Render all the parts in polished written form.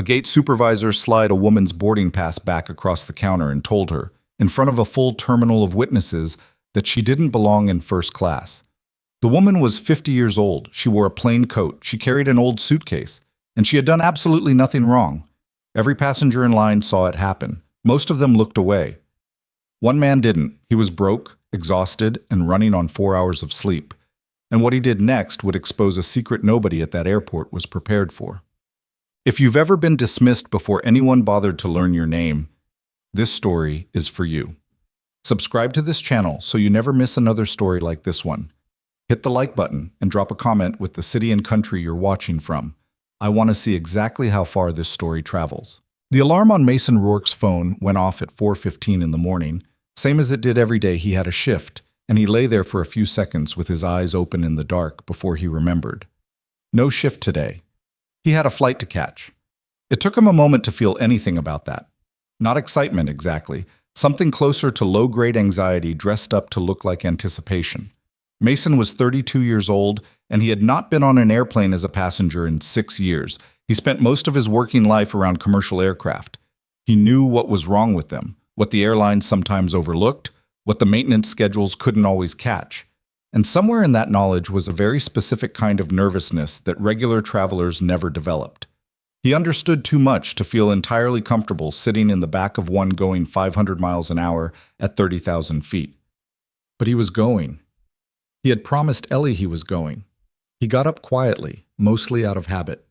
A gate supervisor slid a woman's boarding pass back across the counter and told her, in front of a full terminal of witnesses, that she didn't belong in first class. The woman was 50 years old. She wore a plain coat. She carried an old suitcase. And she had done absolutely nothing wrong. Every passenger in line saw it happen. Most of them looked away. One man didn't. He was broke, exhausted, and running on 4 hours of sleep. And what he did next would expose a secret nobody at that airport was prepared for. If you've ever been dismissed before anyone bothered to learn your name, this story is for you. Subscribe to this channel so you never miss another story like this one. Hit the like button and drop a comment with the city and country you're watching from. I want to see exactly how far this story travels. The alarm on Mason Rourke's phone went off at 4:15 in the morning, same as it did every day. He had a shift, and he lay there for a few seconds with his eyes open in the dark before he remembered. No shift today. He had a flight to catch. It took him a moment to feel anything about that. Not excitement exactly, something closer to low-grade anxiety dressed up to look like anticipation. Mason was 32 years old, and he had not been on an airplane as a passenger in 6 years. He spent most of his working life around commercial aircraft. He knew what was wrong with them, what the airlines sometimes overlooked, what the maintenance schedules couldn't always catch. And somewhere in that knowledge was a very specific kind of nervousness that regular travelers never developed. He understood too much to feel entirely comfortable sitting in the back of one going 500 miles an hour at 30,000 feet. But he was going. He had promised Ellie he was going. He got up quietly, mostly out of habit.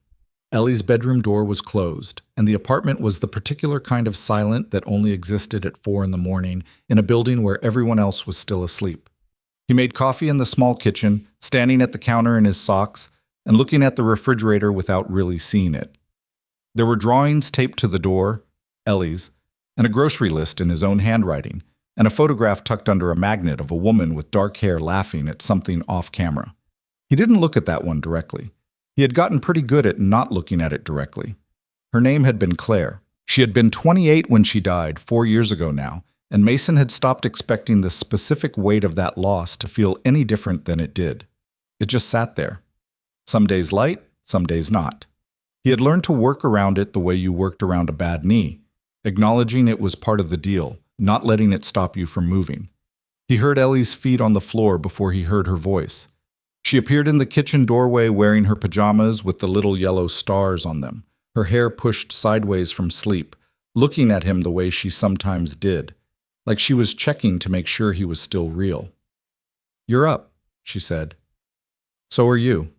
Ellie's bedroom door was closed, and the apartment was the particular kind of silent that only existed at 4 in the morning in a building where everyone else was still asleep. He made coffee in the small kitchen, standing at the counter in his socks, and looking at the refrigerator without really seeing it. There were drawings taped to the door, Ellie's, and a grocery list in his own handwriting, and a photograph tucked under a magnet of a woman with dark hair laughing at something off camera. He didn't look at that one directly. He had gotten pretty good at not looking at it directly. Her name had been Claire. She had been 28 when she died, 4 years ago now, and Mason had stopped expecting the specific weight of that loss to feel any different than it did. It just sat there. Some days light, some days not. He had learned to work around it the way you worked around a bad knee, acknowledging it was part of the deal, not letting it stop you from moving. He heard Ellie's feet on the floor before he heard her voice. She appeared in the kitchen doorway wearing her pajamas with the little yellow stars on them, her hair pushed sideways from sleep, looking at him the way she sometimes did, like she was checking to make sure he was still real. "You're up," she said. "So are you.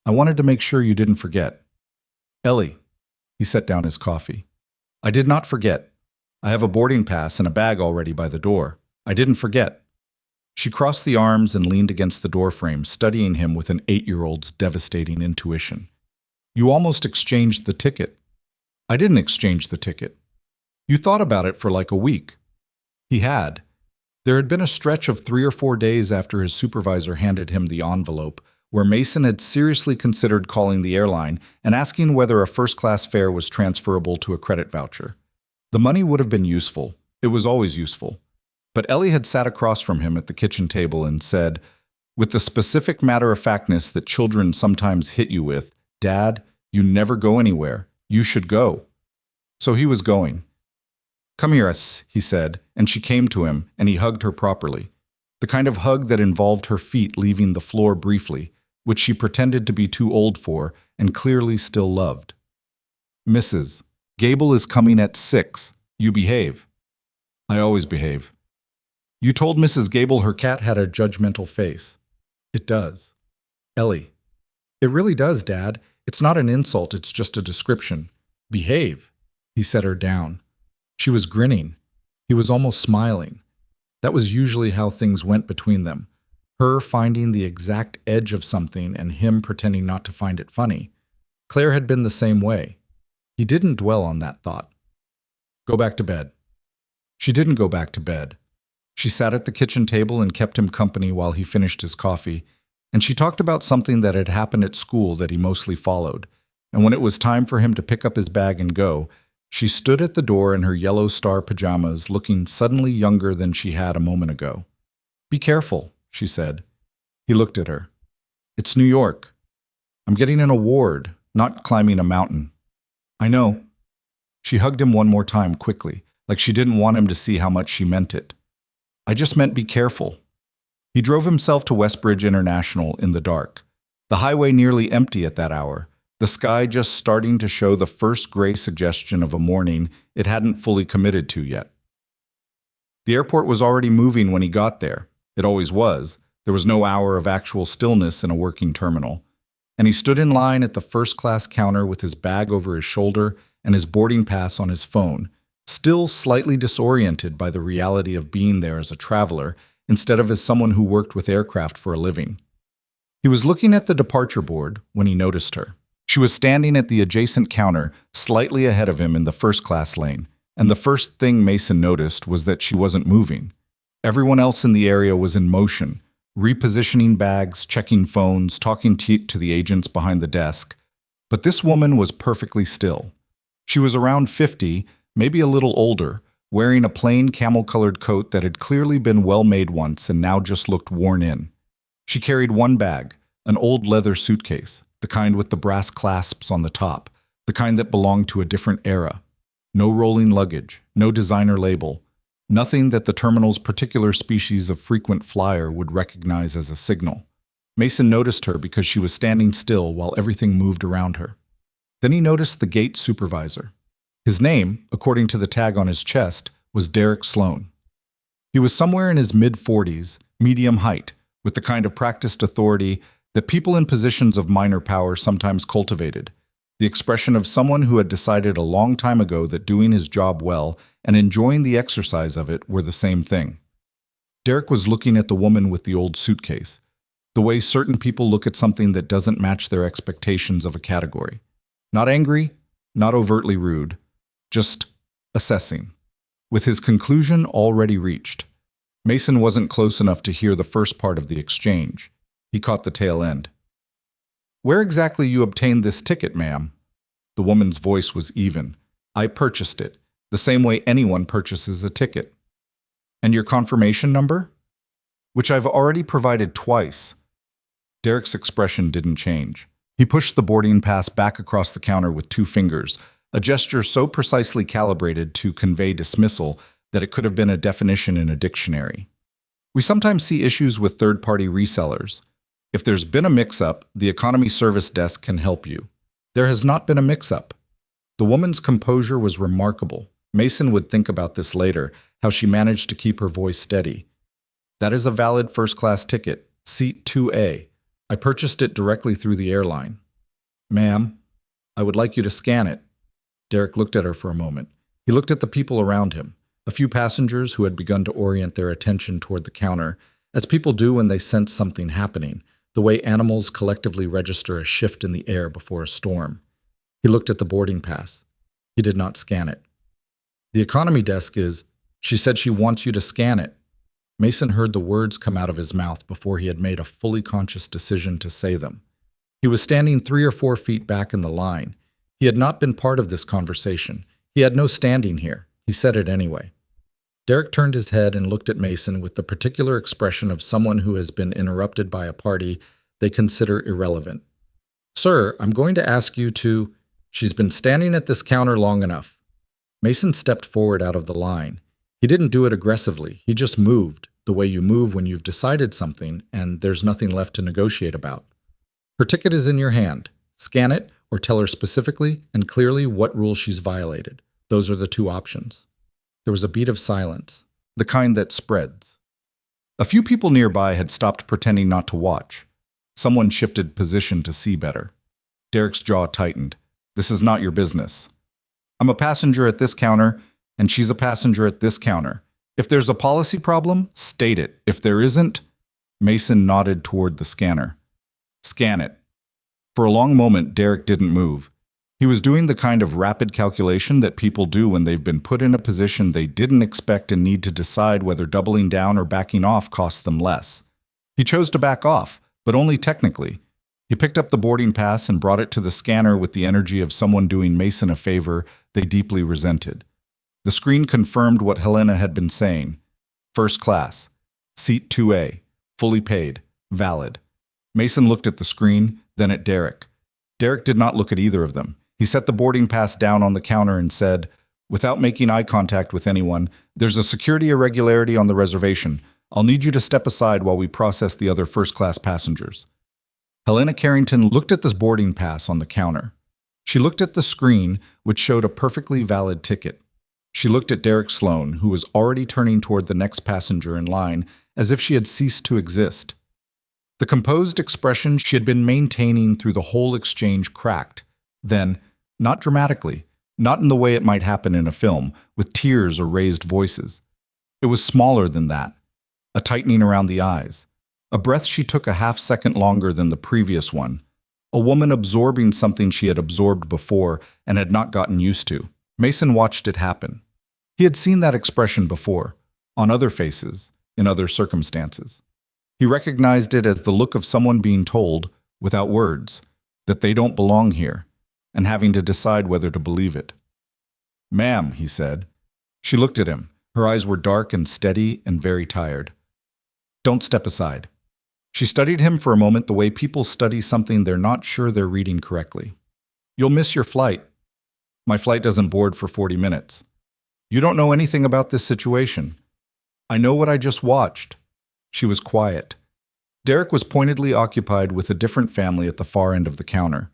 I wanted to make sure you didn't forget." "Ellie." He set down his coffee. "I did not forget. I have a boarding pass and a bag already by the door. I didn't forget." She crossed the arms and leaned against the doorframe, studying him with an 8-year-old's devastating intuition. "You almost exchanged the ticket." "I didn't exchange the ticket." "You thought about it for like a week." He had. There had been a stretch of 3 or 4 days after his supervisor handed him the envelope where Mason had seriously considered calling the airline and asking whether a first-class fare was transferable to a credit voucher. The money would have been useful. It was always useful. But Ellie had sat across from him at the kitchen table and said, with the specific matter-of-factness that children sometimes hit you with, "Dad, you never go anywhere. You should go." So he was going. "Come here, he said, and she came to him, and he hugged her properly. The kind of hug that involved her feet leaving the floor briefly, which she pretended to be too old for and clearly still loved. "Mrs. Gable is coming at 6. You behave." "I always behave." "You told Mrs. Gable her cat had a judgmental face." "It does." "Ellie." "It really does, Dad. It's not an insult, it's just a description." "Behave." He set her down. She was grinning. He was almost smiling. That was usually how things went between them. Her finding the exact edge of something and him pretending not to find it funny. Claire had been the same way. He didn't dwell on that thought. "Go back to bed." She didn't go back to bed. She sat at the kitchen table and kept him company while he finished his coffee, and she talked about something that had happened at school that he mostly followed, and when it was time for him to pick up his bag and go, she stood at the door in her yellow star pajamas, looking suddenly younger than she had a moment ago. "Be careful," she said. He looked at her. "It's New York. I'm getting an award, not climbing a mountain." I know. She hugged him one more time quickly, like she didn't want him to see how much she meant it. I just meant be careful. He drove himself to Westbridge International in the dark. The highway nearly empty at that hour, the sky just starting to show the first gray suggestion of a morning it hadn't fully committed to yet. The airport was already moving when he got there. It always was. There was no hour of actual stillness in a working terminal. And he stood in line at the first-class counter with his bag over his shoulder and his boarding pass on his phone, still slightly disoriented by the reality of being there as a traveler instead of as someone who worked with aircraft for a living. He was looking at the departure board when he noticed her. She was standing at the adjacent counter, slightly ahead of him in the first-class lane, and the first thing Mason noticed was that she wasn't moving. Everyone else in the area was in motion, repositioning bags, checking phones, talking to the agents behind the desk. But this woman was perfectly still. She was around 50, maybe a little older, wearing a plain camel-colored coat that had clearly been well-made once and now just looked worn in. She carried one bag, an old leather suitcase, the kind with the brass clasps on the top, the kind that belonged to a different era. No rolling luggage, no designer label, nothing that the terminal's particular species of frequent flyer would recognize as a signal. Mason noticed her because she was standing still while everything moved around her. Then he noticed the gate supervisor. His name, according to the tag on his chest, was Derek Sloan. He was somewhere in his mid-40s, medium height, with the kind of practiced authority that people in positions of minor power sometimes cultivated, the expression of someone who had decided a long time ago that doing his job well and enjoying the exercise of it were the same thing. Derek was looking at the woman with the old suitcase, the way certain people look at something that doesn't match their expectations of a category. Not angry, not overtly rude, just assessing. With his conclusion already reached, Mason wasn't close enough to hear the first part of the exchange. He caught the tail end. "Where exactly you obtained this ticket, ma'am?" The woman's voice was even. "I purchased it, the same way anyone purchases a ticket." "And your confirmation number?" "Which I've already provided twice." Derek's expression didn't change. He pushed the boarding pass back across the counter with 2 fingers, a gesture so precisely calibrated to convey dismissal that it could have been a definition in a dictionary. We sometimes see issues with third-party resellers. If there's been a mix-up, the economy service desk can help you. There has not been a mix-up. The woman's composure was remarkable. Mason would think about this later, how she managed to keep her voice steady. "That is a valid first-class ticket, seat 2A. I purchased it directly through the airline." "Ma'am, I would like you to scan it." Derek looked at her for a moment. He looked at the people around him, a few passengers who had begun to orient their attention toward the counter, as people do when they sense something happening, the way animals collectively register a shift in the air before a storm. He looked at the boarding pass. He did not scan it. "The economy desk is, she said she wants you to scan it." Mason heard the words come out of his mouth before he had made a fully conscious decision to say them. He was standing 3 or 4 feet back in the line. He had not been part of this conversation. He had no standing here. He said it anyway. Derek turned his head and looked at Mason with the particular expression of someone who has been interrupted by a party they consider irrelevant. "Sir, I'm going to ask you to—" "She's been standing at this counter long enough." Mason stepped forward out of the line. He didn't do it aggressively. He just moved, the way you move when you've decided something and there's nothing left to negotiate about. "Her ticket is in your hand. Scan it or tell her specifically and clearly what rule she's violated. Those are the 2 options." There was a beat of silence, the kind that spreads. A few people nearby had stopped pretending not to watch. Someone shifted position to see better. Derek's jaw tightened. "This is not your business. I'm a passenger at this counter, and she's a passenger at this counter. If there's a policy problem, state it. If there isn't—" Mason nodded toward the scanner. "Scan it." For a long moment, Derek didn't move. He was doing the kind of rapid calculation that people do when they've been put in a position they didn't expect and need to decide whether doubling down or backing off costs them less. He chose to back off, but only technically. He picked up the boarding pass and brought it to the scanner with the energy of someone doing Mason a favor they deeply resented. The screen confirmed what Helena had been saying. First class. Seat 2A. Fully paid. Valid. Mason looked at the screen, then at Derek. Derek did not look at either of them. He set the boarding pass down on the counter and said, without making eye contact with anyone, "There's a security irregularity on the reservation. I'll need you to step aside while we process the other first-class passengers." Helena Carrington looked at this boarding pass on the counter. She looked at the screen, which showed a perfectly valid ticket. She looked at Derek Sloan, who was already turning toward the next passenger in line, as if she had ceased to exist. The composed expression she had been maintaining through the whole exchange cracked. Then, not dramatically, not in the way it might happen in a film, with tears or raised voices. It was smaller than that, a tightening around the eyes. A breath she took a half-second longer than the previous one. A woman absorbing something she had absorbed before and had not gotten used to. Mason watched it happen. He had seen that expression before, on other faces, in other circumstances. He recognized it as the look of someone being told, without words, that they don't belong here, and having to decide whether to believe it. "Ma'am," he said. She looked at him. Her eyes were dark and steady and very tired. "Don't step aside." She studied him for a moment the way people study something they're not sure they're reading correctly. "You'll miss your flight." "My flight doesn't board for 40 minutes. "You don't know anything about this situation." "I know what I just watched." She was quiet. Derek was pointedly occupied with a different family at the far end of the counter.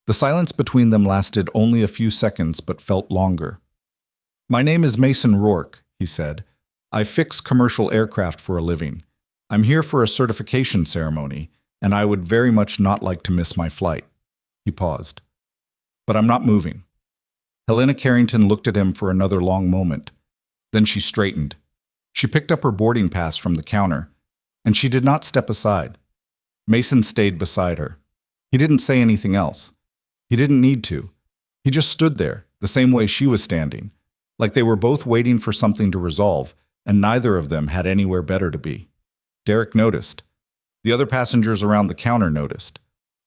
The silence between them lasted only a few seconds but felt longer. "My name is Mason Rourke," he said. "I fix commercial aircraft for a living. I'm here for a certification ceremony, and I would very much not like to miss my flight." He paused. "But I'm not moving." Helena Carrington looked at him for another long moment. Then she straightened. She picked up her boarding pass from the counter, and she did not step aside. Mason stayed beside her. He didn't say anything else. He didn't need to. He just stood there, the same way she was standing, like they were both waiting for something to resolve, and neither of them had anywhere better to be. Derek noticed. The other passengers around the counter noticed.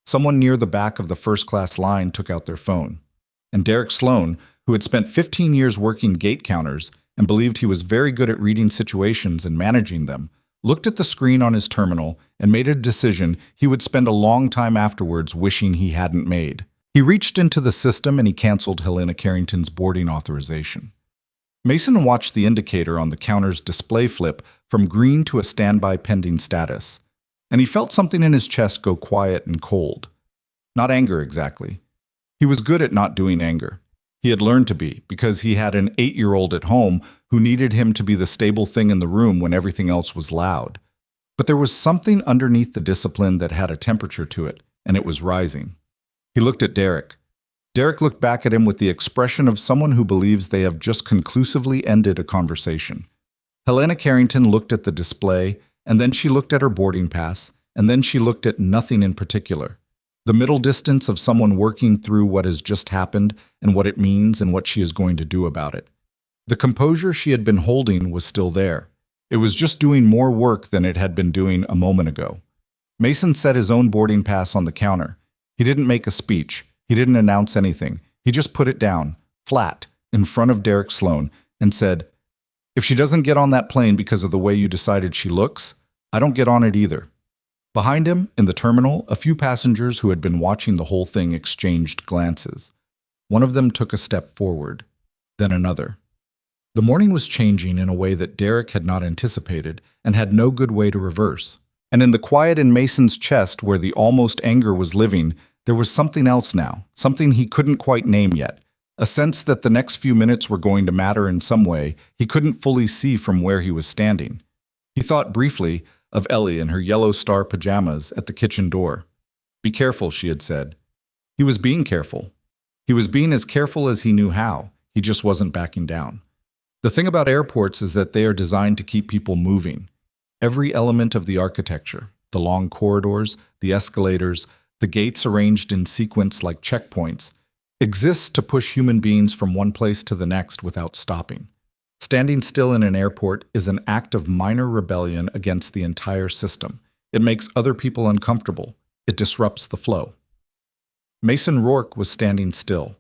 Someone near the back of the first-class line took out their phone. And Derek Sloan, who had spent 15 years working gate counters and believed he was very good at reading situations and managing them, looked at the screen on his terminal and made a decision he would spend a long time afterwards wishing he hadn't made. He reached into the system and he canceled Helena Carrington's boarding authorization. Mason watched the indicator on the counter's display flip from green to a standby pending status, and he felt something in his chest go quiet and cold. Not anger exactly. He was good at not doing anger. He had learned to be, because he had an 8-year-old at home who needed him to be the stable thing in the room when everything else was loud. But there was something underneath the discipline that had a temperature to it, and it was rising. He looked at Derek. Derek looked back at him with the expression of someone who believes they have just conclusively ended a conversation. Helena Carrington looked at the display, and then she looked at her boarding pass, and then she looked at nothing in particular. The middle distance of someone working through what has just happened and what it means and what she is going to do about it. The composure she had been holding was still there. It was just doing more work than it had been doing a moment ago. Mason set his own boarding pass on the counter. He didn't make a speech. He didn't announce anything. He just put it down, flat, in front of Derek Sloan, and said, "If she doesn't get on that plane because of the way you decided she looks, I don't get on it either." Behind him, in the terminal, a few passengers who had been watching the whole thing exchanged glances. One of them took a step forward, then another. The morning was changing in a way that Derek had not anticipated and had no good way to reverse. And in the quiet in Mason's chest where the almost anger was living, there was something else now, something he couldn't quite name yet, a sense that the next few minutes were going to matter in some way he couldn't fully see from where he was standing. He thought briefly of Ellie in her yellow star pajamas at the kitchen door. "Be careful," she had said. He was being careful. He was being as careful as he knew how. He just wasn't backing down. The thing about airports is that they are designed to keep people moving. Every element of the architecture, the long corridors, the escalators, the gates arranged in sequence like checkpoints, exists to push human beings from one place to the next without stopping. Standing still in an airport is an act of minor rebellion against the entire system. It makes other people uncomfortable. It disrupts the flow. Mason Rourke was standing still.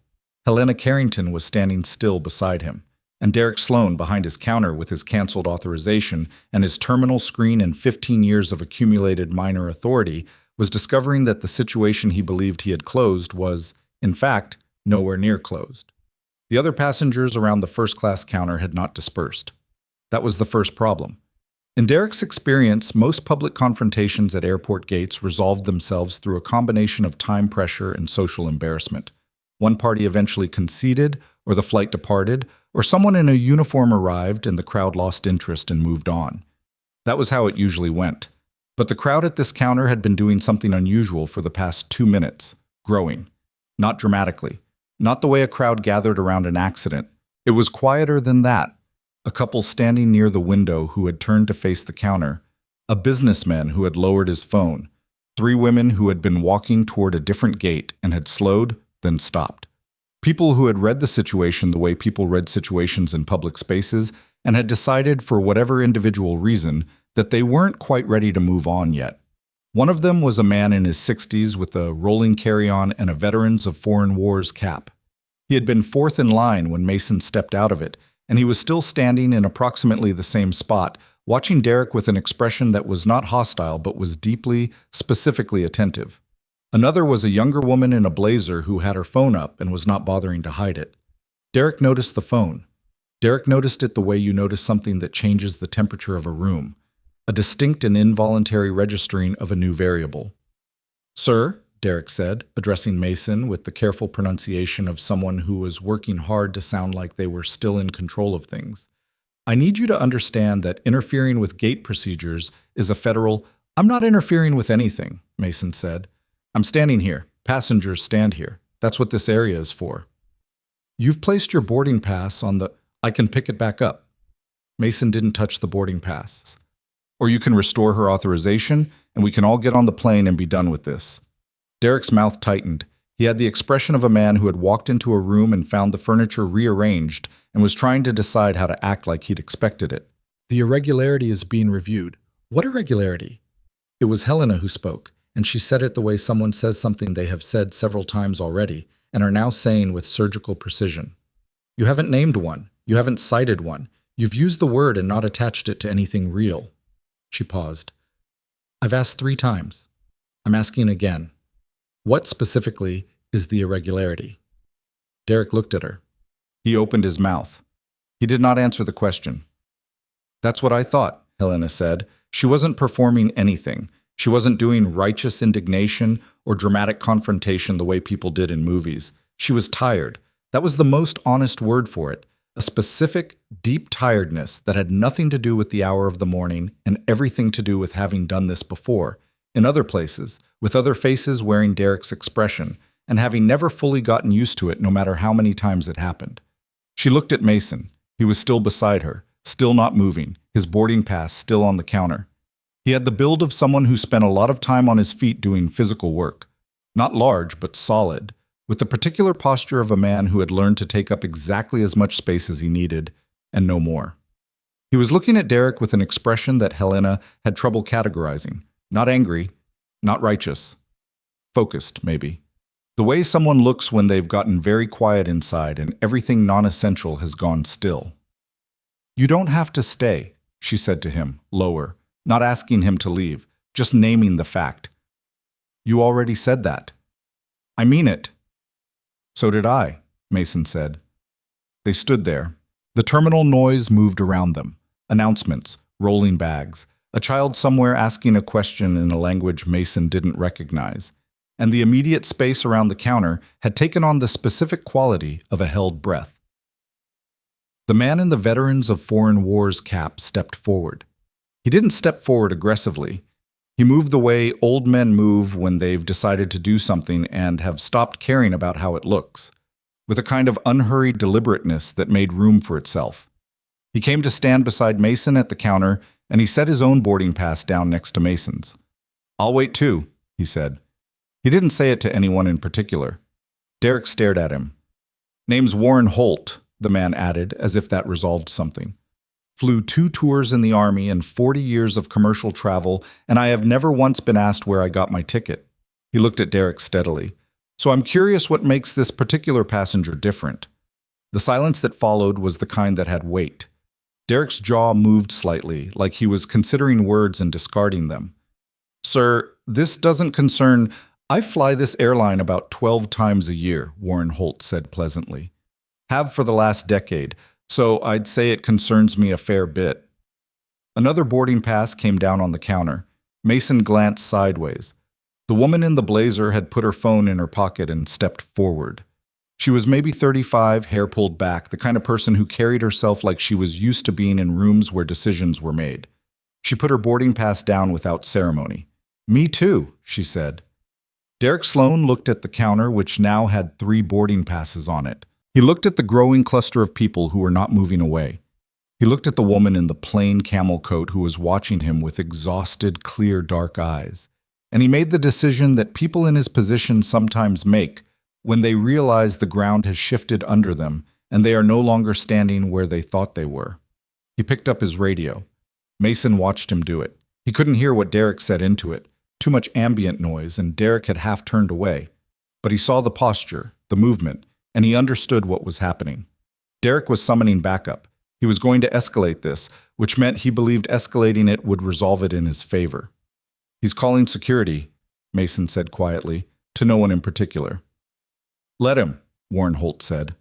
Helena Carrington was standing still beside him. And Derek Sloan, behind his counter with his canceled authorization and his terminal screen and 15 years of accumulated minor authority, was discovering that the situation he believed he had closed was, in fact, nowhere near closed. The other passengers around the first-class counter had not dispersed. That was the first problem. In Derek's experience, most public confrontations at airport gates resolved themselves through a combination of time pressure and social embarrassment. One party eventually conceded, or the flight departed, or someone in a uniform arrived and the crowd lost interest and moved on. That was how it usually went. But the crowd at this counter had been doing something unusual for the past 2 minutes, growing. Not dramatically. Not the way a crowd gathered around an accident. It was quieter than that. A couple standing near the window who had turned to face the counter, a businessman who had lowered his phone, 3 women who had been walking toward a different gate and had slowed, then stopped. People who had read the situation the way people read situations in public spaces and had decided, for whatever individual reason, that they weren't quite ready to move on yet. One of them was a man in his 60s with a rolling carry-on and a Veterans of Foreign Wars cap. He had been fourth in line when Mason stepped out of it, and he was still standing in approximately the same spot, watching Derek with an expression that was not hostile but was deeply, specifically attentive. Another was a younger woman in a blazer who had her phone up and was not bothering to hide it. Derek noticed the phone. Derek noticed it the way you notice something that changes the temperature of a room, a distinct and involuntary registering of a new variable. "Sir," Derek said, addressing Mason with the careful pronunciation of someone who was working hard to sound like they were still in control of things, "I need you to understand that interfering with gate procedures is a federal—" "I'm not interfering with anything," Mason said. "I'm standing here. Passengers stand here. That's what this area is for. You've placed your boarding pass on the— I can pick it back up." Mason didn't touch the boarding pass. "Or you can restore her authorization, and we can all get on the plane and be done with this." Derek's mouth tightened. He had the expression of a man who had walked into a room and found the furniture rearranged and was trying to decide how to act like he'd expected it. "The irregularity is being reviewed." "What irregularity?" It was Helena who spoke, and she said it the way someone says something they have said several times already and are now saying with surgical precision. "You haven't named one. You haven't cited one. You've used the word and not attached it to anything real." She paused. "I've asked 3 times. I'm asking again. What specifically is the irregularity?" Derek looked at her. He opened his mouth. He did not answer the question. "That's what I thought," Helena said. She wasn't performing anything. She wasn't doing righteous indignation or dramatic confrontation the way people did in movies. She was tired. That was the most honest word for it. A specific, deep tiredness that had nothing to do with the hour of the morning and everything to do with having done this before, in other places, with other faces wearing Derek's expression, and having never fully gotten used to it no matter how many times it happened. She looked at Mason. He was still beside her, still not moving, his boarding pass still on the counter. He had the build of someone who spent a lot of time on his feet doing physical work. Not large, but solid, with the particular posture of a man who had learned to take up exactly as much space as he needed, and no more. He was looking at Derek with an expression that Helena had trouble categorizing. Not angry, not righteous. Focused, maybe. The way someone looks when they've gotten very quiet inside and everything non-essential has gone still. "You don't have to stay," she said to him, lower, not asking him to leave, just naming the fact. "You already said that." "I mean it." "So did I," Mason said. They stood there. The terminal noise moved around them. Announcements, rolling bags, a child somewhere asking a question in a language Mason didn't recognize, and the immediate space around the counter had taken on the specific quality of a held breath. The man in the Veterans of Foreign Wars cap stepped forward. He didn't step forward aggressively. He moved the way old men move when they've decided to do something and have stopped caring about how it looks, with a kind of unhurried deliberateness that made room for itself. He came to stand beside Mason at the counter, and he set his own boarding pass down next to Mason's. "I'll wait too," he said. He didn't say it to anyone in particular. Derek stared at him. "Name's Warren Holt," the man added, as if that resolved something. "Flew 2 tours in the Army and 40 years of commercial travel, and I have never once been asked where I got my ticket." He looked at Derek steadily. "So I'm curious what makes this particular passenger different." The silence that followed was the kind that had weight. Derek's jaw moved slightly, like he was considering words and discarding them. "Sir, this doesn't concern— I fly this airline about 12 times a year, Warren Holt said pleasantly. Have for the last decade, so I'd say it concerns me a fair bit. Another boarding pass came down on the counter. Mason glanced sideways. The woman in the blazer had put her phone in her pocket and stepped forward. She was maybe 35, hair pulled back, the kind of person who carried herself like she was used to being in rooms where decisions were made. She put her boarding pass down without ceremony. Me too, she said. Derek Sloan looked at the counter, which now had 3 boarding passes on it. He looked at the growing cluster of people who were not moving away. He looked at the woman in the plain camel coat who was watching him with exhausted, clear, dark eyes. And he made the decision that people in his position sometimes make when they realize the ground has shifted under them and they are no longer standing where they thought they were. He picked up his radio. Mason watched him do it. He couldn't hear what Derek said into it. Too much ambient noise, and Derek had half turned away. But he saw the posture, the movement, and he understood what was happening. Derek was summoning backup. He was going to escalate this, which meant he believed escalating it would resolve it in his favor. He's calling security, Mason said quietly, to no one in particular. Let him, Warren Holt said.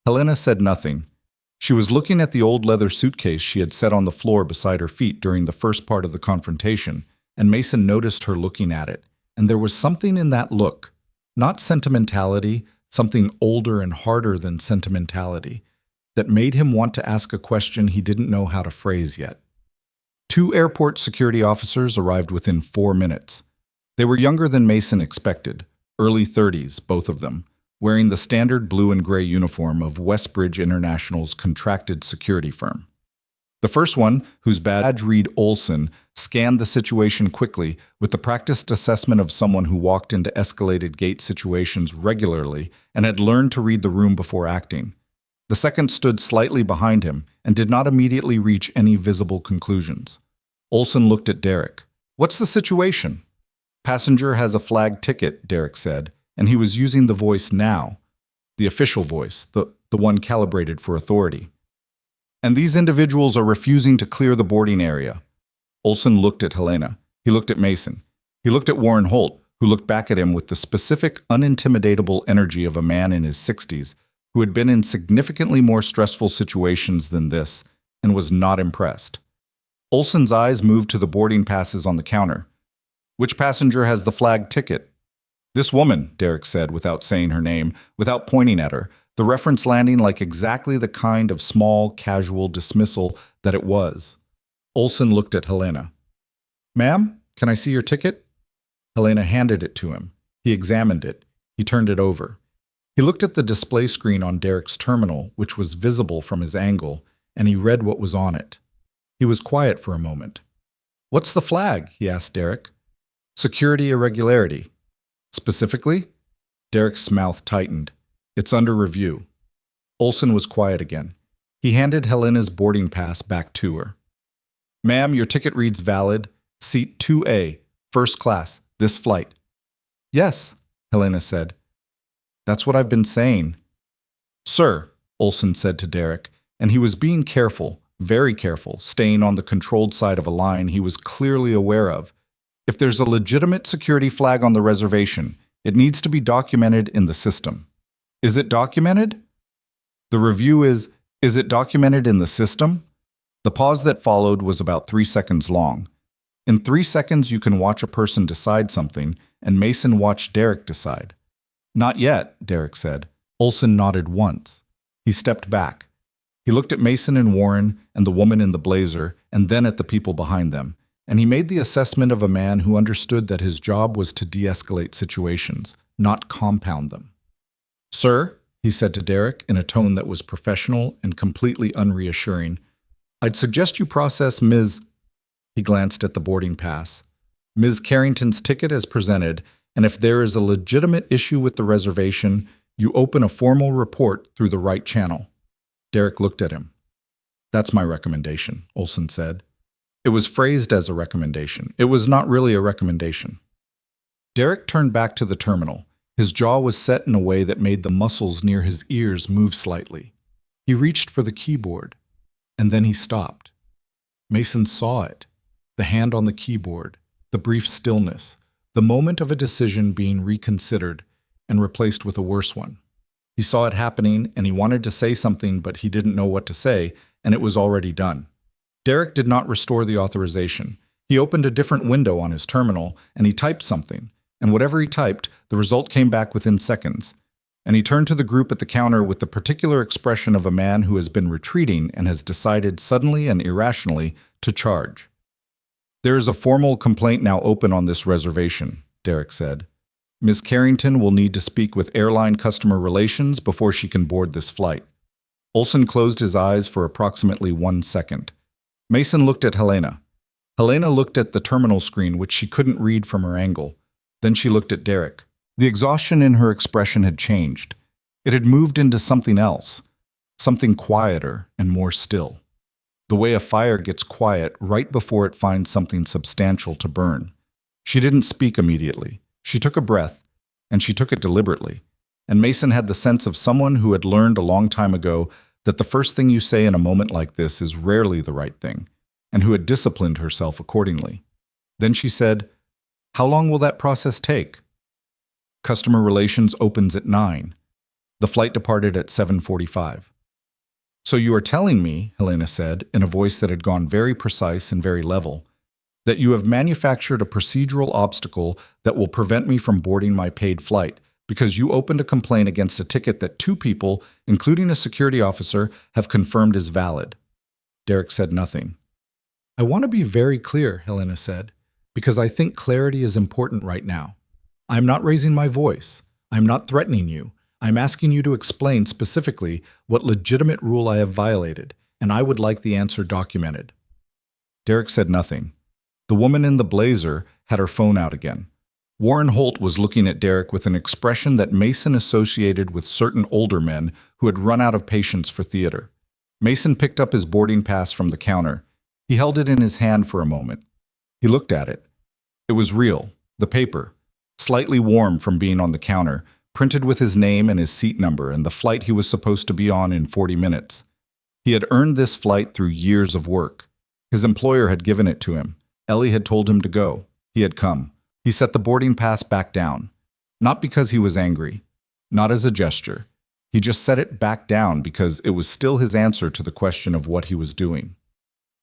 Helena said nothing. She was looking at the old leather suitcase she had set on the floor beside her feet during the first part of the confrontation, and Mason noticed her looking at it, and there was something in that look, not sentimentality, something older and harder than sentimentality, that made him want to ask a question he didn't know how to phrase yet. 2 airport security officers arrived within 4 minutes. They were younger than Mason expected, early 30s, both of them, wearing the standard blue and gray uniform of Westbridge International's contracted security firm. The first one, whose badge read Olson, scanned the situation quickly with the practiced assessment of someone who walked into escalated gate situations regularly and had learned to read the room before acting. The second stood slightly behind him and did not immediately reach any visible conclusions. Olson looked at Derek. What's the situation? Passenger has a flagged ticket, Derek said, and he was using the voice now, the official voice, the one calibrated for authority. And these individuals are refusing to clear the boarding area. Olson looked at Helena. He looked at Mason. He looked at Warren Holt, who looked back at him with the specific, unintimidatable energy of a man in his 60s who had been in significantly more stressful situations than this and was not impressed. Olson's eyes moved to the boarding passes on the counter. Which passenger has the flagged ticket? This woman, Derek said without saying her name, without pointing at her, the reference landing like exactly the kind of small, casual dismissal that it was. Olson looked at Helena. Ma'am, can I see your ticket? Helena handed it to him. He examined it. He turned it over. He looked at the display screen on Derek's terminal, which was visible from his angle, and he read what was on it. He was quiet for a moment. What's the flag? He asked Derek. Security irregularity. Specifically? Derek's mouth tightened. It's under review. Olson was quiet again. He handed Helena's boarding pass back to her. Ma'am, your ticket reads valid. Seat 2A, first class, this flight. Yes, Helena said. That's what I've been saying. Sir, Olson said to Derek, and he was being careful, very careful, staying on the controlled side of a line he was clearly aware of. If there's a legitimate security flag on the reservation, it needs to be documented in the system. Is it documented? The review is it documented in the system? The pause that followed was about 3 seconds long. In 3 seconds, you can watch a person decide something, and Mason watched Derek decide. Not yet, Derek said. Olson nodded once. He stepped back. He looked at Mason and Warren and the woman in the blazer, and then at the people behind them, and he made the assessment of a man who understood that his job was to de-escalate situations, not compound them. Sir, he said to Derek in a tone that was professional and completely unreassuring, I'd suggest you process Ms. He glanced at the boarding pass. Ms. Carrington's ticket as presented, and if there is a legitimate issue with the reservation, you open a formal report through the right channel. Derek looked at him. That's my recommendation, Olson said. It was phrased as a recommendation. It was not really a recommendation. Derek turned back to the terminal. His jaw was set in a way that made the muscles near his ears move slightly. He reached for the keyboard, and then he stopped. Mason saw it. The hand on the keyboard, the brief stillness, The moment of a decision being reconsidered and replaced with a worse one. He saw it happening and he wanted to say something, but he didn't know what to say, and it was already done. Derek did not restore the authorization. He opened a different window on his terminal and he typed something, and whatever he typed, the result came back within seconds. And he turned to the group at the counter with the particular expression of a man who has been retreating and has decided suddenly and irrationally to charge. "There is a formal complaint now open on this reservation," Derek said. "Ms. Carrington will need to speak with airline customer relations before she can board this flight." Olson closed his eyes for approximately 1 second. Mason looked at Helena. Helena looked at the terminal screen, which she couldn't read from her angle. Then she looked at Derek. The exhaustion in her expression had changed. It had moved into something else, something quieter and more still. The way a fire gets quiet right before it finds something substantial to burn. She didn't speak immediately. She took a breath, and she took it deliberately. And Mason had the sense of someone who had learned a long time ago that the first thing you say in a moment like this is rarely the right thing, and who had disciplined herself accordingly. Then she said, "How long will that process take?" "Customer relations opens at 9. The flight departed at 7:45. "So you are telling me," Helena said, in a voice that had gone very precise and very level, "that you have manufactured a procedural obstacle that will prevent me from boarding my paid flight because you opened a complaint against a ticket that 2 people, including a security officer, have confirmed is valid." Derek said nothing. "I want to be very clear," Helena said, "because I think clarity is important right now. I'm not raising my voice. I'm not threatening you. I'm asking you to explain specifically what legitimate rule I have violated, and I would like the answer documented." Derek said nothing. The woman in the blazer had her phone out again. Warren Holt was looking at Derek with an expression that Mason associated with certain older men who had run out of patience for theater. Mason picked up his boarding pass from the counter. He held it in his hand for a moment. He looked at it. It was real, the paper, slightly warm from being on the counter, printed with his name and his seat number and the flight he was supposed to be on in 40 minutes. He had earned this flight through years of work. His employer had given it to him. Ellie had told him to go. He had come. He set the boarding pass back down. Not because he was angry. Not as a gesture. He just set it back down because it was still his answer to the question of what he was doing.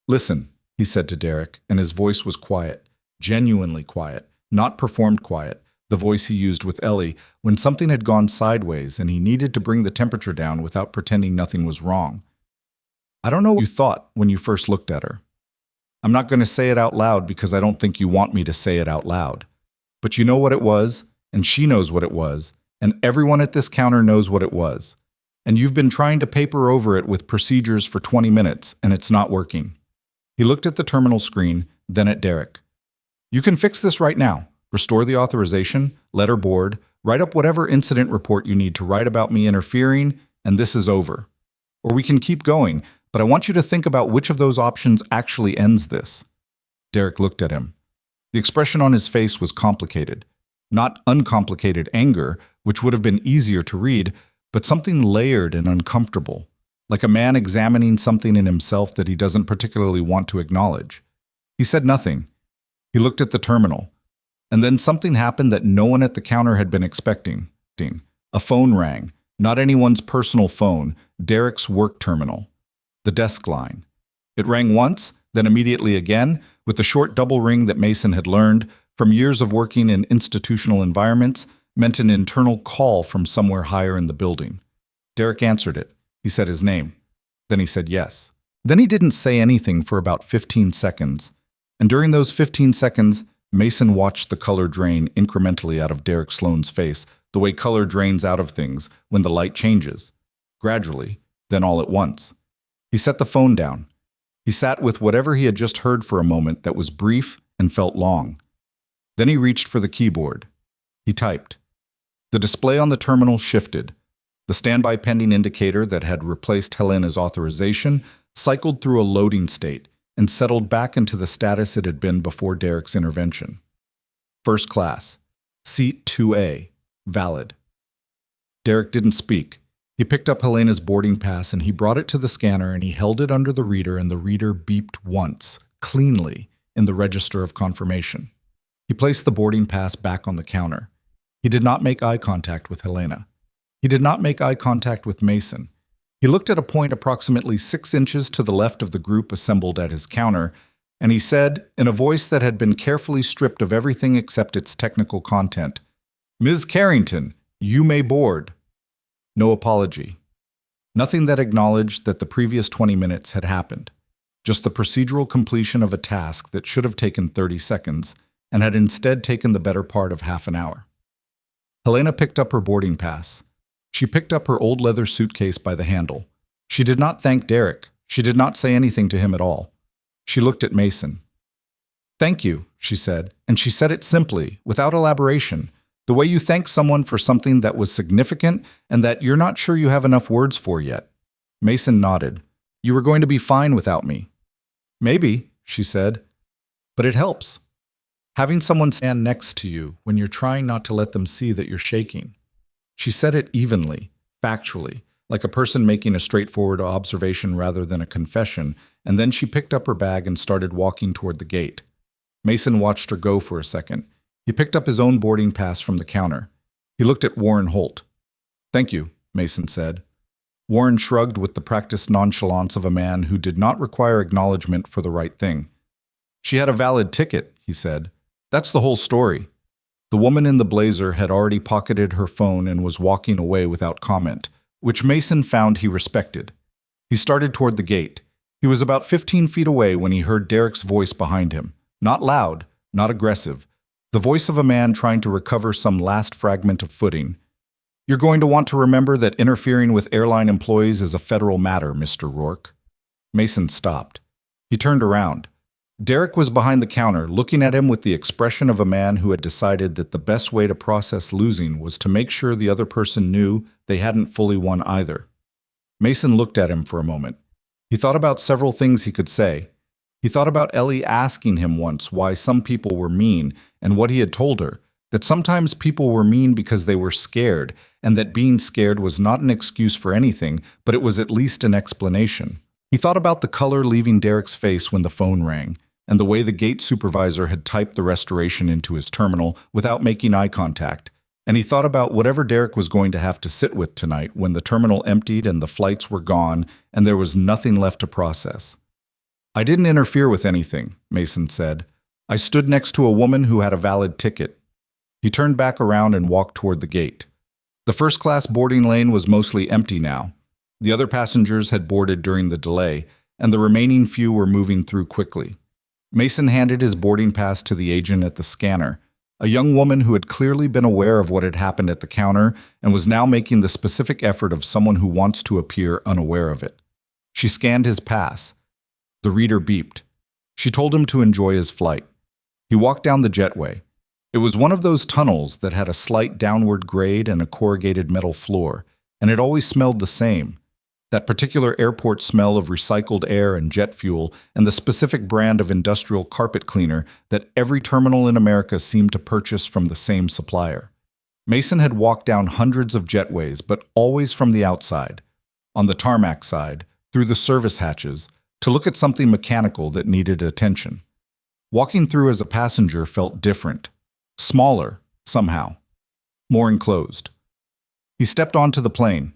"Listen," he said to Derek, and his voice was quiet, genuinely quiet, not performed quiet, the voice he used with Ellie when something had gone sideways and he needed to bring the temperature down without pretending nothing was wrong. "I don't know what you thought when you first looked at her. I'm not going to say it out loud because I don't think you want me to say it out loud. But you know what it was, and she knows what it was, and everyone at this counter knows what it was. And you've been trying to paper over it with procedures for 20 minutes, and it's not working." He looked at the terminal screen, then at Derek. "You can fix this right now. Restore the authorization, let her board, write up whatever incident report you need to write about me interfering, and this is over. Or we can keep going, but I want you to think about which of those options actually ends this." Derek looked at him. The expression on his face was complicated. Not uncomplicated anger, which would have been easier to read, but something layered and uncomfortable, like a man examining something in himself that he doesn't particularly want to acknowledge. He said nothing. He looked at the terminal. And then something happened that no one at the counter had been expecting. A phone rang, not anyone's personal phone, Derek's work terminal. The desk line. It rang once, then immediately again, with the short double ring that Mason had learned, from years of working in institutional environments, meant an internal call from somewhere higher in the building. Derek answered it. He said his name. Then he said yes. Then he didn't say anything for about 15 seconds. And during those 15 seconds, Mason watched the color drain incrementally out of Derek Sloan's face, the way color drains out of things when the light changes. Gradually, then all at once. He set the phone down. He sat with whatever he had just heard for a moment that was brief and felt long. Then he reached for the keyboard. He typed. The display on the terminal shifted. The standby pending indicator that had replaced Helena's authorization cycled through a loading state and settled back into the status it had been before Derek's intervention. First class. Seat 2A. Valid. Derek didn't speak. He picked up Helena's boarding pass and he brought it to the scanner and he held it under the reader and the reader beeped once, cleanly, in the register of confirmation. He He placed the boarding pass back on the counter. He did not make eye contact with Helena. He did not make eye contact with Mason. He looked at a point approximately 6 inches to the left of the group assembled at his counter, and he said, in a voice that had been carefully stripped of everything except its technical content, "Ms. Carrington, you may board." No apology. Nothing that acknowledged that the previous 20 minutes had happened. Just the procedural completion of a task that should have taken 30 seconds and had instead taken the better part of half an hour. Helena picked up her boarding pass. She picked up her old leather suitcase by the handle. She did not thank Derek. She did not say anything to him at all. She looked at Mason. "Thank you," she said, and she said it simply, without elaboration, the way you thank someone for something that was significant and that you're not sure you have enough words for yet. Mason nodded. "You were going to be fine without me." "Maybe," she said, "but it helps. Having someone stand next to you when you're trying not to let them see that you're shaking." She said it evenly, factually, like a person making a straightforward observation rather than a confession, and then she picked up her bag and started walking toward the gate. Mason watched her go for a second. He picked up his own boarding pass from the counter. He looked at Warren Holt. "Thank you," Mason said. Warren shrugged with the practiced nonchalance of a man who did not require acknowledgement for the right thing. "She had a valid ticket," he said. "That's the whole story." The woman in the blazer had already pocketed her phone and was walking away without comment, which Mason found he respected. He started toward the gate. He was about 15 feet away when he heard Derek's voice behind him. Not loud, not aggressive. The voice of a man trying to recover some last fragment of footing. "You're going to want to remember that interfering with airline employees is a federal matter, Mr. Rourke." Mason stopped. He turned around. Derek was behind the counter, looking at him with the expression of a man who had decided that the best way to process losing was to make sure the other person knew they hadn't fully won either. Mason looked at him for a moment. He thought about several things he could say. He thought about Ellie asking him once why some people were mean and what he had told her, that sometimes people were mean because they were scared, and that being scared was not an excuse for anything, but it was at least an explanation. He thought about the color leaving Derek's face when the phone rang, and the way the gate supervisor had typed the restoration into his terminal without making eye contact, and he thought about whatever Derek was going to have to sit with tonight when the terminal emptied and the flights were gone and there was nothing left to process. "I didn't interfere with anything," Mason said. "I stood next to a woman who had a valid ticket." He turned back around and walked toward the gate. The first-class boarding lane was mostly empty now. The other passengers had boarded during the delay, and the remaining few were moving through quickly. Mason handed his boarding pass to the agent at the scanner, a young woman who had clearly been aware of what had happened at the counter and was now making the specific effort of someone who wants to appear unaware of it. She scanned his pass. The reader beeped. She told him to enjoy his flight. He walked down the jetway. It was one of those tunnels that had a slight downward grade and a corrugated metal floor, and it always smelled the same. That particular airport smell of recycled air and jet fuel, and the specific brand of industrial carpet cleaner that every terminal in America seemed to purchase from the same supplier. Mason had walked down hundreds of jetways, but always from the outside, on the tarmac side, through the service hatches, to look at something mechanical that needed attention. Walking through as a passenger felt different, smaller, somehow, more enclosed. He stepped onto the plane.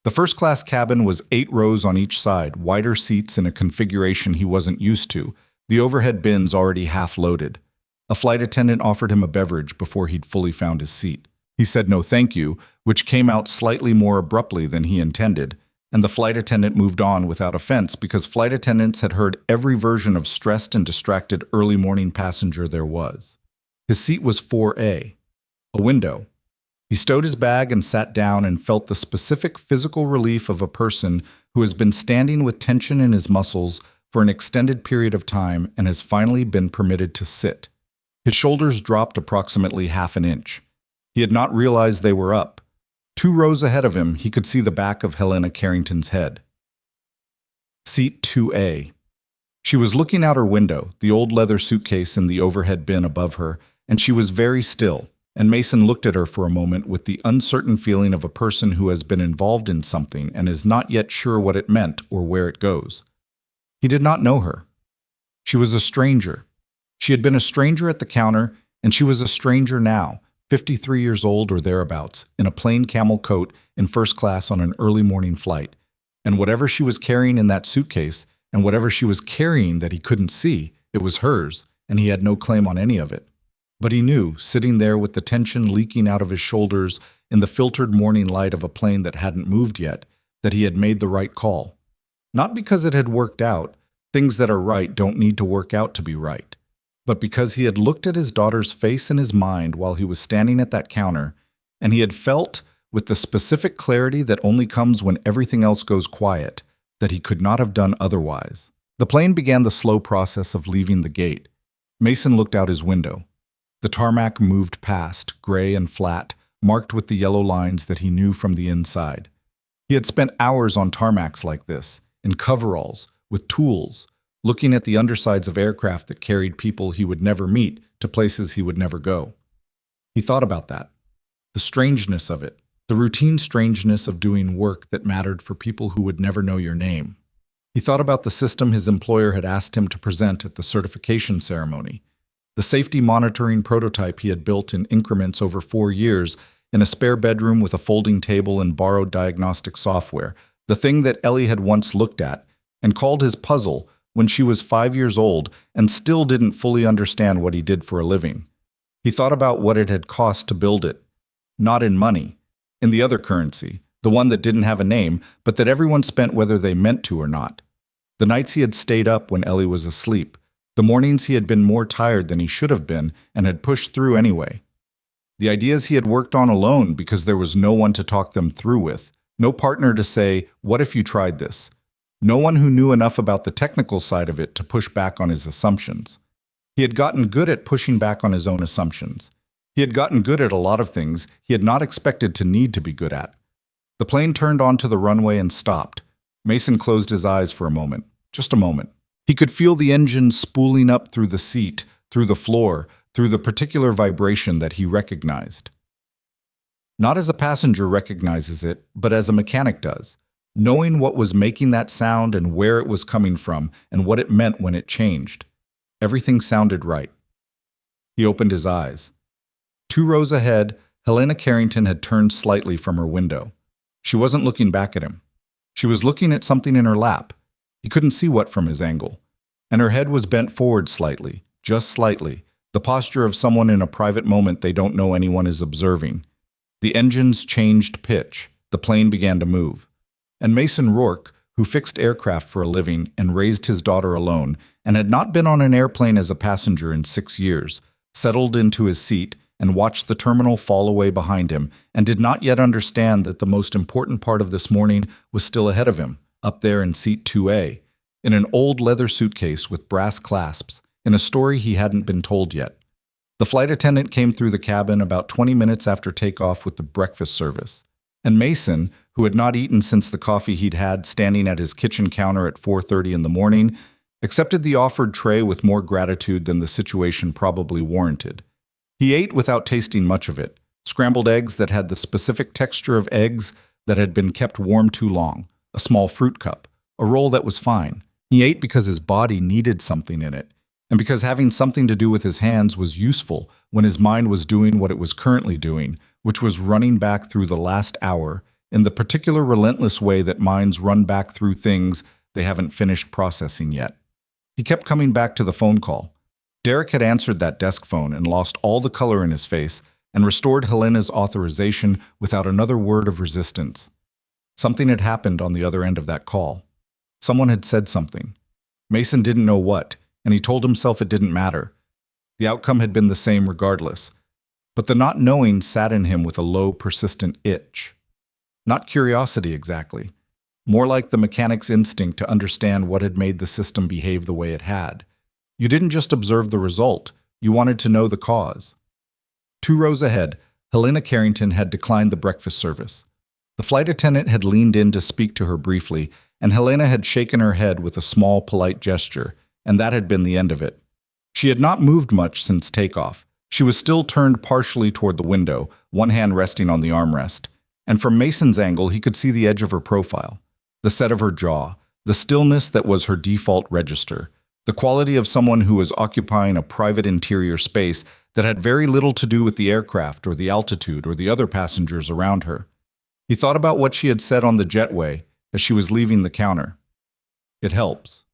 The first-class cabin was 8 rows on each side, wider seats in a configuration he wasn't used to, the overhead bins already half-loaded. A flight attendant offered him a beverage before he'd fully found his seat. He said no thank you, which came out slightly more abruptly than he intended, and the flight attendant moved on without offense because flight attendants had heard every version of stressed and distracted early morning passenger there was. His seat was 4A, a window. He stowed his bag and sat down and felt the specific physical relief of a person who has been standing with tension in his muscles for an extended period of time and has finally been permitted to sit. His shoulders dropped approximately half an inch. He had not realized they were up. 2 rows ahead of him, he could see the back of Helena Carrington's head. Seat 2A. She was looking out her window, the old leather suitcase in the overhead bin above her, and she was very still. And Mason looked at her for a moment with the uncertain feeling of a person who has been involved in something and is not yet sure what it meant or where it goes. He did not know her. She was a stranger. She had been a stranger at the counter, And she was a stranger now, 53 years old or thereabouts, in a plain camel coat in first class on an early morning flight. And whatever she was carrying in that suitcase, and whatever she was carrying that he couldn't see, it was hers, and he had no claim on any of it. But he knew, sitting there with the tension leaking out of his shoulders in the filtered morning light of a plane that hadn't moved yet, that he had made the right call. Not because it had worked out. Things that are right don't need to work out to be right. But because he had looked at his daughter's face in his mind while he was standing at that counter, and he had felt, with the specific clarity that only comes when everything else goes quiet, that he could not have done otherwise. The plane began the slow process of leaving the gate. Mason looked out his window. The tarmac moved past, gray and flat, marked with the yellow lines that he knew from the inside. He had spent hours on tarmacs like this, in coveralls, with tools, looking at the undersides of aircraft that carried people he would never meet to places he would never go. He thought about that. The strangeness of it. The routine strangeness of doing work that mattered for people who would never know your name. He thought about the system his employer had asked him to present at the certification ceremony. The safety monitoring prototype he had built in increments over 4 years in a spare bedroom with a folding table and borrowed diagnostic software. The thing that Ellie had once looked at and called his puzzle when she was 5 years old and still didn't fully understand what he did for a living. He thought about what it had cost to build it. Not in money. In the other currency, the one that didn't have a name, but that everyone spent whether they meant to or not. The nights he had stayed up when Ellie was asleep. The mornings he had been more tired than he should have been and had pushed through anyway. The ideas he had worked on alone because there was no one to talk them through with. No partner to say, "What if you tried this?" No one who knew enough about the technical side of it to push back on his assumptions. He had gotten good at pushing back on his own assumptions. He had gotten good at a lot of things he had not expected to need to be good at. The plane turned onto the runway and stopped. Mason closed his eyes for a moment, just a moment. He could feel the engine spooling up through the seat, through the floor, through the particular vibration that he recognized. Not as a passenger recognizes it, but as a mechanic does, knowing what was making that sound and where it was coming from and what it meant when it changed. Everything sounded right. He opened his eyes. 2 rows ahead, Helena Carrington had turned slightly from her window. She wasn't looking back at him. She was looking at something in her lap. He couldn't see what from his angle. And her head was bent forward slightly, just slightly, the posture of someone in a private moment they don't know anyone is observing. The engines changed pitch. The plane began to move. And Mason Rourke, who fixed aircraft for a living and raised his daughter alone, and had not been on an airplane as a passenger in 6 years, settled into his seat and watched the terminal fall away behind him, and did not yet understand that the most important part of this morning was still ahead of him, up there in seat 2A, in an old leather suitcase with brass clasps, in a story he hadn't been told yet. The flight attendant came through the cabin about 20 minutes after takeoff with the breakfast service, and Mason, who had not eaten since the coffee he'd had standing at his kitchen counter at 4:30 in the morning, accepted the offered tray with more gratitude than the situation probably warranted. He ate without tasting much of it, scrambled eggs that had the specific texture of eggs that had been kept warm too long, a small fruit cup, a roll that was fine. He ate because his body needed something in it, and because having something to do with his hands was useful when his mind was doing what it was currently doing, which was running back through the last hour in the particular relentless way that minds run back through things they haven't finished processing yet. He kept coming back to the phone call. Derek had answered that desk phone and lost all the color in his face and restored Helena's authorization without another word of resistance. Something had happened on the other end of that call. Someone had said something. Mason didn't know what, and he told himself it didn't matter. The outcome had been the same regardless. But the not knowing sat in him with a low, persistent itch. Not curiosity exactly. More like the mechanic's instinct to understand what had made the system behave the way it had. You didn't just observe the result, you wanted to know the cause. 2 rows ahead, Helena Carrington had declined the breakfast service. The flight attendant had leaned in to speak to her briefly, and Helena had shaken her head with a small, polite gesture, and that had been the end of it. She had not moved much since takeoff. She was still turned partially toward the window, one hand resting on the armrest, and from Mason's angle he could see the edge of her profile, the set of her jaw, the stillness that was her default register. The quality of someone who was occupying a private interior space that had very little to do with the aircraft or the altitude or the other passengers around her. He thought about what she had said on the jetway as she was leaving the counter. It helps.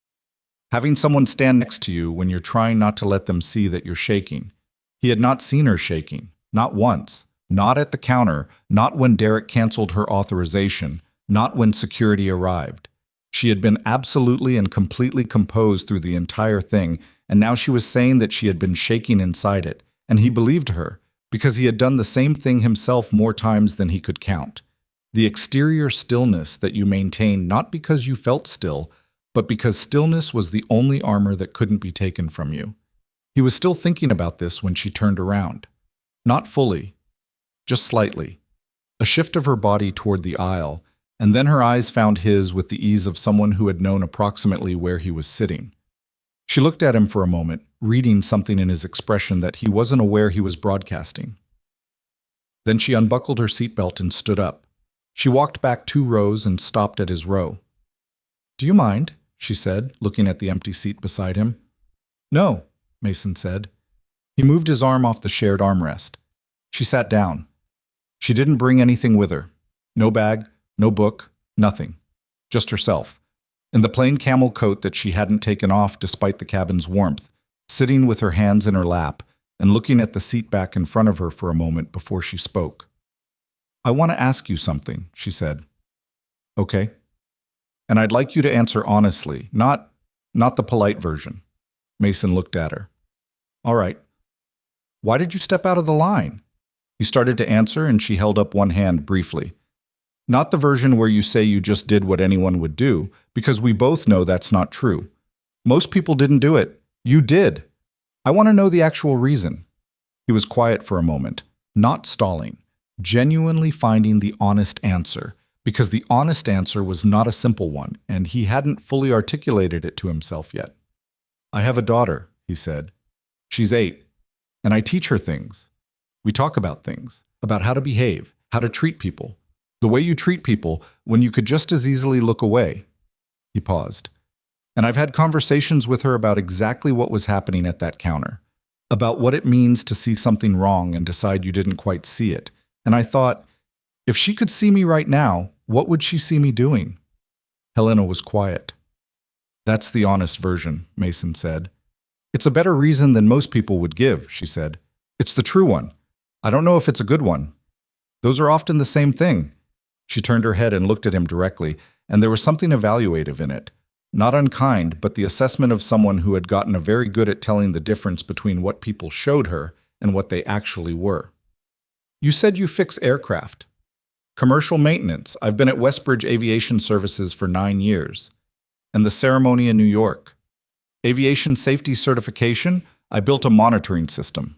Having someone stand next to you when you're trying not to let them see that you're shaking. He had not seen her shaking, not once, not at the counter, not when Derek canceled her authorization, not when security arrived. She had been absolutely and completely composed through the entire thing, and now she was saying that she had been shaking inside it, and he believed her, because he had done the same thing himself more times than he could count. The exterior stillness that you maintained not because you felt still, but because stillness was the only armor that couldn't be taken from you. He was still thinking about this when she turned around. Not fully, just slightly. A shift of her body toward the aisle, and then her eyes found his with the ease of someone who had known approximately where he was sitting. She looked at him for a moment, reading something in his expression that he wasn't aware he was broadcasting. Then she unbuckled her seatbelt and stood up. She walked back 2 rows and stopped at his row. "Do you mind?" she said, looking at the empty seat beside him. "No," Mason said. He moved his arm off the shared armrest. She sat down. She didn't bring anything with her. No bag, no book, nothing. Just herself. In the plain camel coat that she hadn't taken off despite the cabin's warmth, sitting with her hands in her lap and looking at the seat back in front of her for a moment before she spoke. "I want to ask you something," she said. "Okay. And I'd like you to answer honestly, not the polite version." Mason looked at her. "All right. Why did you step out of the line?" He started to answer, and she held up one hand briefly. "Not the version where you say you just did what anyone would do, because we both know that's not true. Most people didn't do it. You did. I want to know the actual reason." He was quiet for a moment, not stalling, genuinely finding the honest answer, because the honest answer was not a simple one, and he hadn't fully articulated it to himself yet. "I have a daughter," he said. "She's 8, and I teach her things. We talk about things, about how to behave, how to treat people, the way you treat people when you could just as easily look away." He paused. "And I've had conversations with her about exactly what was happening at that counter, about what it means to see something wrong and decide you didn't quite see it. And I thought, if she could see me right now, what would she see me doing?" Helena was quiet. "That's the honest version," Mason said. "It's a better reason than most people would give," she said. "It's the true one. I don't know if it's a good one. Those are often the same thing." She turned her head and looked at him directly, and there was something evaluative in it. Not unkind, but the assessment of someone who had gotten very good at telling the difference between what people showed her and what they actually were. "You said you fix aircraft." "Commercial maintenance. I've been at Westbridge Aviation Services for 9 years. And the ceremony in New York. Aviation safety certification, I built a monitoring system.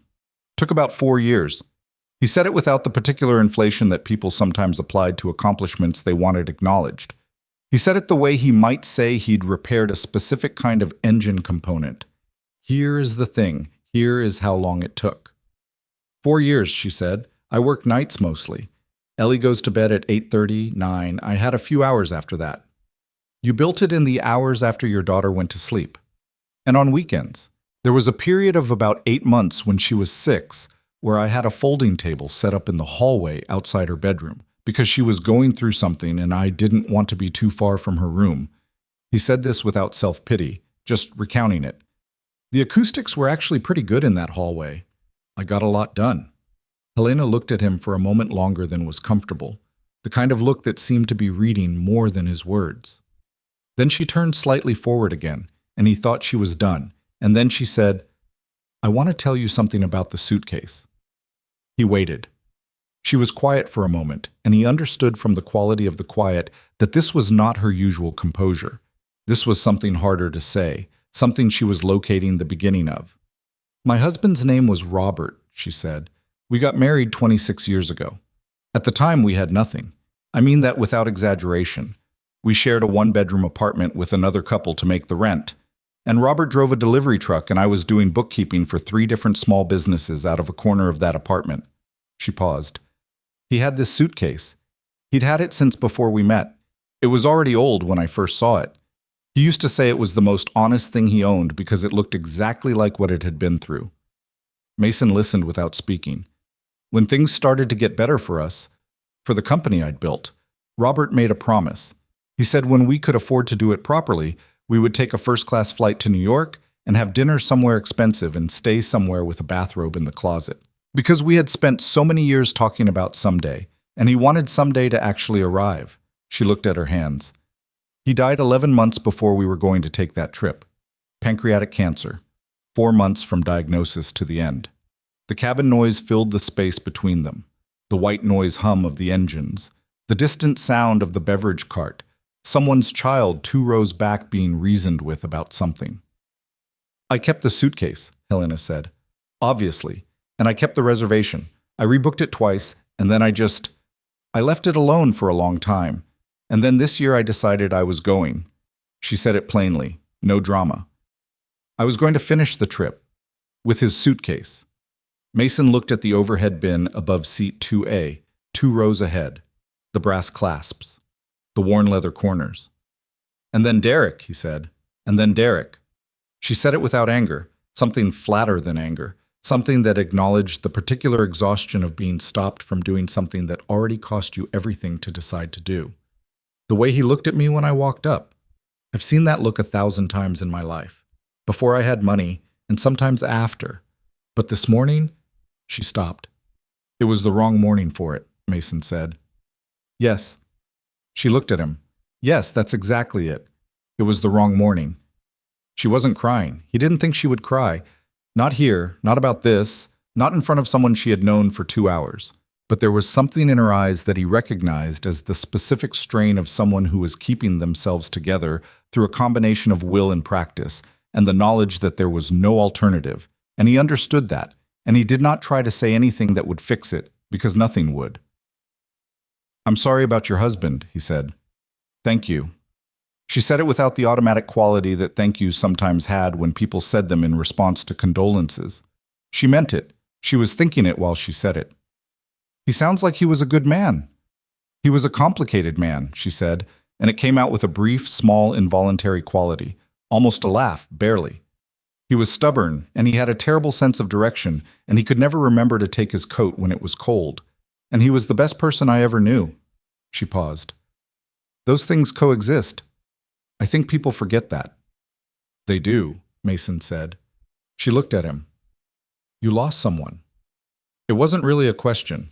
Took about 4 years." He said it without the particular inflation that people sometimes applied to accomplishments they wanted acknowledged. He said it the way he might say he'd repaired a specific kind of engine component. "Here is the thing. Here is how long it took." 4 years, she said. "I work nights mostly. Ellie goes to bed at 8:30, 9. I had a few hours after that." "You built it in the hours after your daughter went to sleep. And on weekends. There was a period of about 8 months when she was 6, where I had a folding table set up in the hallway outside her bedroom, because she was going through something and I didn't want to be too far from her room." He said this without self-pity, just recounting it. "The acoustics were actually pretty good in that hallway. I got a lot done." Helena looked at him for a moment longer than was comfortable, the kind of look that seemed to be reading more than his words. Then she turned slightly forward again, and he thought she was done, and then she said, "I want to tell you something about the suitcase." He waited. She was quiet for a moment, and he understood from the quality of the quiet that this was not her usual composure. This was something harder to say, something she was locating the beginning of. "My husband's name was Robert," she said. "We got married 26 years ago. At the time, we had nothing. I mean that without exaggeration. We shared a 1-bedroom apartment with another couple to make the rent. And Robert drove a delivery truck, and I was doing bookkeeping for 3 different small businesses out of a corner of that apartment." She paused. "He had this suitcase. He'd had it since before we met. It was already old when I first saw it. He used to say it was the most honest thing he owned because it looked exactly like what it had been through. Mason listened without speaking. When things started to get better for us, for the company I'd built, Robert made a promise. He said when we could afford to do it properly, we would take a first-class flight to New York and have dinner somewhere expensive and stay somewhere with a bathrobe in the closet. Because we had spent so many years talking about someday, and he wanted someday to actually arrive. She looked at her hands. He died 11 months before we were going to take that trip. Pancreatic cancer. 4 months from diagnosis to the end. The cabin noise filled the space between them. The white noise hum of the engines. The distant sound of the beverage cart. Someone's child 2 rows back being reasoned with about something. I kept the suitcase, Helena said. Obviously. And I kept the reservation. I rebooked it twice, and then I left it alone for a long time. And then this year I decided I was going. She said it plainly. No drama. I was going to finish the trip. With his suitcase. Mason looked at the overhead bin above seat 2A, 2 rows ahead. The brass clasps. The worn leather corners. And then Derek, he said. And then Derek. She said it without anger, something flatter than anger, something that acknowledged the particular exhaustion of being stopped from doing something that already cost you everything to decide to do. The way he looked at me when I walked up. I've seen that look 1,000 times in my life. Before I had money, and sometimes after. But this morning, she stopped. It was the wrong morning for it, Mason said. Yes. She looked at him. Yes, that's exactly it. It was the wrong morning. She wasn't crying. He didn't think she would cry. Not here, not about this, not in front of someone she had known for 2 hours. But there was something in her eyes that he recognized as the specific strain of someone who was keeping themselves together through a combination of will and practice, and the knowledge that there was no alternative. And he understood that, and he did not try to say anything that would fix it, because nothing would. I'm sorry about your husband, he said. Thank you. She said it without the automatic quality that thank yous sometimes had when people said them in response to condolences. She meant it. She was thinking it while she said it. He sounds like he was a good man. He was a complicated man, she said, and it came out with a brief, small, involuntary quality, almost a laugh, barely. He was stubborn, and he had a terrible sense of direction, and he could never remember to take his coat when it was cold. And he was the best person I ever knew. She paused. Those things coexist. I think people forget that. They do, Mason said. She looked at him. You lost someone. It wasn't really a question.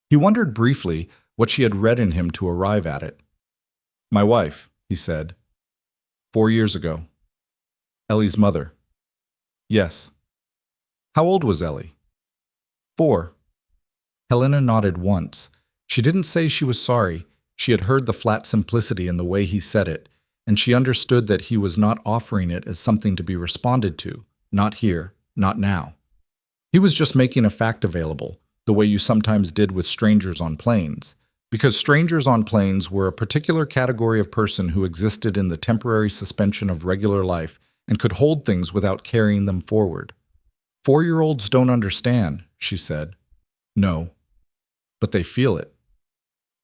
He wondered briefly what she had read in him to arrive at it. My wife, he said. 4 years ago. Ellie's mother. Yes. How old was Ellie? 4. Helena nodded once. She didn't say she was sorry. She had heard the flat simplicity in the way he said it, and she understood that he was not offering it as something to be responded to. Not here, not now. He was just making a fact available, the way you sometimes did with strangers on planes, because strangers on planes were a particular category of person who existed in the temporary suspension of regular life and could hold things without carrying them forward. 4-year-olds don't understand, she said. No. But they feel it.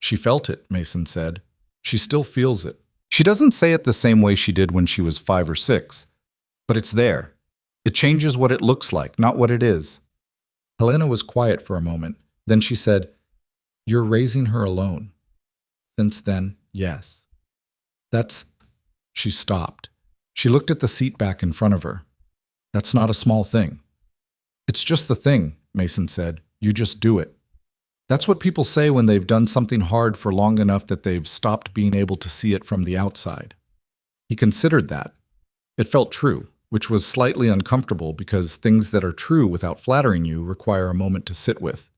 She felt it, Mason said. She still feels it. She doesn't say it the same way she did when she was 5 or 6. But it's there. It changes what it looks like, not what it is. Helena was quiet for a moment. Then she said, You're raising her alone. Since then, yes. That's... She stopped. She looked at the seat back in front of her. That's not a small thing. It's just the thing, Mason said. You just do it. That's what people say when they've done something hard for long enough that they've stopped being able to see it from the outside. He considered that. It felt true, which was slightly uncomfortable because things that are true without flattering you require a moment to sit with.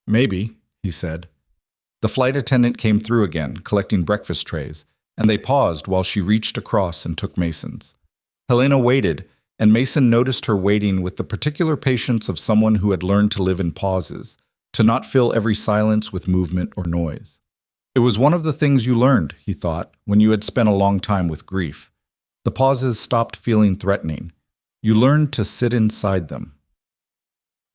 Maybe, he said. The flight attendant came through again, collecting breakfast trays, and they paused while she reached across and took Mason's. Helena waited, and Mason noticed her waiting with the particular patience of someone who had learned to live in pauses, to not fill every silence with movement or noise. It was one of the things you learned, he thought, when you had spent a long time with grief. The pauses stopped feeling threatening. You learned to sit inside them.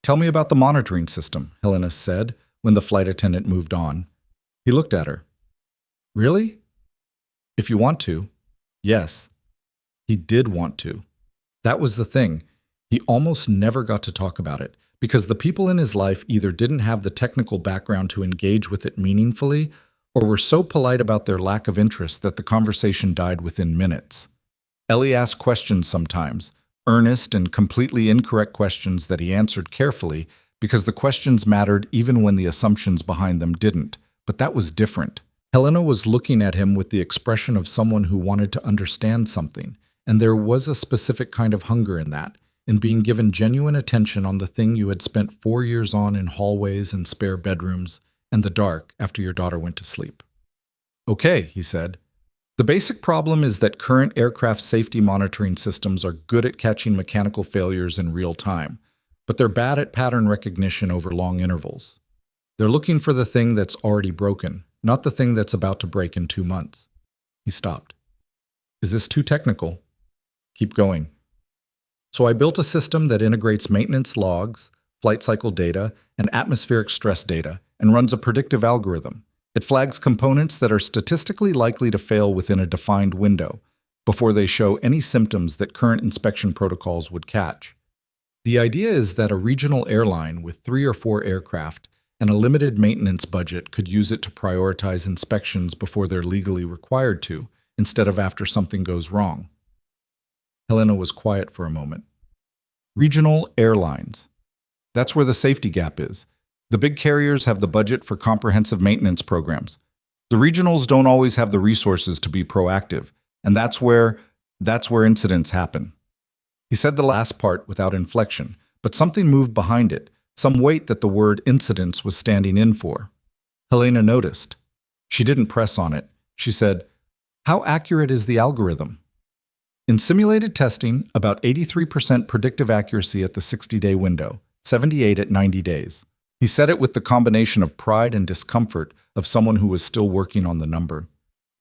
Tell me about the monitoring system, Helena said, when the flight attendant moved on. He looked at her. Really? If you want to. Yes. He did want to. That was the thing. He almost never got to talk about it because the people in his life either didn't have the technical background to engage with it meaningfully or were so polite about their lack of interest that the conversation died within minutes. Ellie asked questions sometimes, earnest and completely incorrect questions that he answered carefully because the questions mattered even when the assumptions behind them didn't. But that was different. Helena was looking at him with the expression of someone who wanted to understand something, and there was a specific kind of hunger in that, in being given genuine attention on the thing you had spent 4 years on in hallways and spare bedrooms and the dark after your daughter went to sleep. Okay, he said. The basic problem is that current aircraft safety monitoring systems are good at catching mechanical failures in real time, but they're bad at pattern recognition over long intervals. They're looking for the thing that's already broken, not the thing that's about to break in 2 months. He stopped. Is this too technical? Keep going. So I built a system that integrates maintenance logs, flight cycle data, and atmospheric stress data, and runs a predictive algorithm. It flags components that are statistically likely to fail within a defined window before they show any symptoms that current inspection protocols would catch. The idea is that a regional airline with 3 or 4 aircraft and a limited maintenance budget could use it to prioritize inspections before they're legally required to, instead of after something goes wrong. Helena was quiet for a moment. Regional airlines. That's where the safety gap is. The big carriers have the budget for comprehensive maintenance programs. The regionals don't always have the resources to be proactive, and that's where incidents happen. He said the last part without inflection, but something moved behind it, some weight that the word incidents was standing in for. Helena noticed. She didn't press on it. She said, "How accurate is the algorithm?" In simulated testing, about 83% predictive accuracy at the 60-day window, 78 at 90 days. He said it with the combination of pride and discomfort of someone who was still working on the number.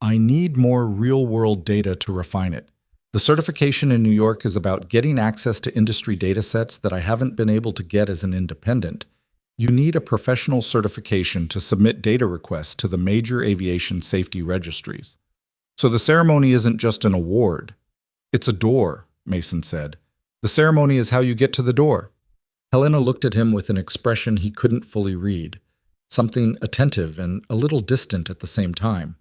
I need more real-world data to refine it. The certification in New York is about getting access to industry data sets that I haven't been able to get as an independent. You need a professional certification to submit data requests to the major aviation safety registries. So the ceremony isn't just an award. It's a door, Mason said. The ceremony is how you get to the door. Helena looked at him with an expression he couldn't fully read, something attentive and a little distant at the same time,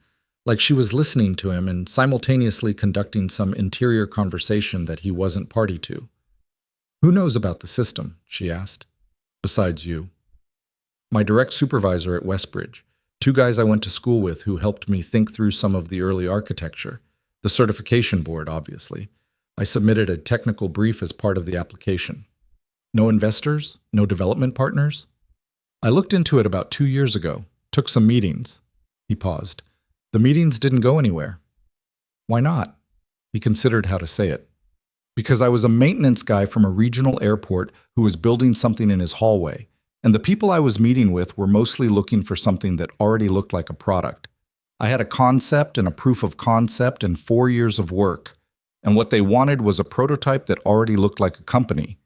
like she was listening to him and simultaneously conducting some interior conversation that he wasn't party to. Who knows about the system? She asked. Besides you. My direct supervisor at Westbridge, 2 guys I went to school with who helped me think through some of the early architecture. The certification board, obviously. I submitted a technical brief as part of the application. No investors? No development partners? I looked into it about 2 years ago, took some meetings. He paused. The meetings didn't go anywhere. Why not? He considered how to say it. Because I was a maintenance guy from a regional airport who was building something in his hallway, and the people I was meeting with were mostly looking for something that already looked like a product. I had a concept and a proof of concept and 4 years of work, and what they wanted was a prototype that already looked like a company.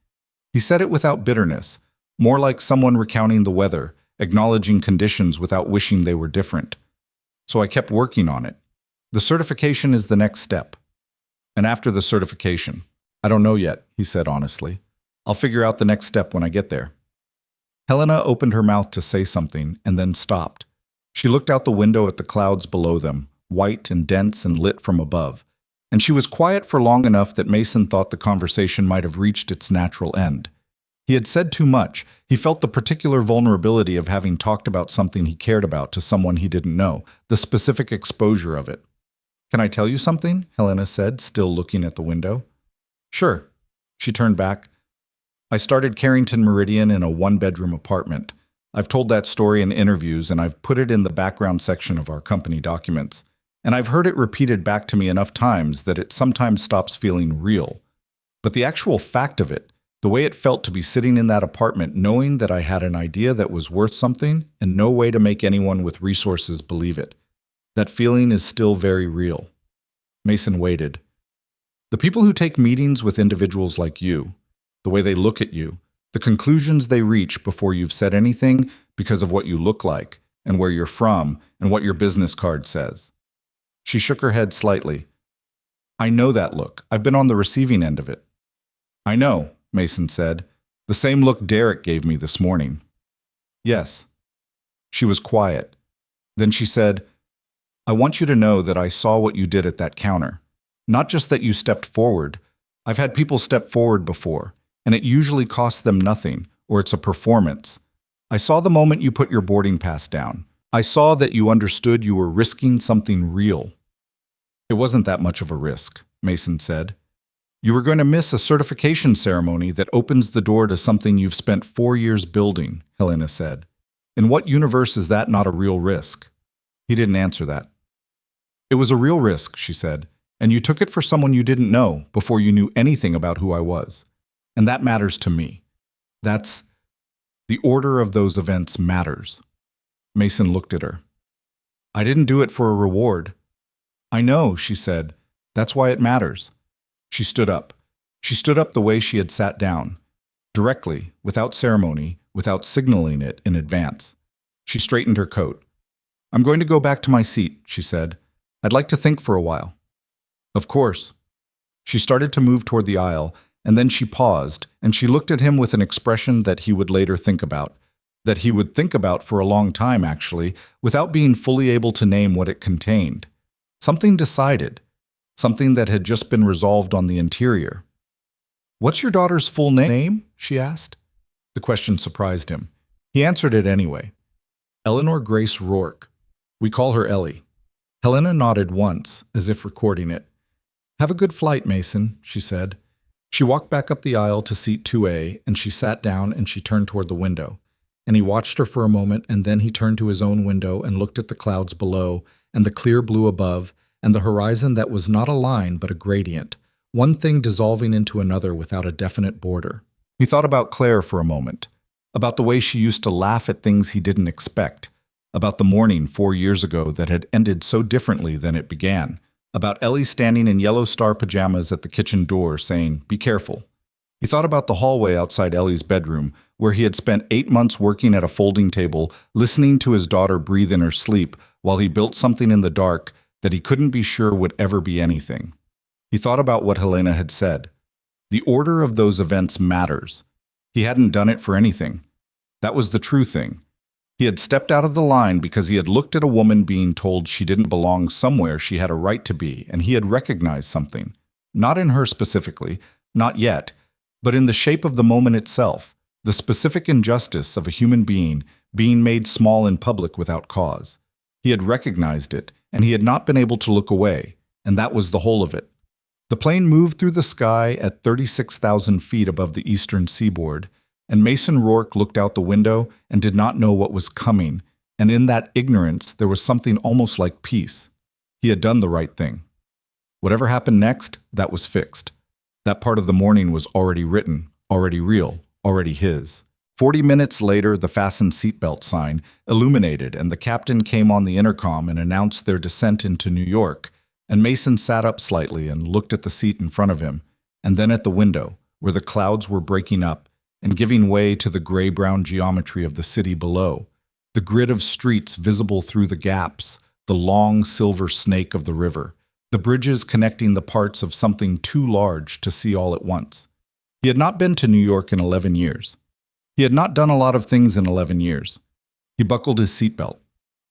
He said it without bitterness, more like someone recounting the weather, acknowledging conditions without wishing they were different. So I kept working on it. The certification is the next step. And after the certification, I don't know yet, he said honestly. I'll figure out the next step when I get there. Helena opened her mouth to say something and then stopped. She looked out the window at the clouds below them, white and dense and lit from above, and she was quiet for long enough that Mason thought the conversation might have reached its natural end. He had said too much. He felt the particular vulnerability of having talked about something he cared about to someone he didn't know, the specific exposure of it. Can I tell you something? Helena said, still looking at the window. Sure. She turned back. I started Carrington Meridian in a 1-bedroom apartment. I've told that story in interviews and I've put it in the background section of our company documents. And I've heard it repeated back to me enough times that it sometimes stops feeling real. But the actual fact of it, the way it felt to be sitting in that apartment knowing that I had an idea that was worth something and no way to make anyone with resources believe it, that feeling is still very real. Mason waited. The people who take meetings with individuals like you, the way they look at you, the conclusions they reach before you've said anything because of what you look like and where you're from and what your business card says. She shook her head slightly. I know that look. I've been on the receiving end of it. I know, Mason said. The same look Derek gave me this morning. Yes. She was quiet. Then she said, I want you to know that I saw what you did at that counter. Not just that you stepped forward. I've had people step forward before, and it usually costs them nothing, or it's a performance. I saw the moment you put your boarding pass down. I saw that you understood you were risking something real. It wasn't that much of a risk, Mason said. You were going to miss a certification ceremony that opens the door to something you've spent 4 years building, Helena said. In what universe is that not a real risk? He didn't answer that. It was a real risk, she said, and you took it for someone you didn't know before you knew anything about who I was. And that matters to me. That's the order of those events matters. Mason looked at her. I didn't do it for a reward. I know, she said. That's why it matters. She stood up. She stood up the way she had sat down, directly, without ceremony, without signaling it in advance. She straightened her coat. I'm going to go back to my seat, she said. I'd like to think for a while. Of course. She started to move toward the aisle, and then she paused, and she looked at him with an expression that he would later think about, that he would think about for a long time, actually, without being fully able to name what it contained. Something decided, something that had just been resolved on the interior. What's your daughter's full name? She asked. The question surprised him. He answered it anyway. Eleanor Grace Rourke. We call her Ellie. Helena nodded once, as if recording it. Have a good flight, Mason, she said. She walked back up the aisle to seat 2A, and she sat down and she turned toward the window. And he watched her for a moment, and then he turned to his own window and looked at the clouds below, and the clear blue above, and the horizon that was not a line but a gradient, one thing dissolving into another without a definite border. He thought about Claire for a moment, about the way she used to laugh at things he didn't expect, about the morning 4 years ago that had ended so differently than it began, about Ellie standing in yellow star pajamas at the kitchen door saying, "Be careful." He thought about the hallway outside Ellie's bedroom, where he had spent 8 months working at a folding table, listening to his daughter breathe in her sleep while he built something in the dark that he couldn't be sure would ever be anything. He thought about what Helena had said. The order of those events matters. He hadn't done it for anything. That was the true thing. He had stepped out of the line because he had looked at a woman being told she didn't belong somewhere she had a right to be, and he had recognized something. Not in her specifically, not yet, but in the shape of the moment itself, the specific injustice of a human being made small in public without cause. He had recognized it, and he had not been able to look away, and that was the whole of it. The plane moved through the sky at 36,000 feet above the eastern seaboard, and Mason Rourke looked out the window and did not know what was coming, and in that ignorance there was something almost like peace. He had done the right thing. Whatever happened next, that was fixed. That part of the morning was already written, already real, already his. 40 minutes later, the fasten seatbelt sign illuminated, and the captain came on the intercom and announced their descent into New York, and Mason sat up slightly and looked at the seat in front of him, and then at the window, where the clouds were breaking up and giving way to the gray-brown geometry of the city below, the grid of streets visible through the gaps, the long silver snake of the river, the bridges connecting the parts of something too large to see all at once. He had not been to New York in 11 years. He had not done a lot of things in 11 years. He buckled his seatbelt.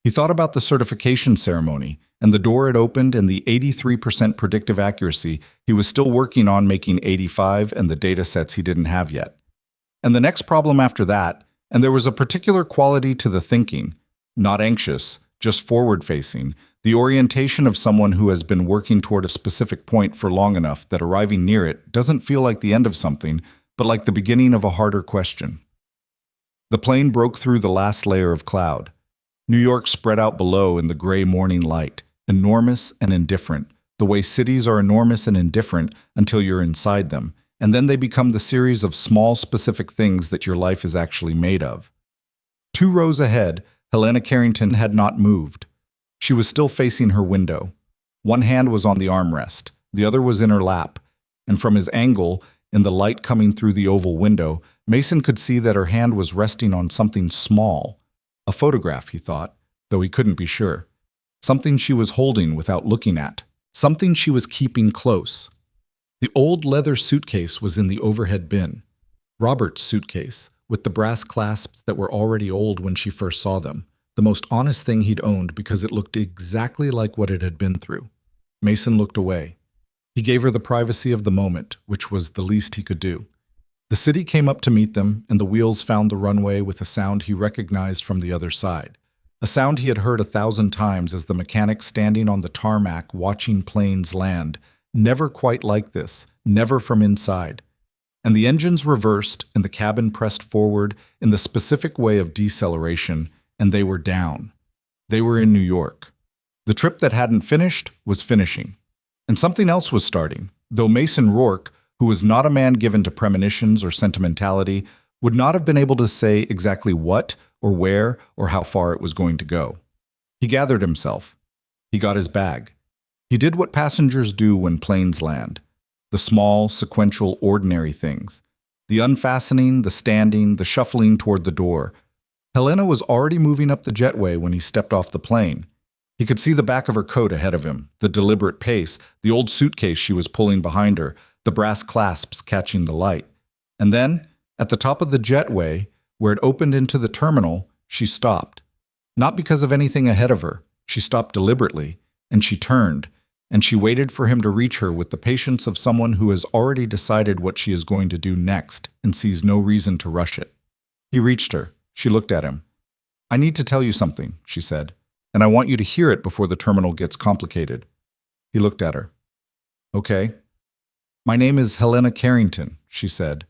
He thought about the certification ceremony, and the door had opened, and the 83% predictive accuracy he was still working on making 85, and the data sets he didn't have yet. And the next problem after that, and there was a particular quality to the thinking, not anxious, just forward-facing, the orientation of someone who has been working toward a specific point for long enough that arriving near it doesn't feel like the end of something, but like the beginning of a harder question. The plane broke through the last layer of cloud. New York spread out below in the gray morning light, enormous and indifferent, the way cities are enormous and indifferent until you're inside them, and then they become the series of small specific things that your life is actually made of. 2 rows ahead, Helena Carrington had not moved. She was still facing her window. One hand was on the armrest, the other was in her lap, and from his angle, in the light coming through the oval window, Mason could see that her hand was resting on something small. A photograph, he thought, though he couldn't be sure. Something she was holding without looking at. something she was keeping close. The old leather suitcase was in the overhead bin. Robert's suitcase, with the brass clasps that were already old when she first saw them, the most honest thing he'd owned because it looked exactly like what it had been through. Mason looked away. He gave her the privacy of the moment, which was the least he could do. The city came up to meet them, and the wheels found the runway with a sound he recognized from the other side. A sound he had heard 1,000 times as the mechanic standing on the tarmac watching planes land. Never quite like this, never from inside. And the engines reversed, and the cabin pressed forward in the specific way of deceleration, and they were down. They were in New York. The trip that hadn't finished was finishing. And something else was starting, though Mason Rourke, who was not a man given to premonitions or sentimentality, would not have been able to say exactly what or where or how far it was going to go. He gathered himself. He got his bag. He did what passengers do when planes land. The small, sequential, ordinary things. The unfastening, the standing, the shuffling toward the door. Helena was already moving up the jetway when he stepped off the plane. He could see the back of her coat ahead of him, the deliberate pace, the old suitcase she was pulling behind her, the brass clasps catching the light. And then, at the top of the jetway, where it opened into the terminal, she stopped. Not because of anything ahead of her. She stopped deliberately, and she turned, and she waited for him to reach her with the patience of someone who has already decided what she is going to do next and sees no reason to rush it. He reached her. She looked at him. "I need to tell you something," she said, "and I want you to hear it before the terminal gets complicated." He looked at her. "Okay." "My name is Helena Carrington," she said.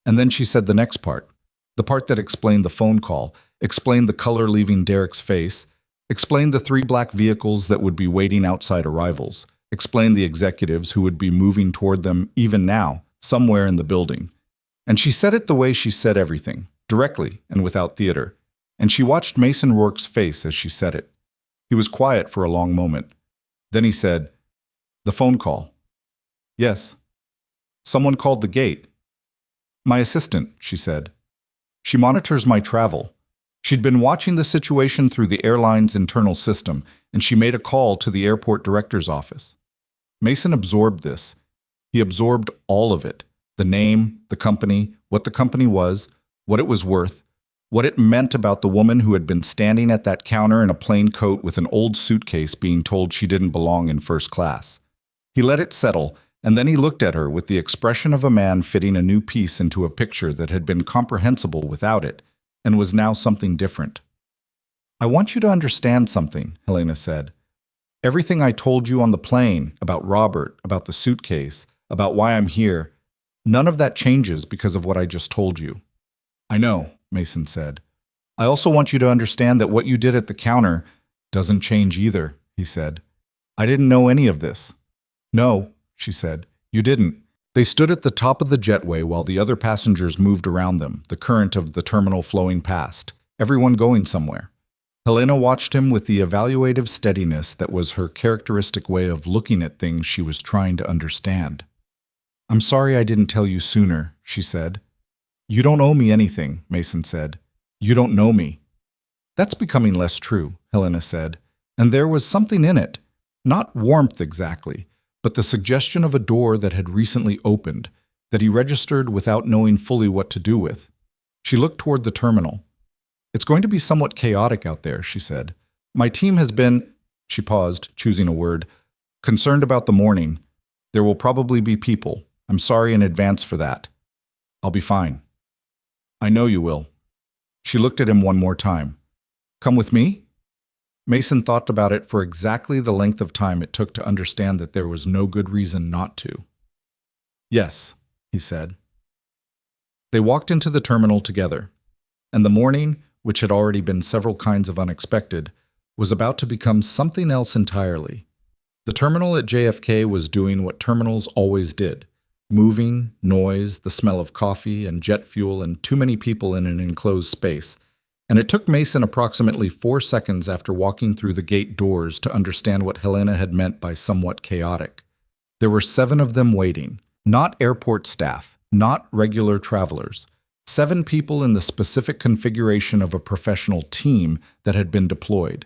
And then she said the next part, the part that explained the phone call, explained the color leaving Derek's face, explained the 3 black vehicles that would be waiting outside arrivals, explained the executives who would be moving toward them even now, somewhere in the building. And she said it the way she said everything, directly and without theater. And she watched Mason Rourke's face as she said it. He was quiet for a long moment. Then he said, "The phone call." "Yes." "Someone called the gate." "My assistant," she said. "She monitors my travel." She'd been watching the situation through the airline's internal system, and she made a call to the airport director's office. Mason absorbed this. He absorbed all of it. The name, the company, what the company was, what it was worth, what it meant about the woman who had been standing at that counter in a plain coat with an old suitcase being told she didn't belong in first class. He let it settle, and then he looked at her with the expression of a man fitting a new piece into a picture that had been comprehensible without it, and was now something different. "I want you to understand something," Helena said. "Everything I told you on the plane, about Robert, about the suitcase, about why I'm here, none of that changes because of what I just told you." "I know," Mason said. "I also want you to understand that what you did at the counter doesn't change either," he said. "I didn't know any of this." "No," she said, "you didn't." They stood at the top of the jetway while the other passengers moved around them, the current of the terminal flowing past, everyone going somewhere. Helena watched him with the evaluative steadiness that was her characteristic way of looking at things she was trying to understand. "I'm sorry I didn't tell you sooner," she said. "You don't owe me anything," Mason said. "You don't know me." "That's becoming less true," Helena said, and there was something in it. Not warmth exactly, but the suggestion of a door that had recently opened, that he registered without knowing fully what to do with. She looked toward the terminal. "It's going to be somewhat chaotic out there," she said. "My team has been," she paused, choosing a word, "concerned about the morning. There will probably be people. I'm sorry in advance for that. I'll be fine." "I know you will." She looked at him one more time. "Come with me?" Mason thought about it for exactly the length of time it took to understand that there was no good reason not to. "Yes," he said. They walked into the terminal together, and the morning, which had already been several kinds of unexpected, was about to become something else entirely. The terminal at JFK was doing what terminals always did: moving, noise, the smell of coffee and jet fuel and too many people in an enclosed space. And it took Mason approximately 4 seconds after walking through the gate doors to understand what Helena had meant by somewhat chaotic. There were 7 of them waiting, not airport staff, not regular travelers. 7 people in the specific configuration of a professional team that had been deployed.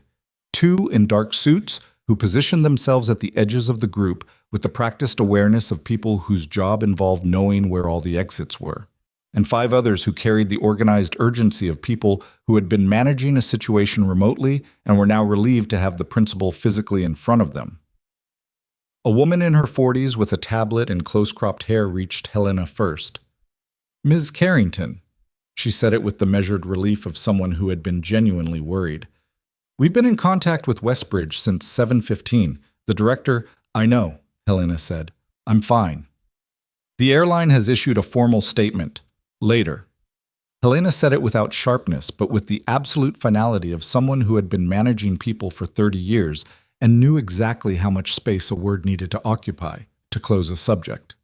2 in dark suits, who positioned themselves at the edges of the group with the practiced awareness of people whose job involved knowing where all the exits were, and 5 others who carried the organized urgency of people who had been managing a situation remotely and were now relieved to have the principal physically in front of them. A woman in her 40s with a tablet and close-cropped hair reached Helena first. "Ms. Carrington," she said it with the measured relief of someone who had been genuinely worried. "We've been in contact with Westbridge since 7:15. The director—" "I know," Helena said. "I'm fine. The airline has issued a formal statement. Later." Helena said it without sharpness, but with the absolute finality of someone who had been managing people for 30 years and knew exactly how much space a word needed to occupy to close a subject.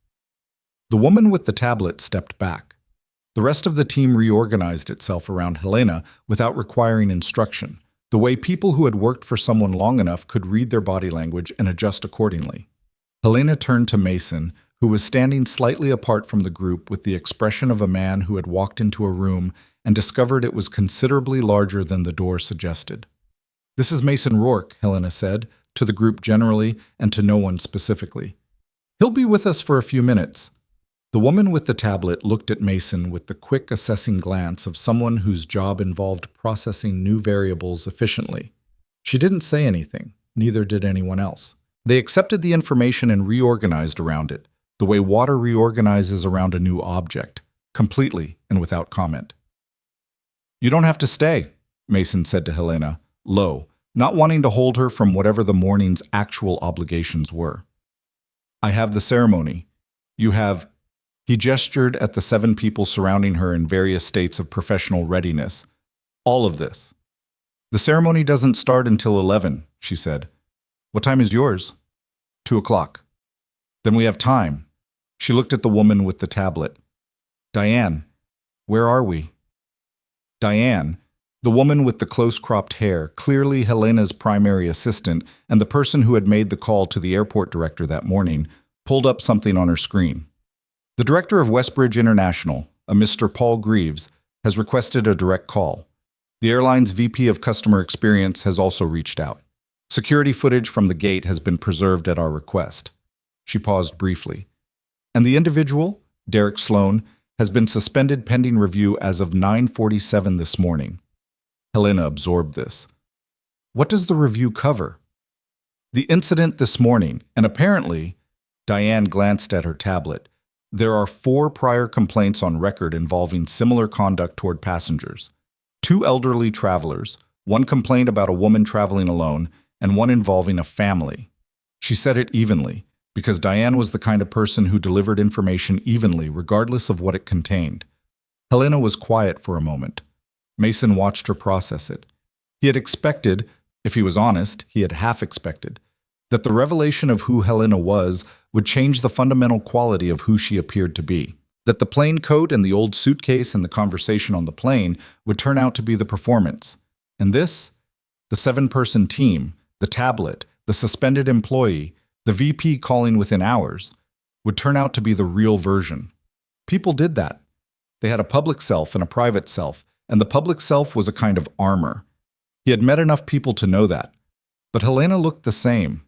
The woman with the tablet stepped back. The rest of the team reorganized itself around Helena without requiring instruction, the way people who had worked for someone long enough could read their body language and adjust accordingly. Helena turned to Mason, who was standing slightly apart from the group with the expression of a man who had walked into a room and discovered it was considerably larger than the door suggested. "This is Mason Rourke," Helena said, to the group generally and to no one specifically. "He'll be with us for a few minutes." The woman with the tablet looked at Mason with the quick assessing glance of someone whose job involved processing new variables efficiently. She didn't say anything, neither did anyone else. They accepted the information and reorganized around it, the way water reorganizes around a new object, completely and without comment. "You don't have to stay," Mason said to Helena, low, not wanting to hold her from whatever the morning's actual obligations were. "I have the ceremony. You have—" He gestured at the 7 people surrounding her in various states of professional readiness. "All of this." "The ceremony doesn't start until 11, she said. "What time is yours?" 2 o'clock. "Then we have time." She looked at the woman with the tablet. "Diane, where are we?" Diane, the woman with the close-cropped hair, clearly Helena's primary assistant and the person who had made the call to the airport director that morning, pulled up something on her screen. "The director of Westbridge International, a Mr. Paul Greaves, has requested a direct call. The airline's VP of Customer Experience has also reached out. Security footage from the gate has been preserved at our request." She paused briefly. "And the individual, Derek Sloan, has been suspended pending review as of 9:47 this morning." Helena absorbed this. "What does the review cover?" "The incident this morning, and apparently," Diane glanced at her tablet, "there are 4 prior complaints on record involving similar conduct toward passengers. 2 elderly travelers, 1 complaint about a woman traveling alone, and 1 involving a family." She said it evenly, because Diane was the kind of person who delivered information evenly regardless of what it contained. Helena was quiet for a moment. Mason watched her process it. He had expected, if he was honest, he had half expected, that the revelation of who Helena was would change the fundamental quality of who she appeared to be. That the plain coat and the old suitcase and the conversation on the plane would turn out to be the performance. And this? The 7-person team, the tablet, the suspended employee, the VP calling within hours, would turn out to be the real version. People did that. They had a public self and a private self, and the public self was a kind of armor. He had met enough people to know that. But Helena looked the same.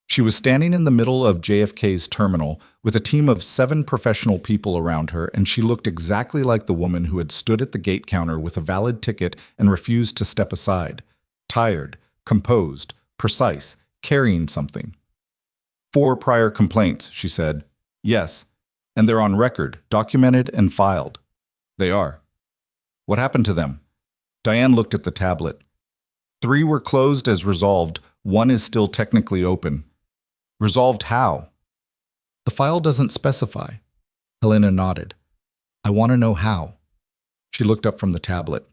She was standing in the middle of JFK's terminal with a team of 7 professional people around her, and she looked exactly like the woman who had stood at the gate counter with a valid ticket and refused to step aside. Tired, composed, precise, carrying something. 4 prior complaints, she said. "Yes, and they're on record, documented and filed." "They are." "What happened to them?" Diane looked at the tablet. 3 were closed as resolved, 1 is still technically open. "Resolved how?" "The file doesn't specify." Helena nodded. "I want to know how." She looked up from the tablet.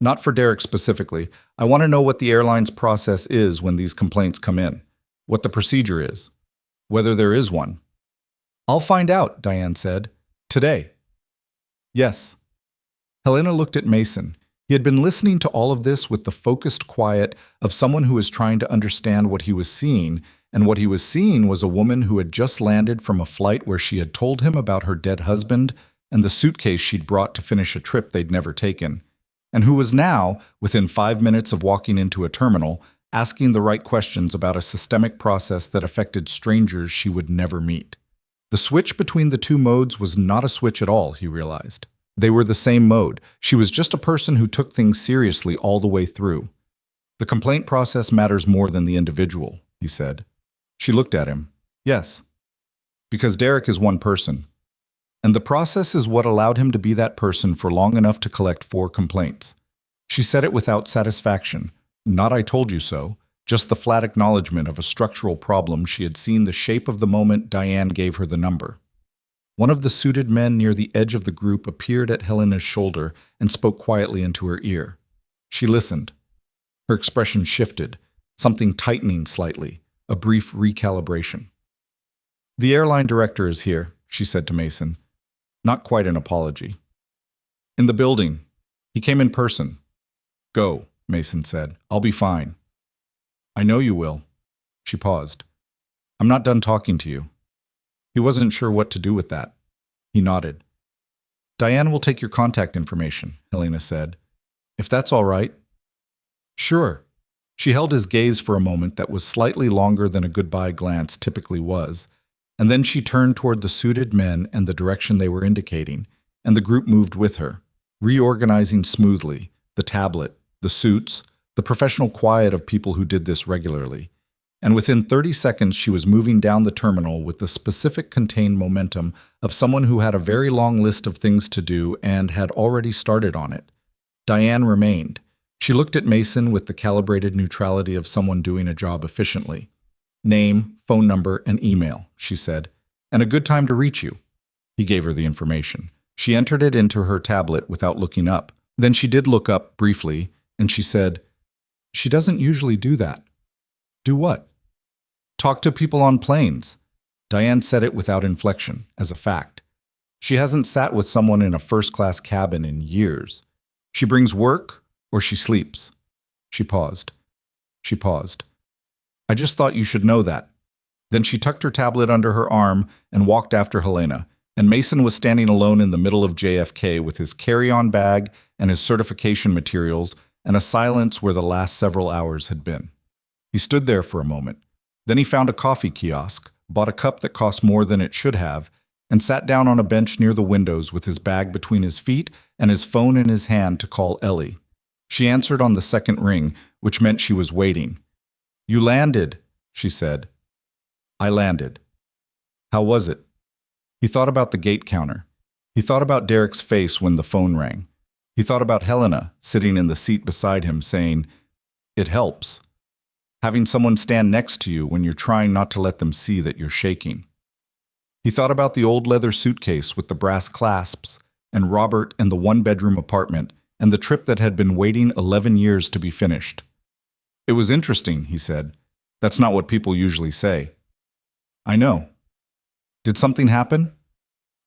"Not for Derek specifically. I want to know what the airline's process is when these complaints come in. What the procedure is. Whether there is one." "I'll find out," Diane said. "Today." "Yes." Helena looked at Mason. He had been listening to all of this with the focused quiet of someone who was trying to understand what he was seeing, and what he was seeing was a woman who had just landed from a flight where she had told him about her dead husband and the suitcase she'd brought to finish a trip they'd never taken, and who was now, within 5 minutes of walking into a terminal, asking the right questions about a systemic process that affected strangers she would never meet. The switch between the two modes was not a switch at all, he realized. They were the same mode. She was just a person who took things seriously all the way through. The complaint process matters more than the individual, he said. She looked at him. Yes. Because Derek is one person. And the process is what allowed him to be that person for long enough to collect 4 complaints. She said it without satisfaction. Not "I told you so," just the flat acknowledgement of a structural problem she had seen the shape of the moment Diane gave her the number. One of the suited men near the edge of the group appeared at Helena's shoulder and spoke quietly into her ear. She listened. Her expression shifted, something tightening slightly, a brief recalibration. "The airline director is here," she said to Mason. Not quite an apology. "In the building. He came in person." "Go," Mason said. "I'll be fine." "I know you will." She paused. "I'm not done talking to you." He wasn't sure what to do with that. He nodded. "Diane will take your contact information," Helena said. "If that's all right." "Sure." She held his gaze for a moment that was slightly longer than a goodbye glance typically was, and then she turned toward the suited men and the direction they were indicating, and the group moved with her, reorganizing smoothly, the tablet, the suits, the professional quiet of people who did this regularly. And within 30 seconds she was moving down the terminal with the specific contained momentum of someone who had a very long list of things to do and had already started on it. Diane remained. She looked at Mason with the calibrated neutrality of someone doing a job efficiently. "Name, phone number, and email," she said. "And a good time to reach you." He gave her the information. She entered it into her tablet without looking up. Then she did look up briefly, and she said, "She doesn't usually do that." "Do what?" "Talk to people on planes." Diane said it without inflection, as a fact. She hasn't sat with someone in a first-class cabin in years. She brings work, or she sleeps. She paused. She paused. "I just thought you should know that." Then she tucked her tablet under her arm and walked after Helena, and Mason was standing alone in the middle of JFK with his carry-on bag and his certification materials and a silence where the last several hours had been. He stood there for a moment. Then he found a coffee kiosk, bought a cup that cost more than it should have, and sat down on a bench near the windows with his bag between his feet and his phone in his hand to call Ellie. She answered on the second ring, which meant she was waiting. "You landed," she said. "I landed." "How was it?" He thought about the gate counter. He thought about Derek's face when the phone rang. He thought about Helena sitting in the seat beside him saying, "It helps." Having someone stand next to you when you're trying not to let them see that you're shaking. He thought about the old leather suitcase with the brass clasps, and Robert and the one-bedroom apartment, and the trip that had been waiting 11 years to be finished. "It was interesting," he said. "That's not what people usually say." "I know." "Did something happen?"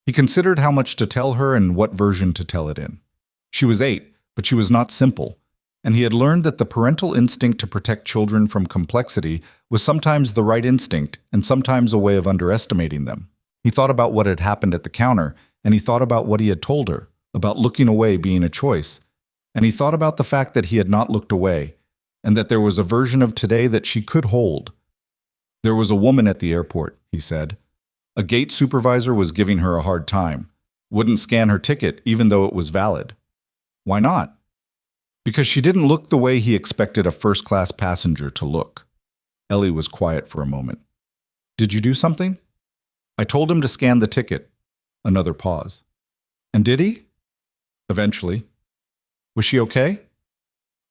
He considered how much to tell her and what version to tell it in. She was 8, but she was not simple, and he had learned that the parental instinct to protect children from complexity was sometimes the right instinct and sometimes a way of underestimating them. He thought about what had happened at the counter, and he thought about what he had told her, about looking away being a choice, and he thought about the fact that he had not looked away, and that there was a version of today that she could hold. "There was a woman at the airport," he said. "A gate supervisor was giving her a hard time. Wouldn't scan her ticket even though it was valid." "Why not?" "Because she didn't look the way he expected a first-class passenger to look." Ellie was quiet for a moment. "Did you do something?" "I told him to scan the ticket." Another pause. "And did he?" "Eventually." "Was she okay?"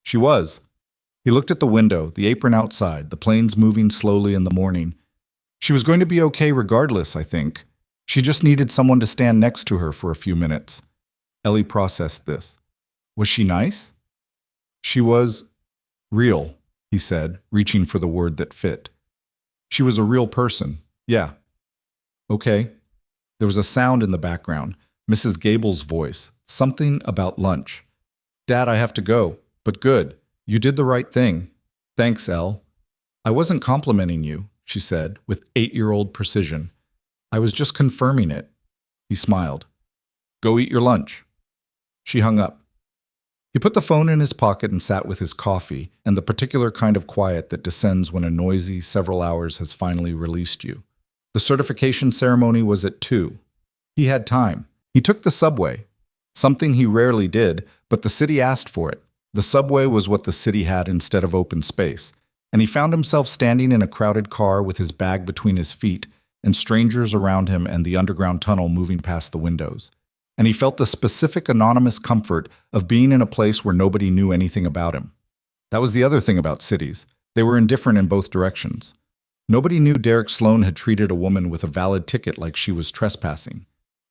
"She was." He looked at the window, the apron outside, the planes moving slowly in the morning. "She was going to be okay regardless, I think. She just needed someone to stand next to her for a few minutes." Ellie processed this. "Was she nice?" "She was real," he said, reaching for the word that fit. "She was a real person, yeah." "Okay." There was a sound in the background, Mrs. Gable's voice, something about lunch. "Dad, I have to go, but good. You did the right thing. Thanks, Elle." "I wasn't complimenting you," she said, with 8-year-old precision. "I was just confirming it." He smiled. "Go eat your lunch." She hung up. He put the phone in his pocket and sat with his coffee and the particular kind of quiet that descends when a noisy several hours has finally released you. The certification ceremony was at 2. He had time. He took the subway, something he rarely did, but the city asked for it. The subway was what the city had instead of open space, and he found himself standing in a crowded car with his bag between his feet and strangers around him and the underground tunnel moving past the windows. And he felt the specific anonymous comfort of being in a place where nobody knew anything about him. That was the other thing about cities. They were indifferent in both directions. Nobody knew Derek Sloan had treated a woman with a valid ticket like she was trespassing.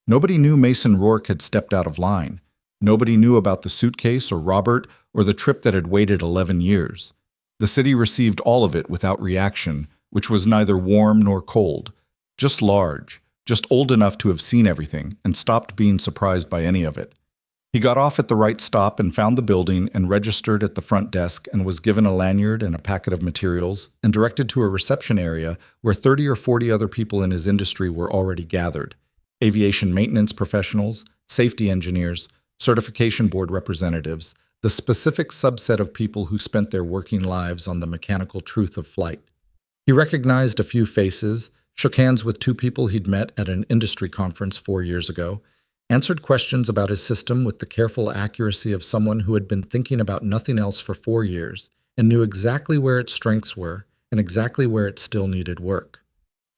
Nobody knew Mason Rourke had stepped out of line. Nobody knew about the suitcase or Robert or the trip that had waited 11 years. The city received all of it without reaction, which was neither warm nor cold, just large, just old enough to have seen everything and stopped being surprised by any of it. He got off at the right stop and found the building and registered at the front desk and was given a lanyard and a packet of materials and directed to a reception area where 30 or 40 other people in his industry were already gathered. Aviation maintenance professionals, safety engineers, certification board representatives, the specific subset of people who spent their working lives on the mechanical truth of flight. He recognized a few faces, shook hands with 2 people he'd met at an industry conference 4 years ago, answered questions about his system with the careful accuracy of someone who had been thinking about nothing else for 4 years and knew exactly where its strengths were and exactly where it still needed work.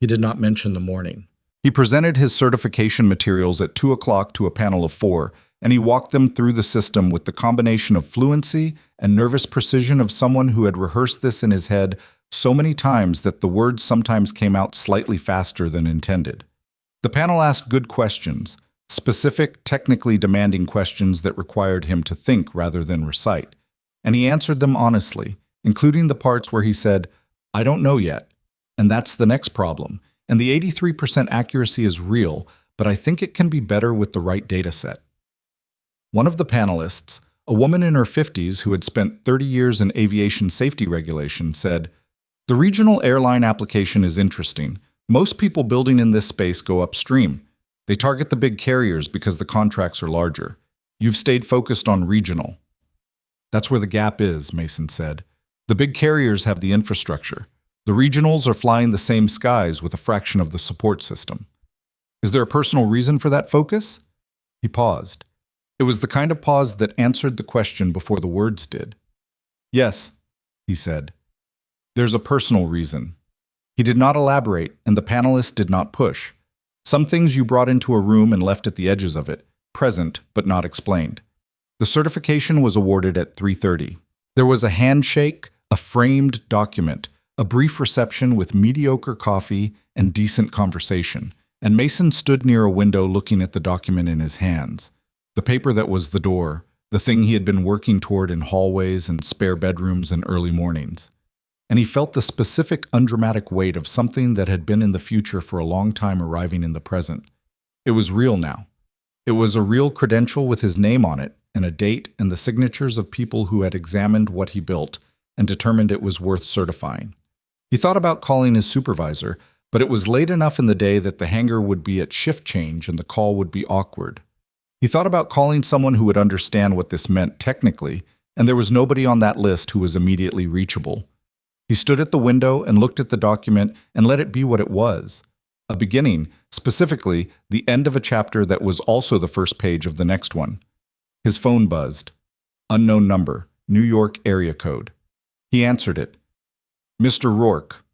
He did not mention the morning. He presented his certification materials at 2 o'clock to a panel of 4, and he walked them through the system with the combination of fluency and nervous precision of someone who had rehearsed this in his head so many times that the words sometimes came out slightly faster than intended. The panel asked good questions, specific, technically demanding questions that required him to think rather than recite, and he answered them honestly, including the parts where he said, "I don't know yet," and that's the next problem, and the 83% accuracy is real, but I think it can be better with the right data set. One of the panelists, a woman in her 50s who had spent 30 years in aviation safety regulation, said, "The regional airline application is interesting. Most people building in this space go upstream. They target the big carriers because the contracts are larger. You've stayed focused on regional." "That's where the gap is," Mason said. "The big carriers have the infrastructure. The regionals are flying the same skies with a fraction of the support system. Is there a personal reason for that focus?" He paused. It was the kind of pause that answered the question before the words did. "Yes," he said. "There's a personal reason." He did not elaborate, and the panelist did not push. Some things you brought into a room and left at the edges of it, present but not explained. The certification was awarded at 3:30. There was a handshake, a framed document, a brief reception with mediocre coffee and decent conversation, and Mason stood near a window looking at the document in his hands. The paper that was the door, the thing he had been working toward in hallways and spare bedrooms and early mornings. And he felt the specific undramatic weight of something that had been in the future for a long time arriving in the present. It was real now. It was a real credential with his name on it, and a date and the signatures of people who had examined what he built and determined it was worth certifying. He thought about calling his supervisor, but it was late enough in the day that the hangar would be at shift change and the call would be awkward. He thought about calling someone who would understand what this meant technically, and there was nobody on that list who was immediately reachable. He stood at the window and looked at the document and let it be what it was. A beginning, specifically the end of a chapter that was also the first page of the next one. His phone buzzed. Unknown number, New York area code. He answered it. "Mr. Rourke."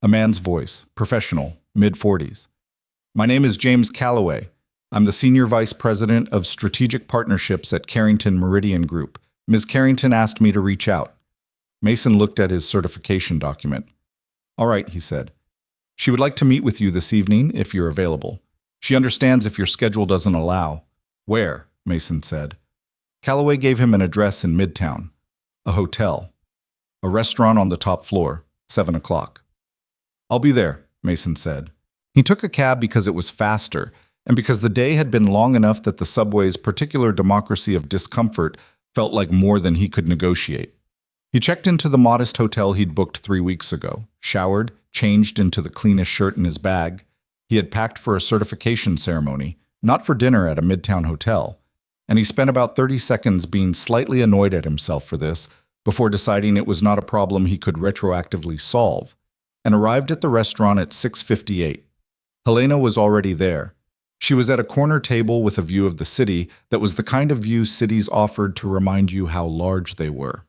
A man's voice, professional, mid-40s. "My name is James Calloway. I'm the Senior Vice President of Strategic Partnerships at Carrington Meridian Group. Ms. Carrington asked me to reach out." Mason looked at his certification document. "All right," he said. "She would like to meet with you this evening if you're available. She understands if your schedule doesn't allow." "Where?" Mason said. Calloway gave him an address in Midtown. A hotel. A restaurant on the top floor, 7 o'clock. "I'll be there," Mason said. He took a cab because it was faster, and because the day had been long enough that the subway's particular democracy of discomfort felt like more than he could negotiate. He checked into the modest hotel he'd booked 3 weeks ago, showered, changed into the cleanest shirt in his bag. He had packed for a certification ceremony, not for dinner at a midtown hotel, and he spent about 30 seconds being slightly annoyed at himself for this before deciding it was not a problem he could retroactively solve, and arrived at the restaurant at 6:58. Helena was already there. She was at a corner table with a view of the city that was the kind of view cities offered to remind you how large they were.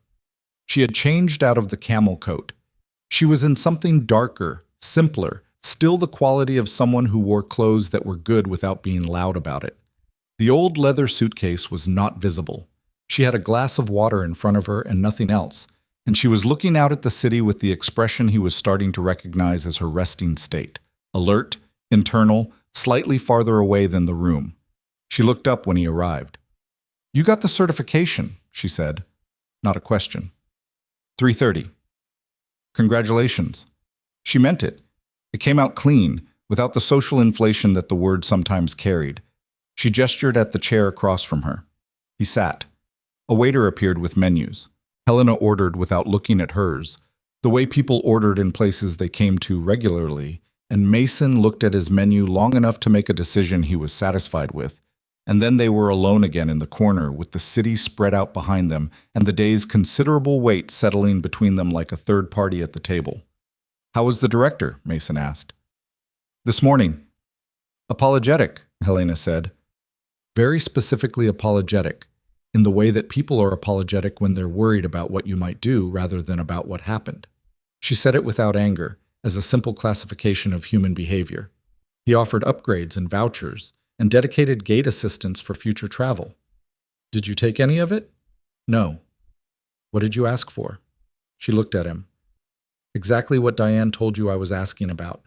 She had changed out of the camel coat. She was in something darker, simpler, still the quality of someone who wore clothes that were good without being loud about it. The old leather suitcase was not visible. She had a glass of water in front of her and nothing else, and she was looking out at the city with the expression he was starting to recognize as her resting state, alert, internal, slightly farther away than the room. She looked up when he arrived. "You got the certification," she said. Not a question. 3:30. "Congratulations." She meant it. It came out clean, without the social inflation that the word sometimes carried. She gestured at the chair across from her. He sat. A waiter appeared with menus. Helena ordered without looking at hers, the way people ordered in places they came to regularly, and Mason looked at his menu long enough to make a decision he was satisfied with, and then they were alone again in the corner with the city spread out behind them and the day's considerable weight settling between them like a third party at the table. "How was the director?" Mason asked. "This morning." "Apologetic," Helena said. "Very specifically apologetic, in the way that people are apologetic when they're worried about what you might do rather than about what happened." She said it without anger, as a simple classification of human behavior. He offered upgrades and vouchers, and dedicated gate assistance for future travel. "Did you take any of it?" "No." "What did you ask for?" She looked at him. "Exactly what Diane told you I was asking about.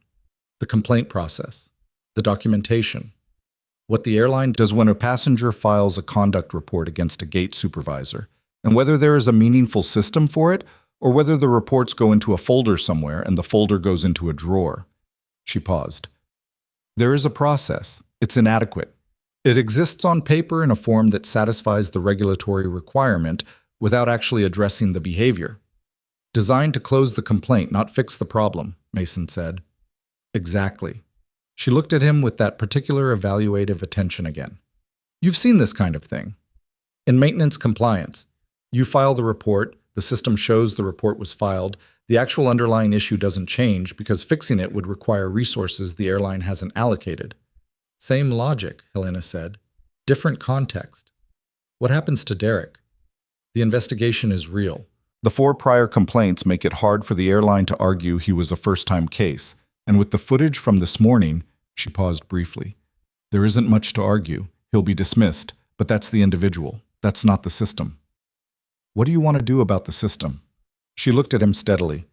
The complaint process, the documentation, what the airline does when a passenger files a conduct report against a gate supervisor, and whether there is a meaningful system for it, or whether the reports go into a folder somewhere and the folder goes into a drawer." She paused. "There is a process. It's inadequate. It exists on paper in a form that satisfies the regulatory requirement without actually addressing the behavior. Designed to close the complaint, not fix the problem," Mason said. "Exactly." She looked at him with that particular evaluative attention again. "You've seen this kind of thing. In maintenance compliance, you file the report, the system shows the report was filed, the actual underlying issue doesn't change because fixing it would require resources the airline hasn't allocated. Same logic, Helena said. Different context. What happens to Derek? The investigation is real. The 4 prior complaints make it hard for the airline to argue he was a first-time case, and with the footage from this morning, she paused briefly. There isn't much to argue. He'll be dismissed, but that's the individual. That's not the system. What do you want to do about the system? She looked at him steadily.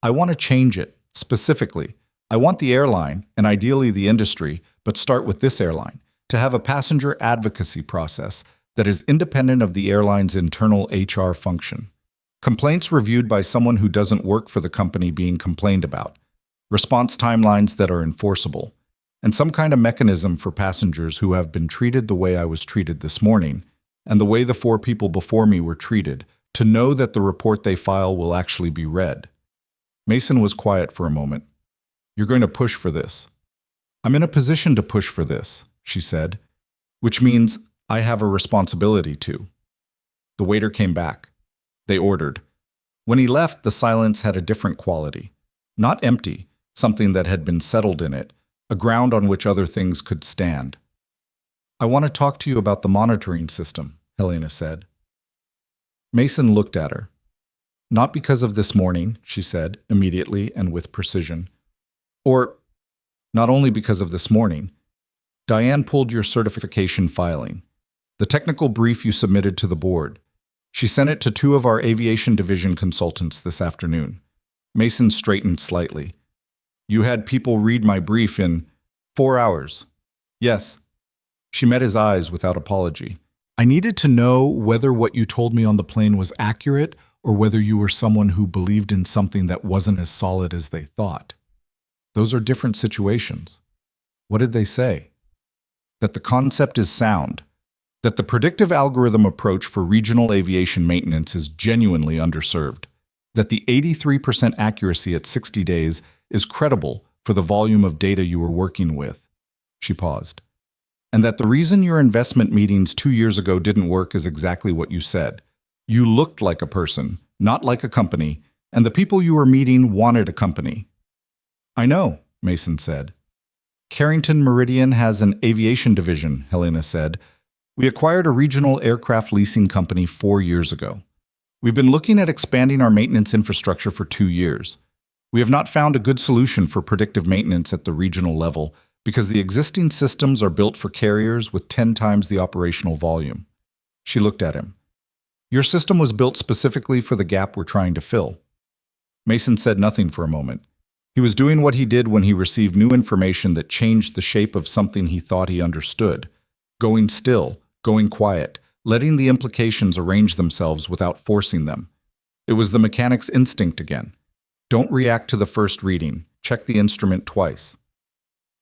I want to change it, specifically. I want the airline, and ideally the industry, but start with this airline, to have a passenger advocacy process that is independent of the airline's internal HR function. Complaints reviewed by someone who doesn't work for the company being complained about. Response timelines that are enforceable. And some kind of mechanism for passengers who have been treated the way I was treated this morning, and the way the 4 people before me were treated, to know that the report they file will actually be read. Mason was quiet for a moment. You're going to push for this. I'm in a position to push for this, she said, which means I have a responsibility to. The waiter came back. They ordered. When he left, the silence had a different quality. Not empty, something that had been settled in it, a ground on which other things could stand. I want to talk to you about the monitoring system, Helena said. Mason looked at her. Not because of this morning, she said, immediately and with precision. Or, not only because of this morning. Diane pulled your certification filing. The technical brief you submitted to the board. She sent it to 2 of our aviation division consultants this afternoon. Mason straightened slightly. You had people read my brief in 4 hours. Yes. She met his eyes without apology. I needed to know whether what you told me on the plane was accurate or whether you were someone who believed in something that wasn't as solid as they thought. Those are different situations. What did they say? That the concept is sound. That the predictive algorithm approach for regional aviation maintenance is genuinely underserved. That the 83% accuracy at 60 days is credible for the volume of data you were working with. She paused. And that the reason your investment meetings 2 years ago didn't work is exactly what you said. You looked like a person, not like a company, and the people you were meeting wanted a company. I know, Mason said. Carrington Meridian has an aviation division, Helena said. We acquired a regional aircraft leasing company 4 years ago. We've been looking at expanding our maintenance infrastructure for 2 years. We have not found a good solution for predictive maintenance at the regional level because the existing systems are built for carriers with 10 times the operational volume. She looked at him. Your system was built specifically for the gap we're trying to fill. Mason said nothing for a moment. He was doing what he did when he received new information that changed the shape of something he thought he understood. Going still, going quiet, letting the implications arrange themselves without forcing them. It was the mechanic's instinct again. Don't react to the first reading. Check the instrument twice.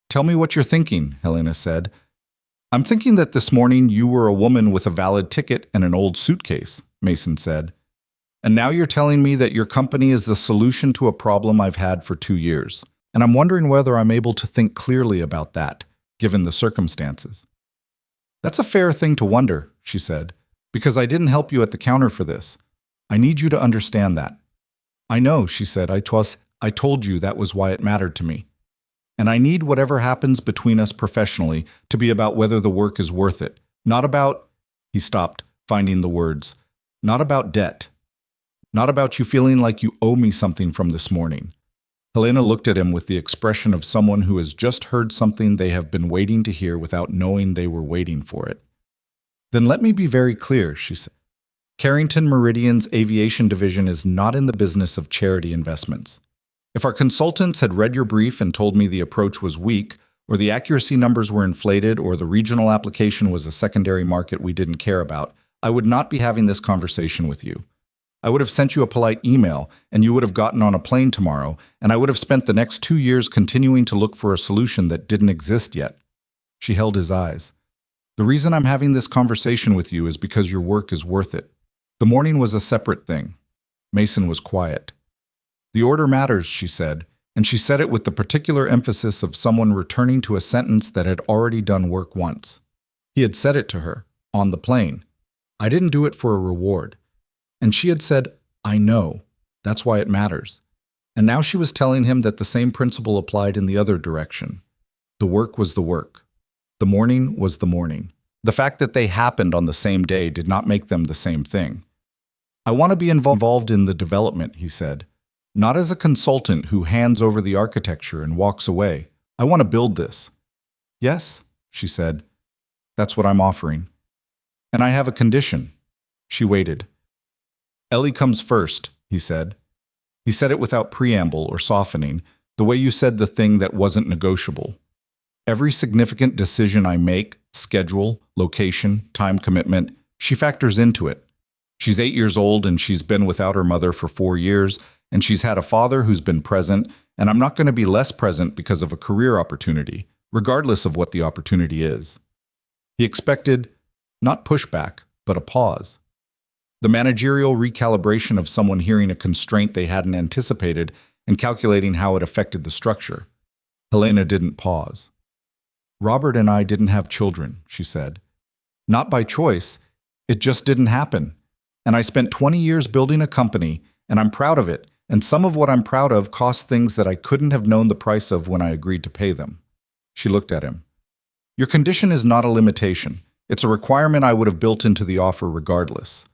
Tell me what you're thinking, Helena said. I'm thinking that this morning you were a woman with a valid ticket and an old suitcase, Mason said. And now you're telling me that your company is the solution to a problem I've had for 2 years. And I'm wondering whether I'm able to think clearly about that, given the circumstances. That's a fair thing to wonder, she said, because I didn't help you at the counter for this. I need you to understand that. I know, she said. I told you that was why it mattered to me. And I need whatever happens between us professionally to be about whether the work is worth it. Not about, he stopped, finding the words, not about debt. Not about you feeling like you owe me something from this morning. Helena looked at him with the expression of someone who has just heard something they have been waiting to hear without knowing they were waiting for it. Then let me be very clear, she said. Carrington Meridian's aviation division is not in the business of charity investments. If our consultants had read your brief and told me the approach was weak, or the accuracy numbers were inflated, or the regional application was a secondary market we didn't care about, I would not be having this conversation with you. I would have sent you a polite email, and you would have gotten on a plane tomorrow, and I would have spent the next 2 years continuing to look for a solution that didn't exist yet. She held his eyes. The reason I'm having this conversation with you is because your work is worth it. The morning was a separate thing. Mason was quiet. The order matters, she said, and she said it with the particular emphasis of someone returning to a sentence that had already done work once. He had said it to her, on the plane. I didn't do it for a reward. And she had said, I know. That's why it matters. And now she was telling him that the same principle applied in the other direction. The work was the work. The morning was the morning. The fact that they happened on the same day did not make them the same thing. I want to be involved in the development, he said. Not as a consultant who hands over the architecture and walks away. I want to build this. Yes, she said. That's what I'm offering. And I have a condition. She waited. Ellie comes first, he said. He said it without preamble or softening, the way you said the thing that wasn't negotiable. Every significant decision I make, schedule, location, time commitment, she factors into it. She's 8 years old and she's been without her mother for 4 years, and she's had a father who's been present, and I'm not going to be less present because of a career opportunity, regardless of what the opportunity is. He expected, not pushback, but a pause. The managerial recalibration of someone hearing a constraint they hadn't anticipated and calculating how it affected the structure. Helena didn't pause. Robert and I didn't have children, she said. Not by choice. It just didn't happen. And I spent 20 years building a company, and I'm proud of it, and some of what I'm proud of cost things that I couldn't have known the price of when I agreed to pay them. She looked at him. Your condition is not a limitation. It's a requirement I would have built into the offer regardless.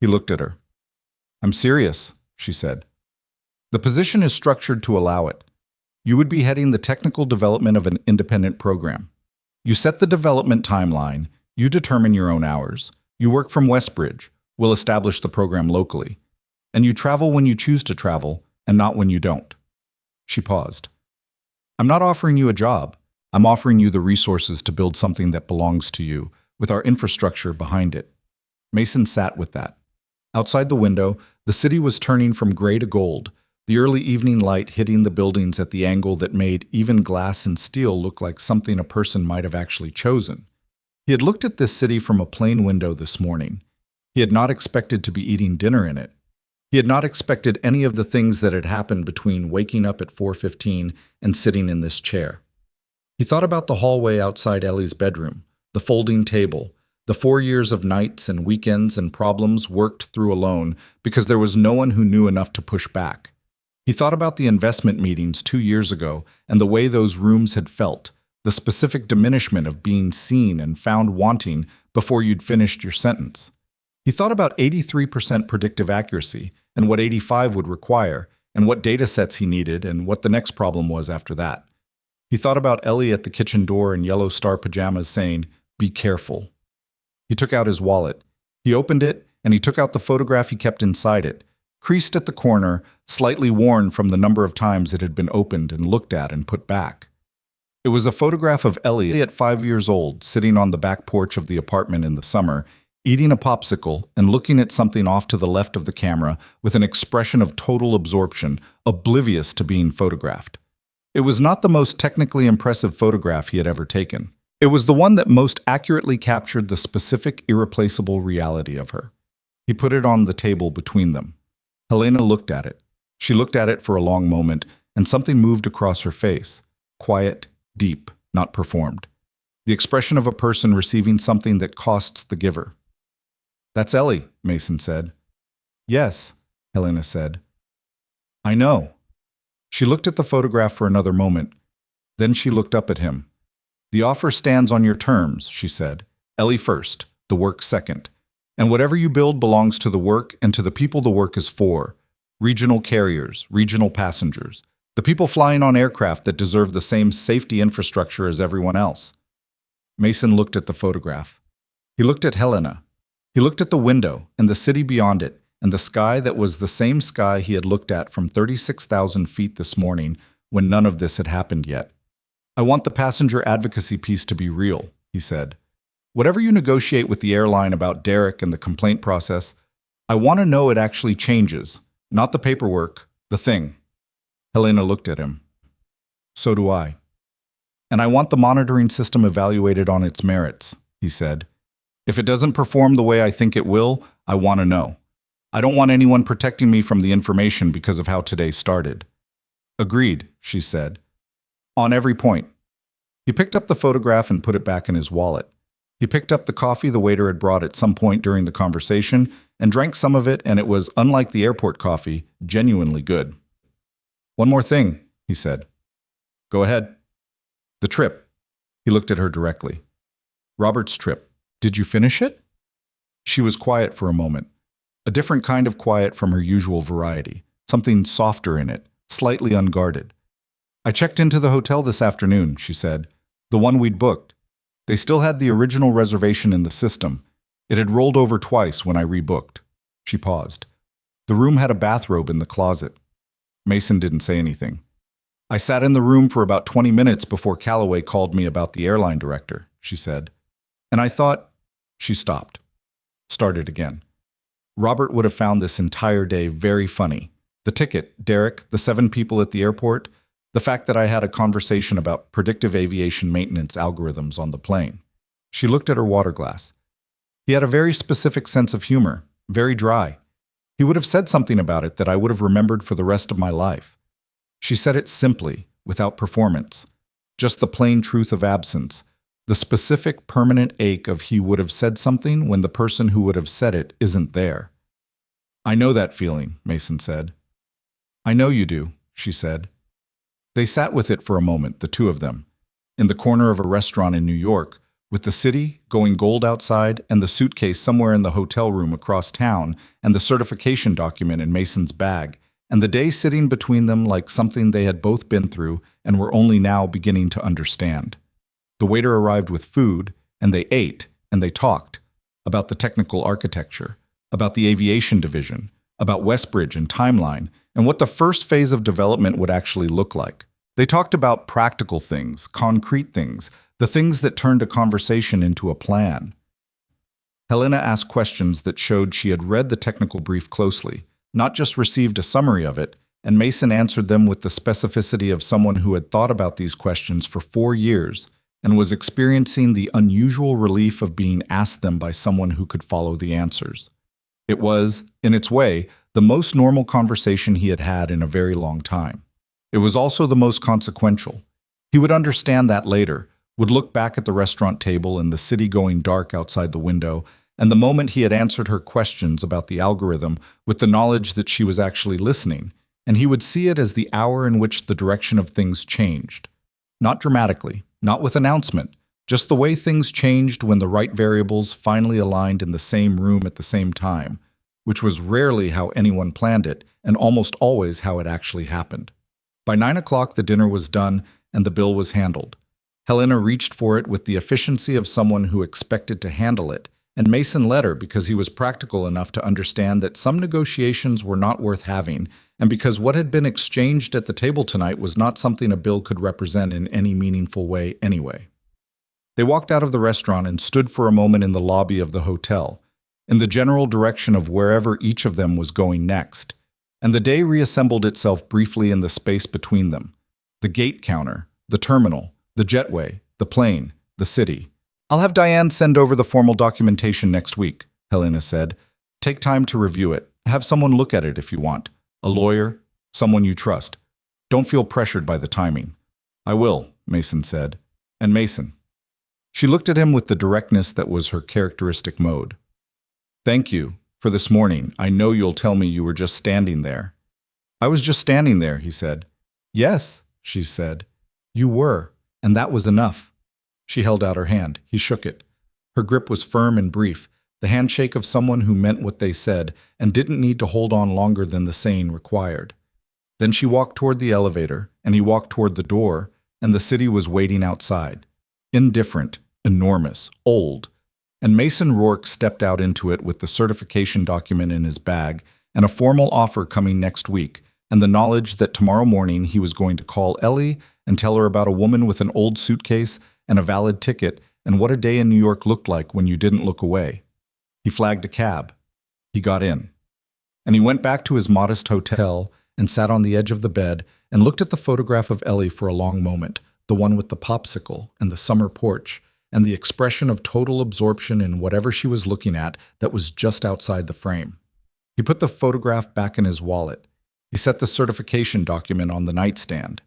He looked at her. I'm serious, she said. The position is structured to allow it. You would be heading the technical development of an independent program. You set the development timeline, you determine your own hours, you work from Westbridge, we'll establish the program locally, and you travel when you choose to travel and not when you don't. She paused. I'm not offering you a job. I'm offering you the resources to build something that belongs to you, with our infrastructure behind it. Mason sat with that. Outside the window, the city was turning from gray to gold, the early evening light hitting the buildings at the angle that made even glass and steel look like something a person might have actually chosen. He had looked at this city from a plane window this morning. He had not expected to be eating dinner in it. He had not expected any of the things that had happened between waking up at 4:15 and sitting in this chair. He thought about the hallway outside Ellie's bedroom, the folding table, the 4 years of nights and weekends and problems worked through alone because there was no one who knew enough to push back. He thought about the investment meetings 2 years ago and the way those rooms had felt, the specific diminishment of being seen and found wanting before you'd finished your sentence. He thought about 83% predictive accuracy and what 85 would require, and what data sets he needed and what the next problem was after that. He thought about Ellie at the kitchen door in yellow star pajamas saying, "Be careful." He took out his wallet. He opened it, and he took out the photograph he kept inside it, creased at the corner, slightly worn from the number of times it had been opened and looked at and put back. It was a photograph of Ellie at 5 years old, sitting on the back porch of the apartment in the summer, eating a popsicle and looking at something off to the left of the camera with an expression of total absorption, oblivious to being photographed. It was not the most technically impressive photograph he had ever taken. It was the one that most accurately captured the specific, irreplaceable reality of her. He put it on the table between them. Helena looked at it. She looked at it for a long moment, and something moved across her face. Quiet, deep, not performed. The expression of a person receiving something that costs the giver. "That's Ellie," Mason said. "Yes," Helena said. "I know." She looked at the photograph for another moment. Then she looked up at him. "The offer stands on your terms," she said. "Ellie first, the work second. And whatever you build belongs to the work and to the people the work is for. Regional carriers, regional passengers, the people flying on aircraft that deserve the same safety infrastructure as everyone else." Mason looked at the photograph. He looked at Helena. He looked at the window and the city beyond it, and the sky that was the same sky he had looked at from 36,000 feet this morning when none of this had happened yet. "I want the passenger advocacy piece to be real," he said. "Whatever you negotiate with the airline about Derek and the complaint process, I want to know it actually changes, not the paperwork, the thing." Helena looked at him. "So do I. And I want the monitoring system evaluated on its merits," he said. "If it doesn't perform the way I think it will, I want to know. I don't want anyone protecting me from the information because of how today started." "Agreed," she said. "On every point." He picked up the photograph and put it back in his wallet. He picked up the coffee the waiter had brought at some point during the conversation and drank some of it, and it was, unlike the airport coffee, genuinely good. "One more thing," he said. "Go ahead." "The trip." He looked at her directly. "Robert's trip. Did you finish it?" She was quiet for a moment. A different kind of quiet from her usual variety, something softer in it, slightly unguarded. "I checked into the hotel this afternoon," she said. "The one we'd booked. They still had the original reservation in the system. It had rolled over twice when I rebooked." She paused. The room had a bathrobe in the closet. Mason didn't say anything. "I sat in the room for about 20 minutes before Calloway called me about the airline director," she said. "And I thought—" She stopped. Started again. Robert would have found this entire day very funny. The ticket, Derek, the 7 people at the airport, the fact that I had a conversation about predictive aviation maintenance algorithms on the plane. She looked at her water glass. He had a very specific sense of humor, very dry. He would have said something about it that I would have remembered for the rest of my life. She said it simply, without performance. Just the plain truth of absence. The specific, permanent ache of he would have said something when the person who would have said it isn't there. "I know that feeling," Mason said. "I know you do," she said. They sat with it for a moment, the two of them, in the corner of a restaurant in New York, with the city going gold outside and the suitcase somewhere in the hotel room across town and the certification document in Mason's bag, and the day sitting between them like something they had both been through and were only now beginning to understand. The waiter arrived with food, and they ate, and they talked about the technical architecture, about the aviation division, about Westbridge and timeline, and what the first phase of development would actually look like. They talked about practical things, concrete things, the things that turned a conversation into a plan. Helena asked questions that showed she had read the technical brief closely, not just received a summary of it, and Mason answered them with the specificity of someone who had thought about these questions for 4 years and was experiencing the unusual relief of being asked them by someone who could follow the answers. It was, in its way, the most normal conversation he had had in a very long time. It was also the most consequential. He would understand that later, would look back at the restaurant table and the city going dark outside the window, and the moment he had answered her questions about the algorithm with the knowledge that she was actually listening, and he would see it as the hour in which the direction of things changed. Not dramatically, not with announcement, just the way things changed when the right variables finally aligned in the same room at the same time, which was rarely how anyone planned it, and almost always how it actually happened. By 9 o'clock, the dinner was done and the bill was handled. Helena reached for it with the efficiency of someone who expected to handle it, and Mason let her because he was practical enough to understand that some negotiations were not worth having, and because what had been exchanged at the table tonight was not something a bill could represent in any meaningful way anyway. They walked out of the restaurant and stood for a moment in the lobby of the hotel, in the general direction of wherever each of them was going next, and the day reassembled itself briefly in the space between them. The gate counter, the terminal, the jetway, the plane, the city. "I'll have Diane send over the formal documentation next week," Helena said. "Take time to review it. Have someone look at it if you want. A lawyer, someone you trust. Don't feel pressured by the timing." "I will," Mason said. "And Mason." She looked at him with the directness that was her characteristic mode. "Thank you for this morning. I know you'll tell me you were just standing there." "I was just standing there," he said. "Yes," she said. "You were, and that was enough." She held out her hand. He shook it. Her grip was firm and brief, the handshake of someone who meant what they said and didn't need to hold on longer than the saying required. Then she walked toward the elevator, and he walked toward the door, and the city was waiting outside. Indifferent, enormous, old. And Mason Rourke stepped out into it with the certification document in his bag and a formal offer coming next week, and the knowledge that tomorrow morning he was going to call Ellie and tell her about a woman with an old suitcase and a valid ticket and what a day in New York looked like when you didn't look away. He flagged a cab. He got in. And he went back to his modest hotel and sat on the edge of the bed and looked at the photograph of Ellie for a long moment, the one with the popsicle and the summer porch, and the expression of total absorption in whatever she was looking at that was just outside the frame. He put the photograph back in his wallet. He set the certification document on the nightstand.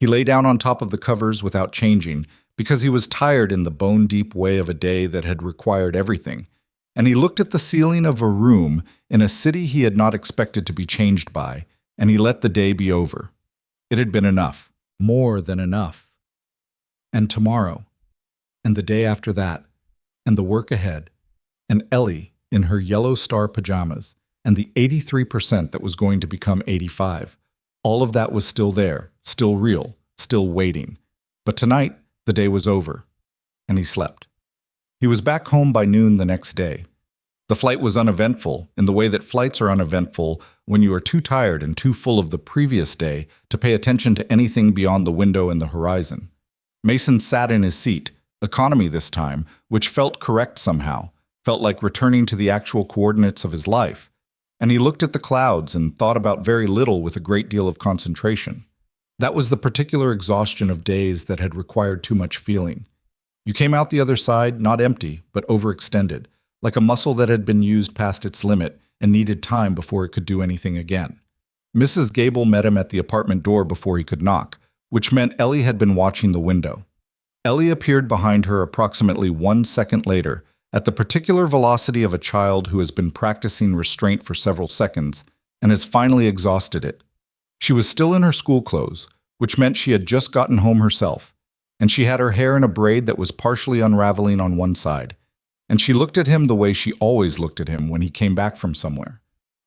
He lay down on top of the covers without changing, because he was tired in the bone-deep way of a day that had required everything, and he looked at the ceiling of a room in a city he had not expected to be changed by, and he let the day be over. It had been enough, more than enough. And tomorrow, and the day after that, and the work ahead, and Ellie in her yellow star pajamas, and the 83% that was going to become 85. All of that was still there, still real, still waiting. But tonight, the day was over, and he slept. He was back home by noon the next day. The flight was uneventful in the way that flights are uneventful when you are too tired and too full of the previous day to pay attention to anything beyond the window and the horizon. Mason sat in his seat, economy this time, which felt correct somehow, felt like returning to the actual coordinates of his life. And he looked at the clouds and thought about very little with a great deal of concentration. That was the particular exhaustion of days that had required too much feeling. You came out the other side, not empty, but overextended, like a muscle that had been used past its limit and needed time before it could do anything again. Mrs. Gable met him at the apartment door before he could knock, which meant Ellie had been watching the window. Ellie appeared behind her approximately 1 second later, at the particular velocity of a child who has been practicing restraint for several seconds and has finally exhausted it. She was still in her school clothes, which meant she had just gotten home herself, and she had her hair in a braid that was partially unraveling on one side, and she looked at him the way she always looked at him when he came back from somewhere.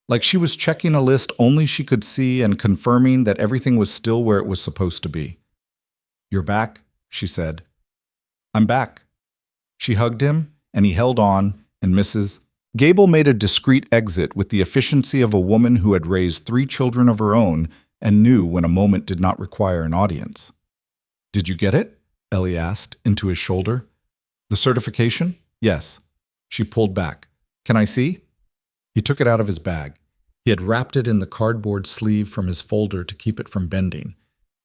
Like she was checking a list only she could see and confirming that everything was still where it was supposed to be. "You're back," she said. "I'm back." She hugged him, and he held on, and Mrs. Gable made a discreet exit with the efficiency of a woman who had raised 3 children of her own and knew when a moment did not require an audience. "Did you get it?" Ellie asked, into his shoulder. "The certification?" "Yes." She pulled back. "Can I see?" He took it out of his bag. He had wrapped it in the cardboard sleeve from his folder to keep it from bending,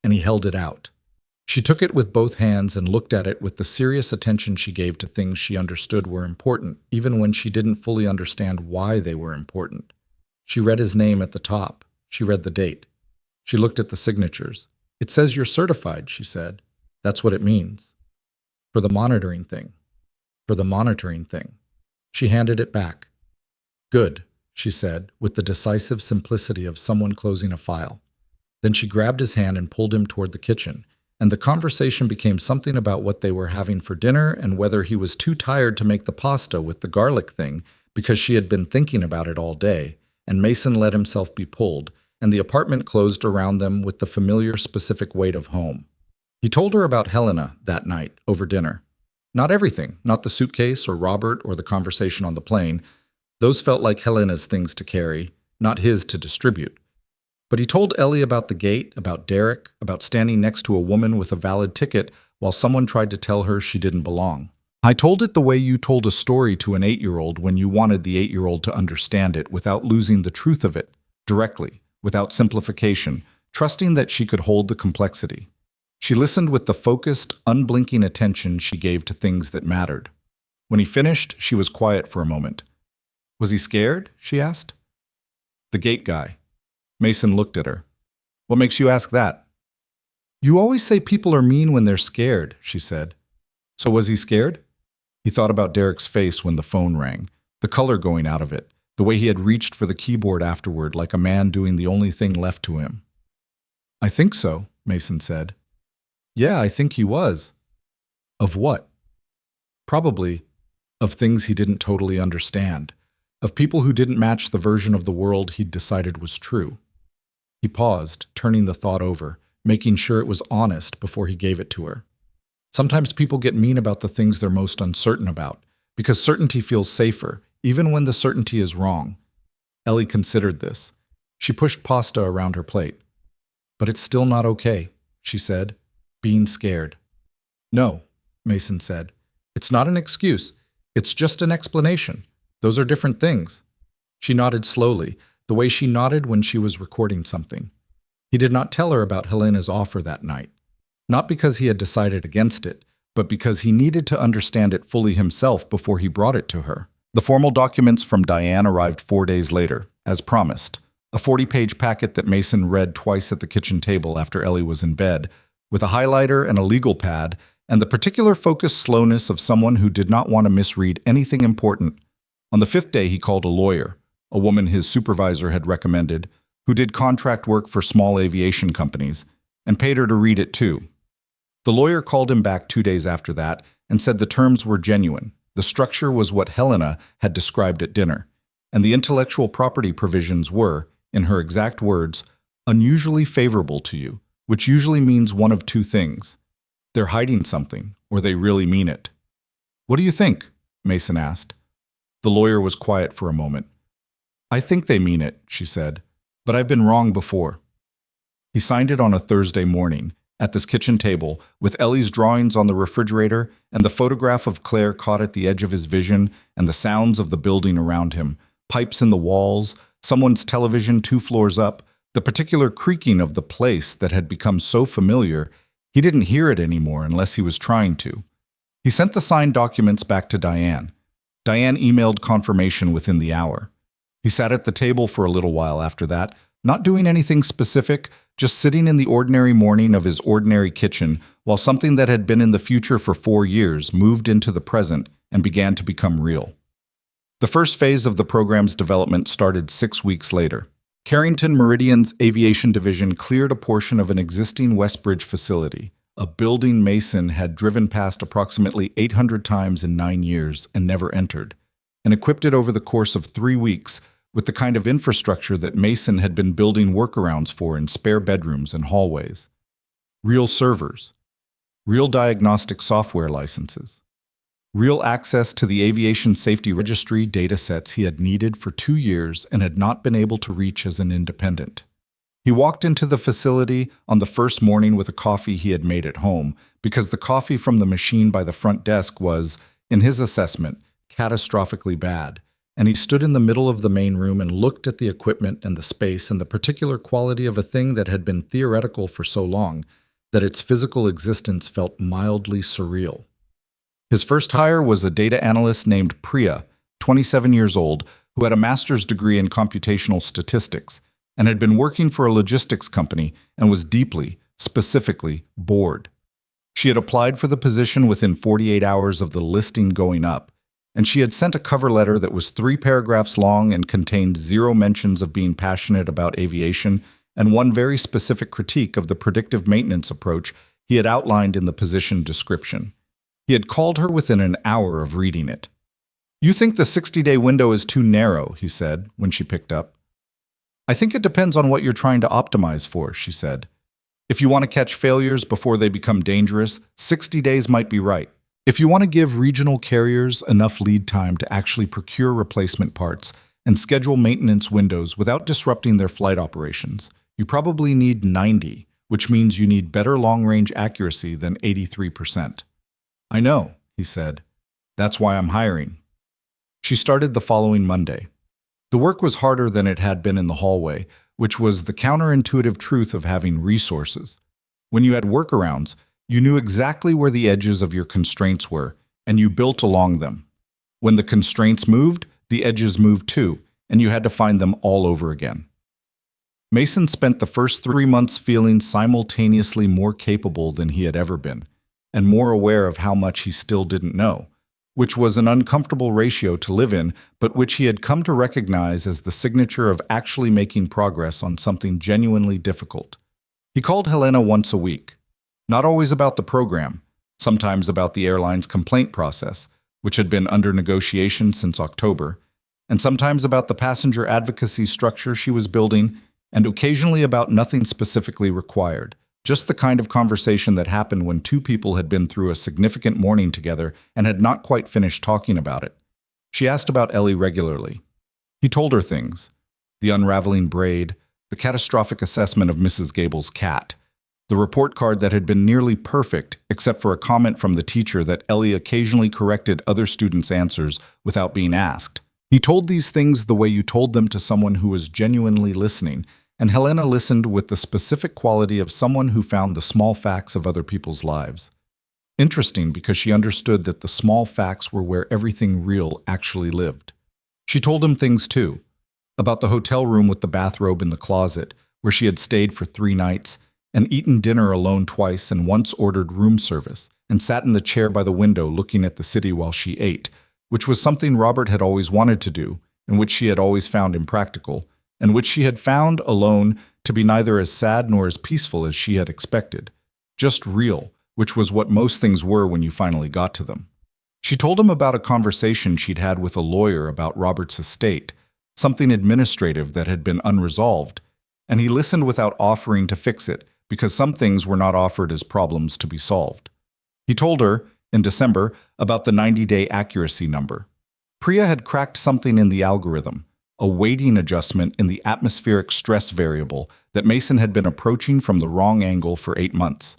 and he held it out. She took it with both hands and looked at it with the serious attention she gave to things she understood were important, even when she didn't fully understand why they were important. She read his name at the top. She read the date. She looked at the signatures. "It says you're certified," she said. "That's what it means." For the monitoring thing. For the monitoring thing. She handed it back. Good, she said, with the decisive simplicity of someone closing a file. Then she grabbed his hand and pulled him toward the kitchen, and the conversation became something about what they were having for dinner and whether he was too tired to make the pasta with the garlic thing because she had been thinking about it all day, and Mason let himself be pulled, and the apartment closed around them with the familiar specific weight of home. He told her about Helena that night over dinner. Not everything, not the suitcase or Robert or the conversation on the plane. Those felt like Helena's things to carry, not his to distribute. But he told Ellie about the gate, about Derek, about standing next to a woman with a valid ticket while someone tried to tell her she didn't belong. I told it the way you told a story to an 8-year-old when you wanted the 8-year-old to understand it without losing the truth of it, directly, without simplification, trusting that she could hold the complexity. She listened with the focused, unblinking attention she gave to things that mattered. When he finished, she was quiet for a moment. Was he scared? She asked. The gate guy. Mason looked at her. What makes you ask that? You always say people are mean when they're scared, she said. So was he scared? He thought about Derek's face when the phone rang, the color going out of it, the way he had reached for the keyboard afterward like a man doing the only thing left to him. I think so, Mason said. Yeah, I think he was. Of what? Probably of things he didn't totally understand, of people who didn't match the version of the world he'd decided was true. He paused, turning the thought over, making sure it was honest before he gave it to her. Sometimes people get mean about the things they're most uncertain about, because certainty feels safer, even when the certainty is wrong. Ellie considered this. She pushed pasta around her plate. But it's still not okay, she said, being scared. No, Mason said. It's not an excuse. It's just an explanation. Those are different things. She nodded slowly, the way she nodded when she was recording something. He did not tell her about Helena's offer that night. Not because he had decided against it, but because he needed to understand it fully himself before he brought it to her. The formal documents from Diane arrived 4 days later, as promised. A 40-page packet that Mason read twice at the kitchen table after Ellie was in bed, with a highlighter and a legal pad, and the particular focused slowness of someone who did not want to misread anything important. On the 5th day, he called a lawyer, a woman his supervisor had recommended, who did contract work for small aviation companies, and paid her to read it too. The lawyer called him back 2 days after that and said the terms were genuine. The structure was what Helena had described at dinner, and the intellectual property provisions were, in her exact words, unusually favorable to you, which usually means one of two things. They're hiding something, or they really mean it. What do you think? Mason asked. The lawyer was quiet for a moment. I think they mean it, she said, but I've been wrong before. He signed it on a Thursday morning, at this kitchen table, with Ellie's drawings on the refrigerator and the photograph of Claire caught at the edge of his vision and the sounds of the building around him, pipes in the walls, someone's television 2 floors up, the particular creaking of the place that had become so familiar, he didn't hear it anymore unless he was trying to. He sent the signed documents back to Diane. Diane emailed confirmation within the hour. He sat at the table for a little while after that, not doing anything specific, just sitting in the ordinary morning of his ordinary kitchen while something that had been in the future for 4 years moved into the present and began to become real. The first phase of the program's development started 6 weeks later. Carrington Meridian's aviation division cleared a portion of an existing Westbridge facility, a building Mason had driven past approximately 800 times in 9 years and never entered, and equipped it over the course of 3 weeks with the kind of infrastructure that Mason had been building workarounds for in spare bedrooms and hallways. Real servers, real diagnostic software licenses, real access to the aviation safety registry data sets he had needed for 2 years and had not been able to reach as an independent. He walked into the facility on the first morning with a coffee he had made at home, because the coffee from the machine by the front desk was, in his assessment, catastrophically bad, and he stood in the middle of the main room and looked at the equipment and the space and the particular quality of a thing that had been theoretical for so long that its physical existence felt mildly surreal. His first hire was a data analyst named Priya, 27 years old, who had a master's degree in computational statistics and had been working for a logistics company and was deeply, specifically, bored. She had applied for the position within 48 hours of the listing going up, and she had sent a cover letter that was 3 paragraphs long and contained 0 mentions of being passionate about aviation and one very specific critique of the predictive maintenance approach he had outlined in the position description. He had called her within an hour of reading it. "You think the 60-day window is too narrow," he said when she picked up. "I think it depends on what you're trying to optimize for," she said. "If you want to catch failures before they become dangerous, 60 days might be right. If you want to give regional carriers enough lead time to actually procure replacement parts and schedule maintenance windows without disrupting their flight operations, you probably need 90, which means you need better long-range accuracy than 83%. "I know," he said. "That's why I'm hiring." She started the following Monday. The work was harder than it had been in the hallway, which was the counterintuitive truth of having resources. When you had workarounds, you knew exactly where the edges of your constraints were, and you built along them. When the constraints moved, the edges moved too, and you had to find them all over again. Mason spent the first 3 months feeling simultaneously more capable than he had ever been, and more aware of how much he still didn't know, which was an uncomfortable ratio to live in, but which he had come to recognize as the signature of actually making progress on something genuinely difficult. He called Helena once a week, not always about the program, sometimes about the airline's complaint process, which had been under negotiation since October, and sometimes about the passenger advocacy structure she was building, and occasionally about nothing specifically required, just the kind of conversation that happened when 2 people had been through a significant morning together and had not quite finished talking about it. She asked about Ellie regularly. He told her things: the unraveling braid, the catastrophic assessment of Mrs. Gable's cat, the report card that had been nearly perfect except for a comment from the teacher that Ellie occasionally corrected other students' answers without being asked. He told these things the way you told them to someone who was genuinely listening, and Helena listened with the specific quality of someone who found the small facts of other people's lives. Interesting, because she understood that the small facts were where everything real actually lived. She told him things too, about the hotel room with the bathrobe in the closet, where she had stayed for 3 nights, and eaten dinner alone twice and once ordered room service, and sat in the chair by the window looking at the city while she ate, which was something Robert had always wanted to do, and which she had always found impractical, and which she had found alone to be neither as sad nor as peaceful as she had expected. Just real, which was what most things were when you finally got to them. She told him about a conversation she'd had with a lawyer about Robert's estate, something administrative that had been unresolved, and he listened without offering to fix it, because some things were not offered as problems to be solved. He told her, in December, about the 90-day accuracy number. Priya had cracked something in the algorithm, a weighting adjustment in the atmospheric stress variable that Mason had been approaching from the wrong angle for 8 months.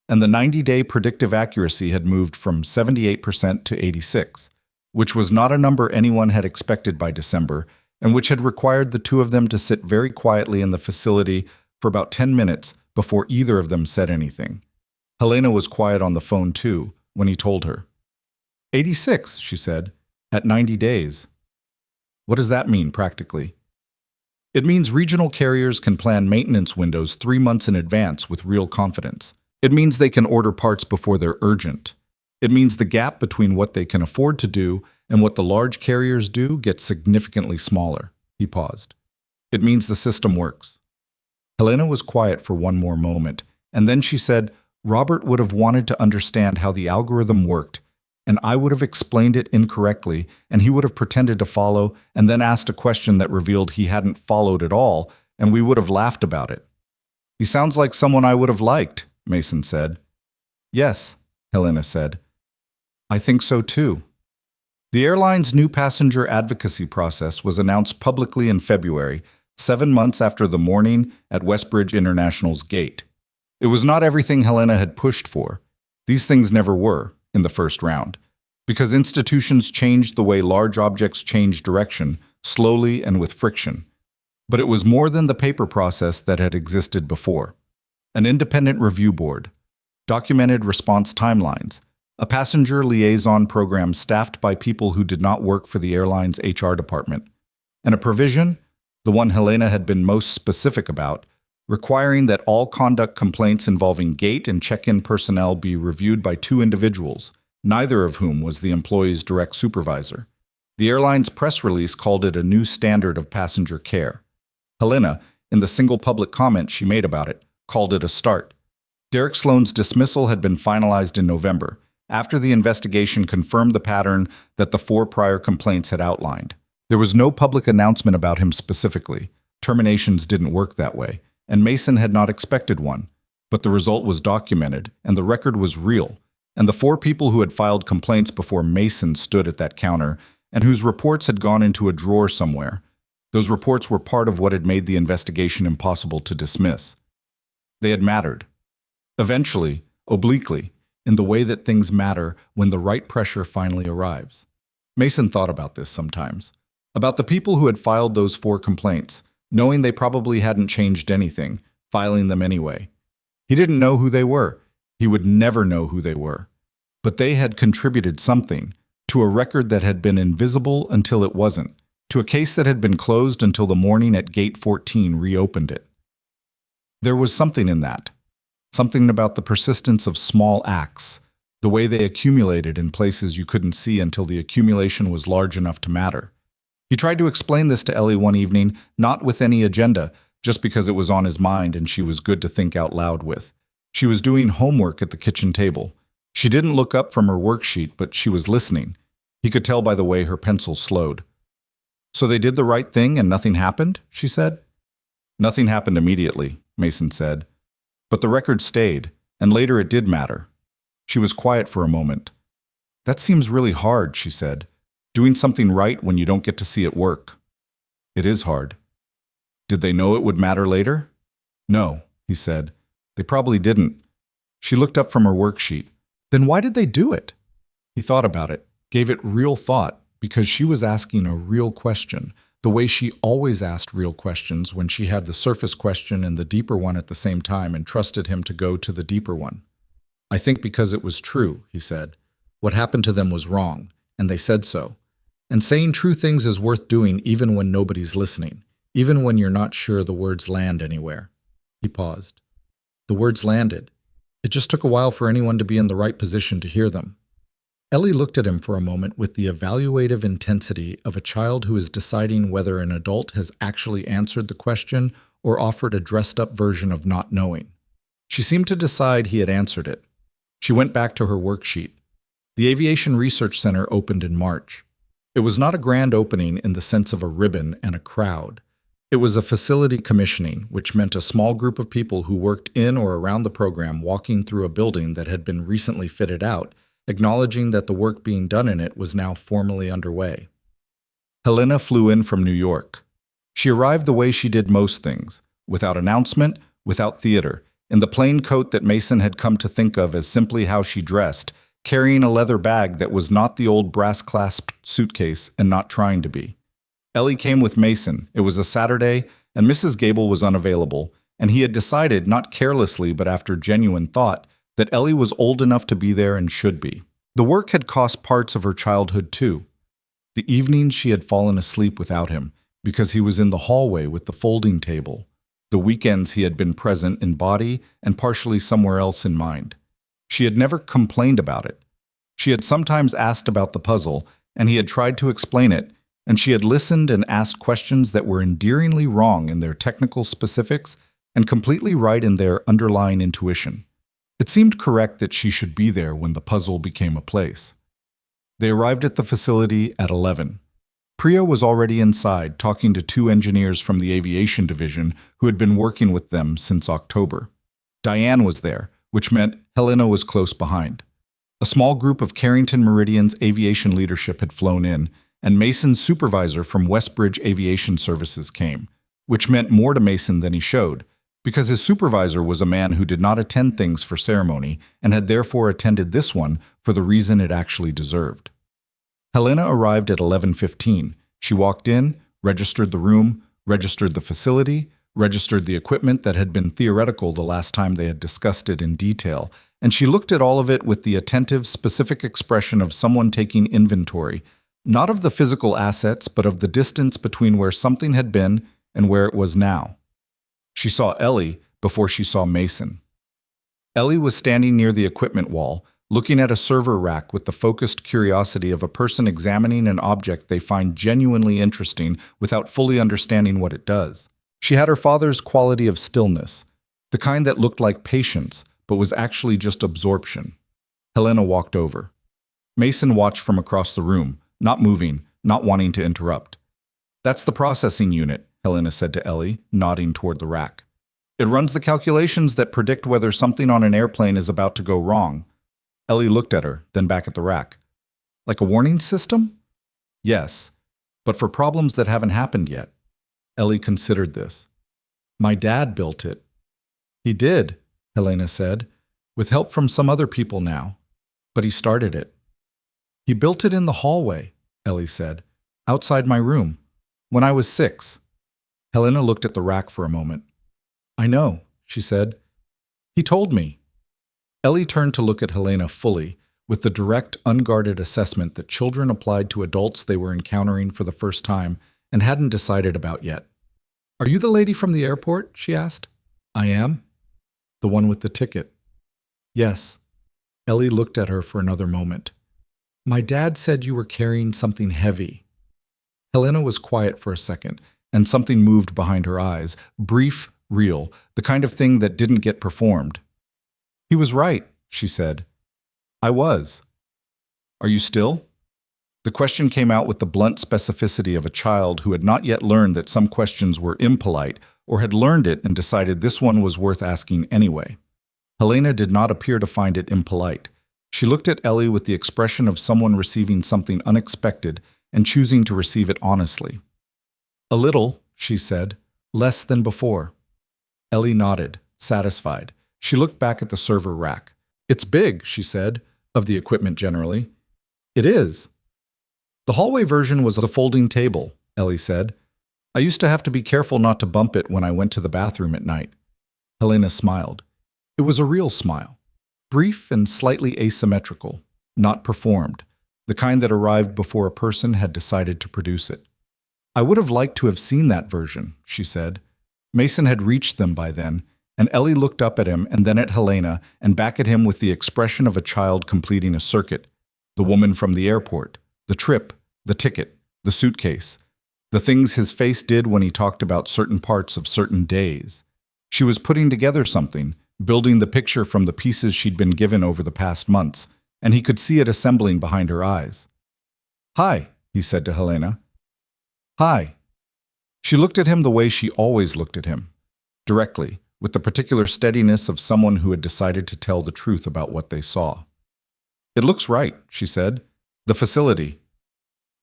And the 90-day predictive accuracy had moved from 78% to 86%, which was not a number anyone had expected by December, and which had required the 2 of them to sit very quietly in the facility for about 10 minutes before either of them said anything. Helena was quiet on the phone too when he told her. 86, she said, at 90 days. What does that mean practically? It means regional carriers can plan maintenance windows 3 months in advance with real confidence. It means they can order parts before they're urgent. It means the gap between what they can afford to do and what the large carriers do gets significantly smaller. He paused. It means the system works. Helena was quiet for one more moment, and then she said, Robert would have wanted to understand how the algorithm worked, and I would have explained it incorrectly, and he would have pretended to follow, and then asked a question that revealed he hadn't followed at all, and we would have laughed about it. He sounds like someone I would have liked, Mason said. Yes, Helena said. I think so too. The airline's new passenger advocacy process was announced publicly in February, 7 months after the morning at Westbridge International's gate. It was not everything Helena had pushed for. These things never were, in the first round, because institutions changed the way large objects change direction, slowly and with friction. But it was more than the paper process that had existed before. An independent review board, documented response timelines, a passenger liaison program staffed by people who did not work for the airline's HR department, and a provision, the one Helena had been most specific about, requiring that all conduct complaints involving gate and check-in personnel be reviewed by two individuals, neither of whom was the employee's direct supervisor. The airline's press release called it a new standard of passenger care. Helena, in the single public comment she made about it, called it a start. Derek Sloan's dismissal had been finalized in November, after the investigation confirmed the pattern that the 4 prior complaints had outlined. There was no public announcement about him specifically. Terminations didn't work that way, and Mason had not expected one. But the result was documented, and the record was real. And the 4 people who had filed complaints before Mason stood at that counter, and whose reports had gone into a drawer somewhere. Those reports were part of what had made the investigation impossible to dismiss. They had mattered. Eventually, obliquely, in the way that things matter when the right pressure finally arrives. Mason thought about this sometimes. About the people who had filed those 4 complaints, knowing they probably hadn't changed anything, filing them anyway. He didn't know who they were. He would never know who they were. But they had contributed something, to a record that had been invisible until it wasn't, to a case that had been closed until the morning at Gate 14 reopened it. There was something in that. Something about the persistence of small acts, the way they accumulated in places you couldn't see until the accumulation was large enough to matter. He tried to explain this to Ellie one evening, not with any agenda, just because it was on his mind and she was good to think out loud with. She was doing homework at the kitchen table. She didn't look up from her worksheet, but she was listening. He could tell by the way her pencil slowed. "So they did the right thing and nothing happened?" she said. "Nothing happened immediately," Mason said. "But the record stayed, and later it did matter." She was quiet for a moment. "That seems really hard," she said. "Doing something right when you don't get to see it work." "It is hard." "Did they know it would matter later?" "No," he said. "They probably didn't." She looked up from her worksheet. "Then why did they do it?" He thought about it, gave it real thought, because she was asking a real question, the way she always asked real questions when she had the surface question and the deeper one at the same time and trusted him to go to the deeper one. "I think because it was true," he said. "What happened to them was wrong, and they said so. And saying true things is worth doing even when nobody's listening, even when you're not sure the words land anywhere." He paused. The words landed. It just took a while for anyone to be in the right position to hear them. Ellie looked at him for a moment with the evaluative intensity of a child who is deciding whether an adult has actually answered the question or offered a dressed-up version of not knowing. She seemed to decide he had answered it. She went back to her worksheet. The Aviation Research Center opened in March. It was not a grand opening in the sense of a ribbon and a crowd. It was a facility commissioning, which meant a small group of people who worked in or around the program walking through a building that had been recently fitted out, acknowledging that the work being done in it was now formally underway. Helena flew in from New York. She arrived the way she did most things, without announcement, without theater, in the plain coat that Mason had come to think of as simply how she dressed, carrying a leather bag that was not the old brass-clasped suitcase and not trying to be. Ellie came with Mason. It was a Saturday, and Mrs. Gable was unavailable, and he had decided, not carelessly but after genuine thought, that Ellie was old enough to be there and should be. The work had cost parts of her childhood too. The evenings she had fallen asleep without him, because he was in the hallway with the folding table. The weekends he had been present in body and partially somewhere else in mind. She had never complained about it. She had sometimes asked about the puzzle, and he had tried to explain it, and she had listened and asked questions that were endearingly wrong in their technical specifics and completely right in their underlying intuition. It seemed correct that she should be there when the puzzle became a place. They arrived at the facility at 11. Priya was already inside, talking to 2 engineers from the aviation division who had been working with them since October. Diane was there, which meant Helena was close behind. A small group of Carrington Meridian's aviation leadership had flown in, and Mason's supervisor from Westbridge Aviation Services came, which meant more to Mason than he showed, because his supervisor was a man who did not attend things for ceremony and had therefore attended this one for the reason it actually deserved. Helena arrived at 11:15. She walked in, registered the room, registered the facility, registered the equipment that had been theoretical the last time they had discussed it in detail, and she looked at all of it with the attentive, specific expression of someone taking inventory, not of the physical assets, but of the distance between where something had been and where it was now. She saw Ellie before she saw Mason. Ellie was standing near the equipment wall, looking at a server rack with the focused curiosity of a person examining an object they find genuinely interesting without fully understanding what it does. She had her father's quality of stillness, the kind that looked like patience, but was actually just absorption. Helena walked over. Mason watched from across the room, not moving, not wanting to interrupt. "That's the processing unit," Helena said to Ellie, nodding toward the rack. "It runs the calculations that predict whether something on an airplane is about to go wrong." Ellie looked at her, then back at the rack. "Like a warning system?" "Yes, but for problems that haven't happened yet." Ellie considered this. "My dad built it." "He did," Helena said, "with help from some other people now. But he started it." "He built it in the hallway," Ellie said, "outside my room, when I was 6. Helena looked at the rack for a moment. "I know," she said. "He told me." Ellie turned to look at Helena fully, with the direct, unguarded assessment that children applied to adults they were encountering for the first time and hadn't decided about yet. "Are you the lady from the airport?" she asked. "I am." "The one with the ticket?" "Yes." Ellie looked at her for another moment. "My dad said you were carrying something heavy." Helena was quiet for a second, and something moved behind her eyes, brief, real, the kind of thing that didn't get performed. "He was right," she said. "I was." "Are you still?" The question came out with the blunt specificity of a child who had not yet learned that some questions were impolite, or had learned it and decided this one was worth asking anyway. Helena did not appear to find it impolite. She looked at Ellie with the expression of someone receiving something unexpected and choosing to receive it honestly. "A little," she said, "less than before." Ellie nodded, satisfied. She looked back at the server rack. "It's big," she said, "of the equipment generally." "It is." "The hallway version was a folding table," Ellie said. "I used to have to be careful not to bump it when I went to the bathroom at night." Helena smiled. It was a real smile, brief and slightly asymmetrical, not performed, the kind that arrived before a person had decided to produce it. "I would have liked to have seen that version," she said. Mason had reached them by then, and Ellie looked up at him and then at Helena and back at him with the expression of a child completing a circuit. The woman from the airport, the trip, the ticket, the suitcase, the things his face did when he talked about certain parts of certain days. She was putting together something, building the picture from the pieces she'd been given over the past months, and he could see it assembling behind her eyes. "Hi," he said to Helena. "Hi." She looked at him the way she always looked at him, directly, with the particular steadiness of someone who had decided to tell the truth about what they saw. "It looks right," she said. "The facility."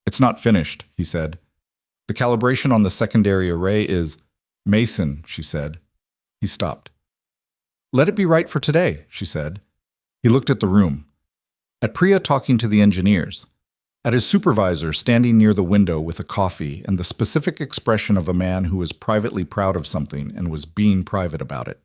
"It's not finished," he said. "The calibration on the secondary array is—" "Mason," she said. He stopped. "Let it be right for today," she said. He looked at the room. At Priya talking to the engineers. At his supervisor standing near the window with a coffee and the specific expression of a man who was privately proud of something and was being private about it.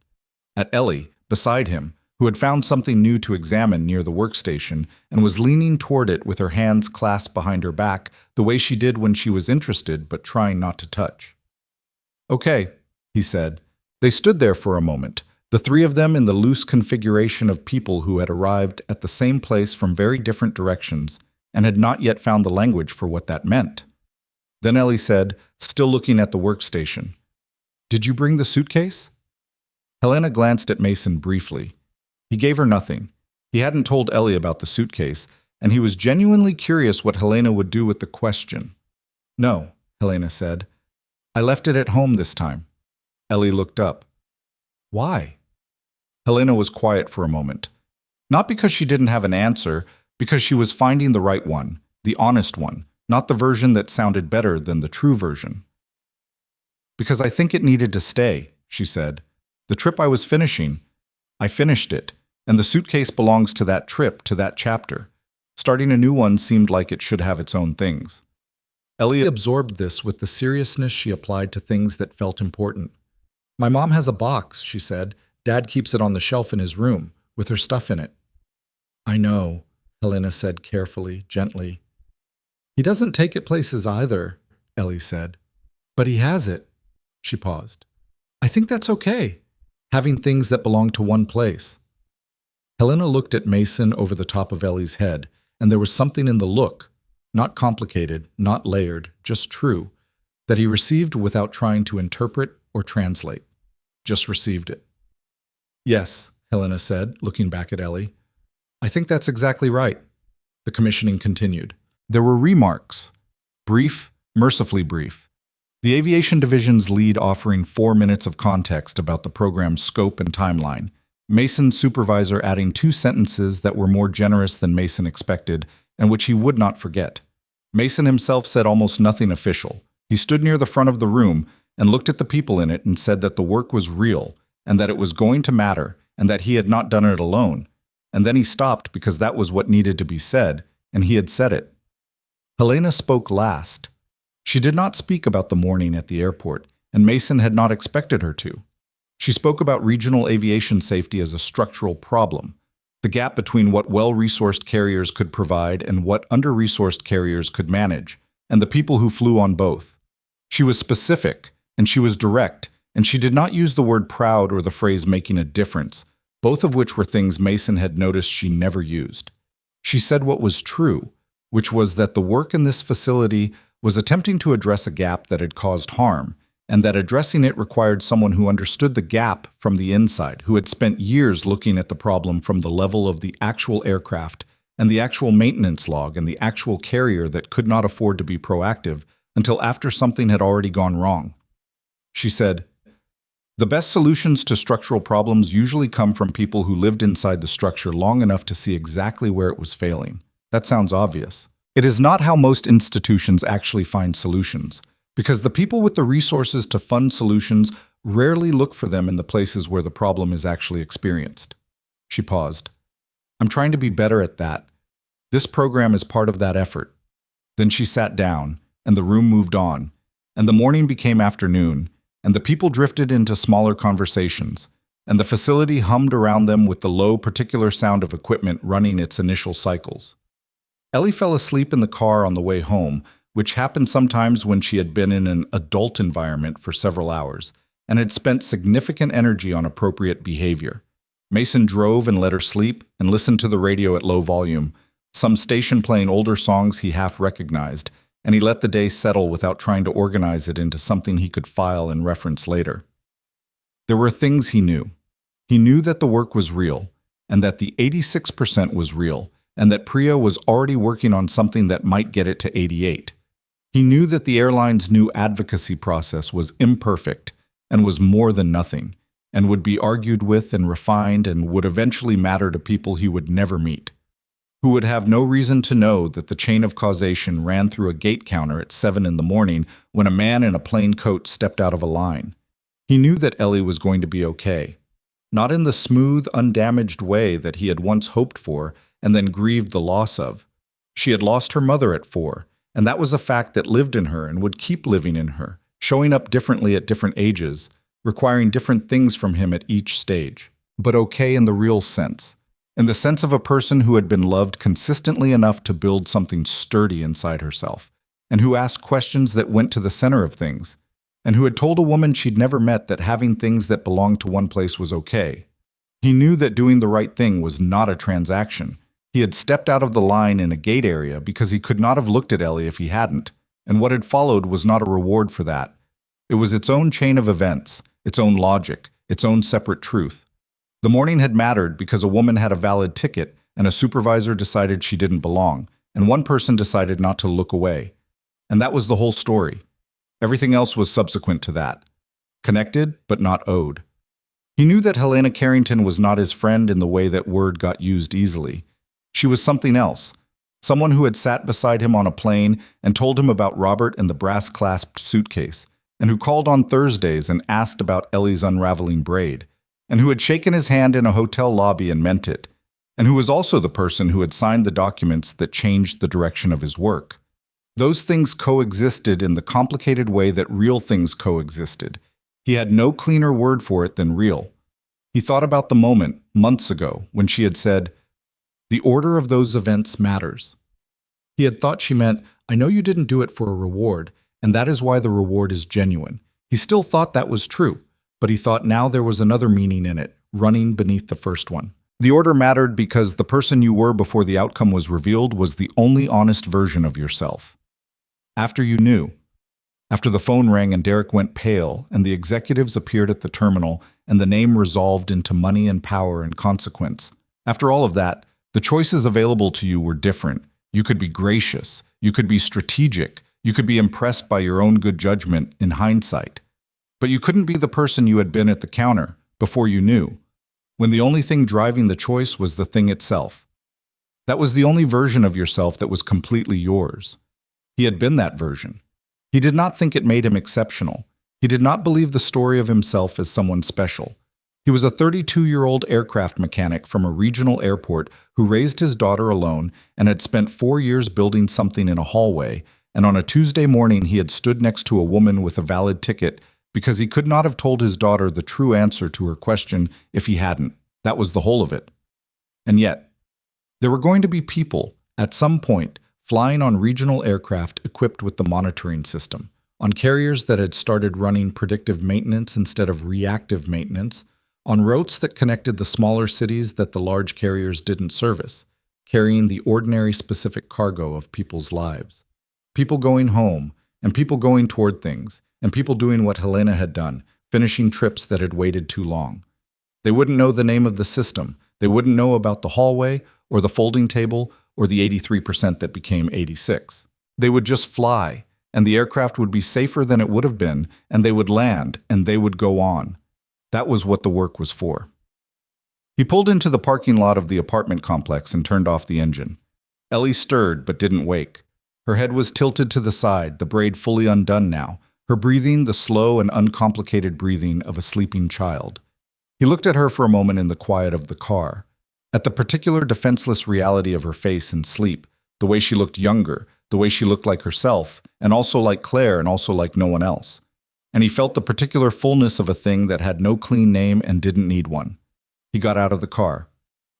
At Ellie, beside him, who had found something new to examine near the workstation and was leaning toward it with her hands clasped behind her back the way she did when she was interested but trying not to touch. "Okay," he said. They stood there for a moment, the three of them in the loose configuration of people who had arrived at the same place from very different directions and had not yet found the language for what that meant. Then Ellie said, still looking at the workstation, "Did you bring the suitcase?" Helena glanced at Mason briefly. He gave her nothing. He hadn't told Ellie about the suitcase, and he was genuinely curious what Helena would do with the question. "No," Helena said. "I left it at home this time." Ellie looked up. "Why?" Helena was quiet for a moment. Not because she didn't have an answer, because she was finding the right one, the honest one, not the version that sounded better than the true version. "Because I think it needed to stay," she said. "The trip I was finishing, I finished it, and the suitcase belongs to that trip, to that chapter. Starting a new one seemed like it should have its own things." Ellie absorbed this with the seriousness she applied to things that felt important. "My mom has a box," she said. "Dad keeps it on the shelf in his room, with her stuff in it." "I know," Helena said carefully, gently. "He doesn't take it places either," Ellie said. "But he has it." She paused. I think that's okay, having things that belong to one place. Helena looked at Mason over the top of Ellie's head, and there was something in the look, not complicated, not layered, just true, that he received without trying to interpret or translate. Just received it. Yes, Helena said, looking back at Ellie. I think that's exactly right. The commissioning continued. There were remarks. Brief, mercifully brief. The aviation division's lead offering 4 minutes of context about the program's scope and timeline. Mason's supervisor adding 2 sentences that were more generous than Mason expected and which he would not forget. Mason himself said almost nothing official. He stood near the front of the room and looked at the people in it and said that the work was real and that it was going to matter and that he had not done it alone. And then he stopped because that was what needed to be said, and he had said it. Helena spoke last. She did not speak about the morning at the airport, and Mason had not expected her to. She spoke about regional aviation safety as a structural problem, the gap between what well-resourced carriers could provide and what under-resourced carriers could manage, and the people who flew on both. She was specific, and she was direct, and she did not use the word proud or the phrase making a difference, both of which were things Mason had noticed she never used. She said what was true, which was that the work in this facility was attempting to address a gap that had caused harm, and that addressing it required someone who understood the gap from the inside, who had spent years looking at the problem from the level of the actual aircraft and the actual maintenance log and the actual carrier that could not afford to be proactive until after something had already gone wrong. She said, "The best solutions to structural problems usually come from people who lived inside the structure long enough to see exactly where it was failing." That sounds obvious. It is not how most institutions actually find solutions, because the people with the resources to fund solutions rarely look for them in the places where the problem is actually experienced. She paused. I'm trying to be better at that. This program is part of that effort. Then she sat down, and the room moved on, and the morning became afternoon, and the people drifted into smaller conversations, and the facility hummed around them with the low, particular sound of equipment running its initial cycles. Ellie fell asleep in the car on the way home, which happened sometimes when she had been in an adult environment for several hours, and had spent significant energy on appropriate behavior. Mason drove and let her sleep and listened to the radio at low volume, some station playing older songs he half recognized, and he let the day settle without trying to organize it into something he could file and reference later. There were things he knew. He knew that the work was real, and that the 86% was real, and that Priya was already working on something that might get it to 88. He knew that the airline's new advocacy process was imperfect and was more than nothing, and would be argued with and refined and would eventually matter to people he would never meet, who would have no reason to know that the chain of causation ran through a gate counter at 7 in the morning when a man in a plain coat stepped out of a line. He knew that Ellie was going to be okay, not in the smooth, undamaged way that he had once hoped for and then grieved the loss of. She had lost her mother at 4, and that was a fact that lived in her and would keep living in her, showing up differently at different ages, requiring different things from him at each stage. But okay in the real sense, in the sense of a person who had been loved consistently enough to build something sturdy inside herself, and who asked questions that went to the center of things, and who had told a woman she'd never met that having things that belonged to one place was okay. He knew that doing the right thing was not a transaction. He had stepped out of the line in a gate area because he could not have looked at Ellie if he hadn't, and what had followed was not a reward for that. It was its own chain of events, its own logic, its own separate truth. The morning had mattered because a woman had a valid ticket, and a supervisor decided she didn't belong, and one person decided not to look away. And that was the whole story. Everything else was subsequent to that. Connected, but not owed. He knew that Helena Carrington was not his friend in the way that word got used easily. She was something else, someone who had sat beside him on a plane and told him about Robert and the brass-clasped suitcase, and who called on Thursdays and asked about Ellie's unraveling braid, and who had shaken his hand in a hotel lobby and meant it, and who was also the person who had signed the documents that changed the direction of his work. Those things coexisted in the complicated way that real things coexisted. He had no cleaner word for it than real. He thought about the moment, months ago, when she had said, "The order of those events matters." He had thought she meant, "I know you didn't do it for a reward, and that is why the reward is genuine." He still thought that was true, but he thought now there was another meaning in it, running beneath the first one. The order mattered because the person you were before the outcome was revealed was the only honest version of yourself. After you knew, after the phone rang and Derek went pale and the executives appeared at the terminal and the name resolved into money and power and consequence, after all of that, the choices available to you were different. You could be gracious, you could be strategic, you could be impressed by your own good judgment in hindsight. But you couldn't be the person you had been at the counter before you knew, when the only thing driving the choice was the thing itself. That was the only version of yourself that was completely yours. He had been that version. He did not think it made him exceptional. He did not believe the story of himself as someone special. He was a 32-year-old aircraft mechanic from a regional airport who raised his daughter alone and had spent 4 years building something in a hallway, and on a Tuesday morning he had stood next to a woman with a valid ticket because he could not have told his daughter the true answer to her question if he hadn't. That was the whole of it. And yet, there were going to be people, at some point, flying on regional aircraft equipped with the monitoring system, on carriers that had started running predictive maintenance instead of reactive maintenance, on routes that connected the smaller cities that the large carriers didn't service, carrying the ordinary specific cargo of people's lives. People going home, and people going toward things, and people doing what Helena had done, finishing trips that had waited too long. They wouldn't know the name of the system. They wouldn't know about the hallway, or the folding table, or the 83% that became 86. They would just fly, and the aircraft would be safer than it would have been, and they would land, and they would go on. That was what the work was for. He pulled into the parking lot of the apartment complex and turned off the engine. Ellie stirred but didn't wake. Her head was tilted to the side, the braid fully undone now, her breathing the slow and uncomplicated breathing of a sleeping child. He looked at her for a moment in the quiet of the car, at the particular defenseless reality of her face in sleep, the way she looked younger, the way she looked like herself, and also like Claire and also like no one else. And he felt the particular fullness of a thing that had no clean name and didn't need one. He got out of the car.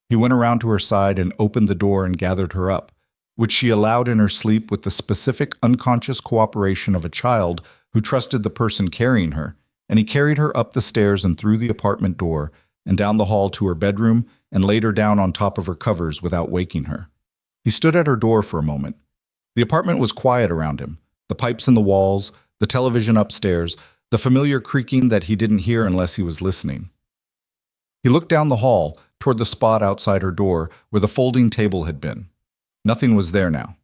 He went around to her side and opened the door and gathered her up, which she allowed in her sleep with the specific unconscious cooperation of a child who trusted the person carrying her, and he carried her up the stairs and through the apartment door and down the hall to her bedroom and laid her down on top of her covers without waking her. He stood at her door for a moment. The apartment was quiet around him, the pipes in the walls, the television upstairs, the familiar creaking that he didn't hear unless he was listening. He looked down the hall toward the spot outside her door where the folding table had been. Nothing was there now.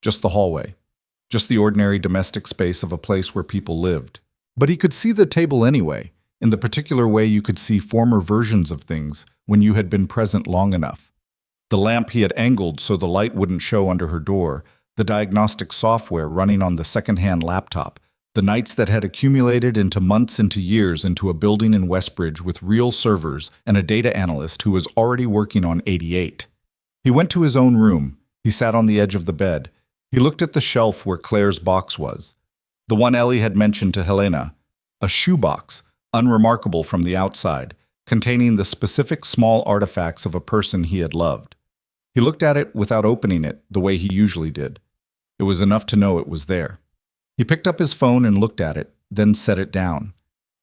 Just the hallway. Just the ordinary domestic space of a place where people lived. But he could see the table anyway, in the particular way you could see former versions of things when you had been present long enough. The lamp he had angled so the light wouldn't show under her door, the diagnostic software running on the second-hand laptop, the nights that had accumulated into months into years into a building in Westbridge with real servers and a data analyst who was already working on 88. He went to his own room. He sat on the edge of the bed. He looked at the shelf where Claire's box was. The one Ellie had mentioned to Helena. A shoebox, unremarkable from the outside, containing the specific small artifacts of a person he had loved. He looked at it without opening it the way he usually did. It was enough to know it was there. He picked up his phone and looked at it, then set it down.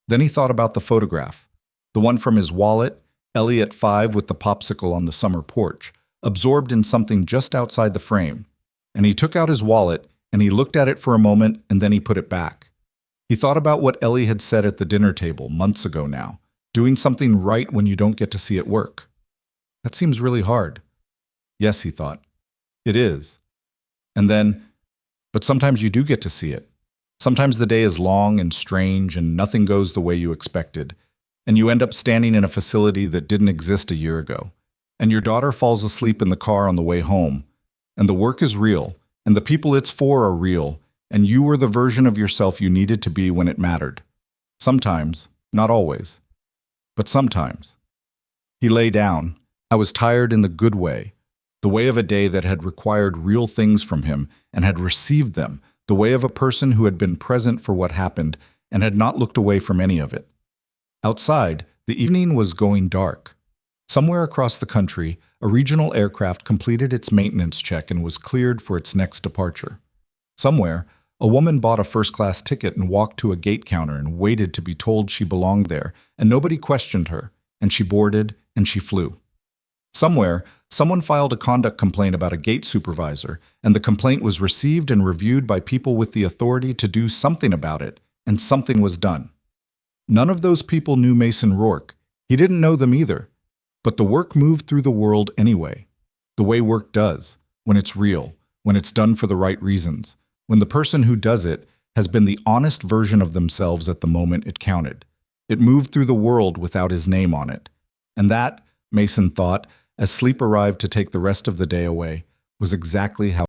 Then he thought about the photograph. The one from his wallet, Ellie at 5 with the popsicle on the summer porch, absorbed in something just outside the frame. And he took out his wallet, and he looked at it for a moment, and then he put it back. He thought about what Ellie had said at the dinner table months ago now, doing something right when you don't get to see it work. That seems really hard. Yes, he thought. It is. And then, but sometimes you do get to see it. Sometimes the day is long and strange and nothing goes the way you expected, and you end up standing in a facility that didn't exist a year ago, and your daughter falls asleep in the car on the way home, and the work is real, and the people it's for are real, and you were the version of yourself you needed to be when it mattered. Sometimes, not always, but sometimes. He lay down. I was tired in the good way, the way of a day that had required real things from him and had received them, the way of a person who had been present for what happened and had not looked away from any of it. Outside, the evening was going dark. Somewhere across the country, a regional aircraft completed its maintenance check and was cleared for its next departure. Somewhere, A woman bought a first-class ticket and walked to a gate counter and waited to be told she belonged there, and nobody questioned her, and she boarded and she flew. Somewhere, someone filed a conduct complaint about a gate supervisor, and the complaint was received and reviewed by people with the authority to do something about it, and something was done. None of those people knew Mason Rourke. He didn't know them either. But the work moved through the world anyway. The way work does, when it's real, when it's done for the right reasons, when the person who does it has been the honest version of themselves at the moment it counted. It moved through the world without his name on it. And that, Mason thought, as sleep arrived to take the rest of the day away, was exactly how